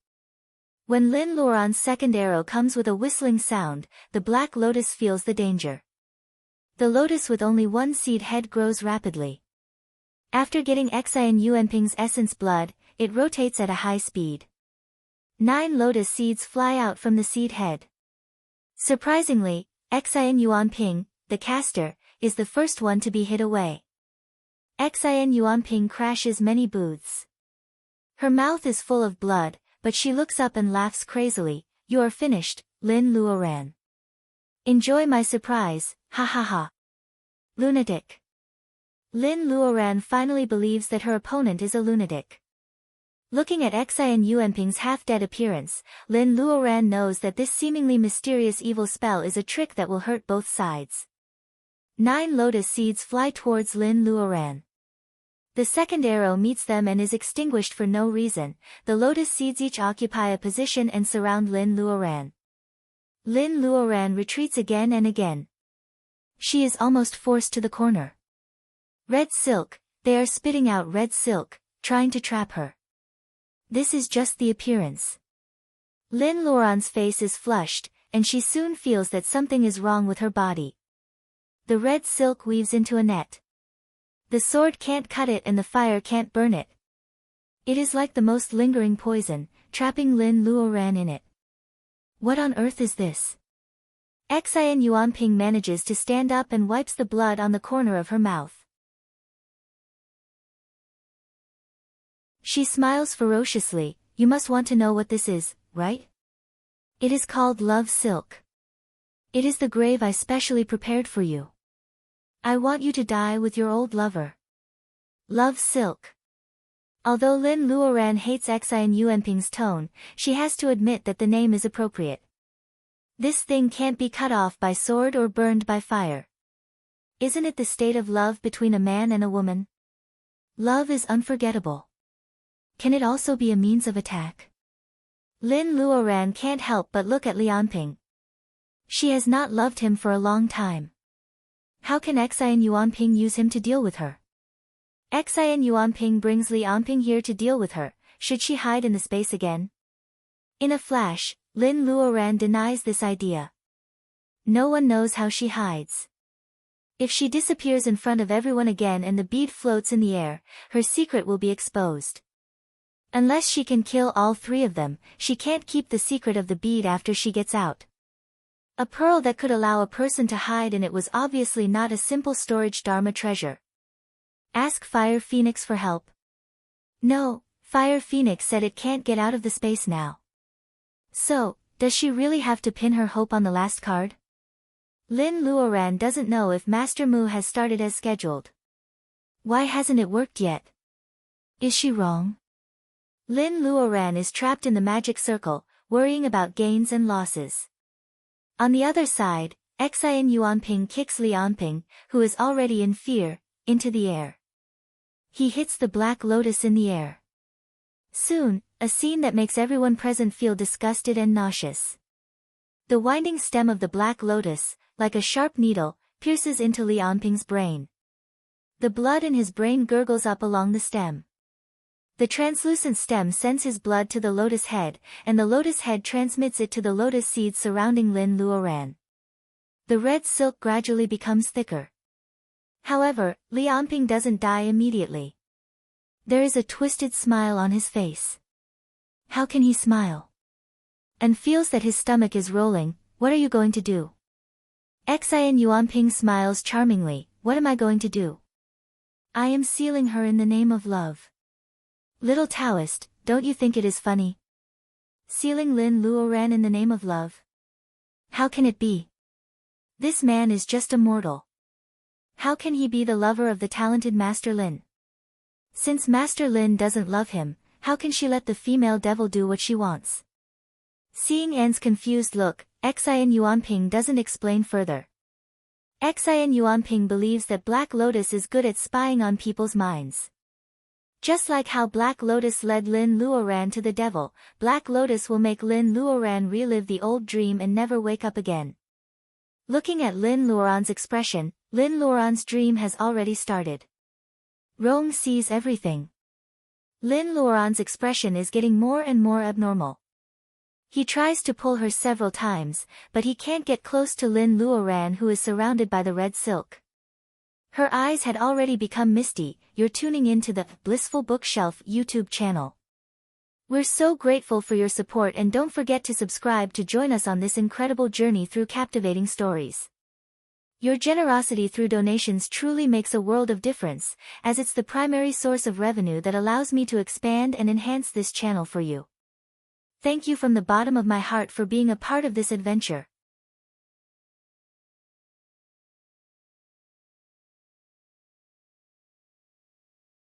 When Lin Luoran's second arrow comes with a whistling sound, the black lotus feels the danger. The lotus with only 1 seed head grows rapidly. After getting Xian Yuanping's essence blood, it rotates at a high speed. 9 lotus seeds fly out from the seed head. Surprisingly, Xian Yuanping, the caster, is the first one to be hit away. Xian Yuanping crashes many booths. Her mouth is full of blood, but she looks up and laughs crazily. "You are finished, Lin Luoran. Enjoy my surprise, ha ha ha." Lunatic. Lin Luoran finally believes that her opponent is a lunatic. Looking at Xian Yuanping's half-dead appearance, Lin Luoran knows that this seemingly mysterious evil spell is a trick that will hurt both sides. 9 lotus seeds fly towards Lin Luoran. The second arrow meets them and is extinguished for no reason. The lotus seeds each occupy a position and surround Lin Luoran. Lin Luoran retreats again and again. She is almost forced to the corner. Red silk, they are spitting out red silk, trying to trap her. This is just the appearance. Lin Luoran's face is flushed, and she soon feels that something is wrong with her body. The red silk weaves into a net. The sword can't cut it and the fire can't burn it. It is like the most lingering poison, trapping Lin Luoran in it. What on earth is this? Xian Yuanping manages to stand up and wipes the blood on the corner of her mouth. She smiles ferociously. You must want to know what this is, right? It is called love silk. It is the grave I specially prepared for you. I want you to die with your old lover. Love silk. Although Lin Luoran hates Xian Yuanping's tone, she has to admit that the name is appropriate. This thing can't be cut off by sword or burned by fire. Isn't it the state of love between a man and a woman? Love is unforgettable. Can it also be a means of attack? Lin Luoran can't help but look at Lianping. She has not loved him for a long time. How can Xian Yuanping use him to deal with her? Xian Yuanping brings Lianping here to deal with her. Should she hide in the space again? In a flash, Lin Luoran denies this idea. No one knows how she hides. If she disappears in front of everyone again and the bead floats in the air, her secret will be exposed. Unless she can kill all three of them, she can't keep the secret of the bead after she gets out. A pearl that could allow a person to hide in it was obviously not a simple storage Dharma treasure. Ask Fire Phoenix for help. No, Fire Phoenix said it can't get out of the space now. So, does she really have to pin her hope on the last card? Lin Luoran doesn't know if Master Mu has started as scheduled. Why hasn't it worked yet? Is she wrong? Lin Luoran is trapped in the magic circle, worrying about gains and losses. On the other side, Xian Yuanping kicks Lianping, who is already in fear, into the air. He hits the black lotus in the air. Soon, a scene that makes everyone present feel disgusted and nauseous. The winding stem of the black lotus, like a sharp needle, pierces into Lianping's brain. The blood in his brain gurgles up along the stem. The translucent stem sends his blood to the lotus head, and the lotus head transmits it to the lotus seeds surrounding Lin Luoran. The red silk gradually becomes thicker. However, Lianping doesn't die immediately. There is a twisted smile on his face. How can he smile? And feels that his stomach is rolling. What are you going to do? Xian Yuanping smiles charmingly. What am I going to do? I am sealing her in the name of love. Little Taoist, don't you think it is funny? Sealing Lin Luoran in the name of love? How can it be? This man is just a mortal. How can he be the lover of the talented Master Lin? Since Master Lin doesn't love him, how can she let the female devil do what she wants? Seeing Anne's confused look, Xian Yuanping doesn't explain further. Xian Yuanping believes that Black Lotus is good at spying on people's minds. Just like how Black Lotus led Lin Luoran to the devil, Black Lotus will make Lin Luoran relive the old dream and never wake up again. Looking at Lin Luoran's expression, Lin Luoran's dream has already started. Rong sees everything. Lin Luoran's expression is getting more and more abnormal. He tries to pull her several times, but he can't get close to Lin Luoran, who is surrounded by the red silk. Her eyes had already become misty. You're tuning into the Blissful Bookshelf YouTube channel. We're so grateful for your support, and don't forget to subscribe to join us on this incredible journey through captivating stories. Your generosity through donations truly makes a world of difference, as it's the primary source of revenue that allows me to expand and enhance this channel for you. Thank you from the bottom of my heart for being a part of this adventure.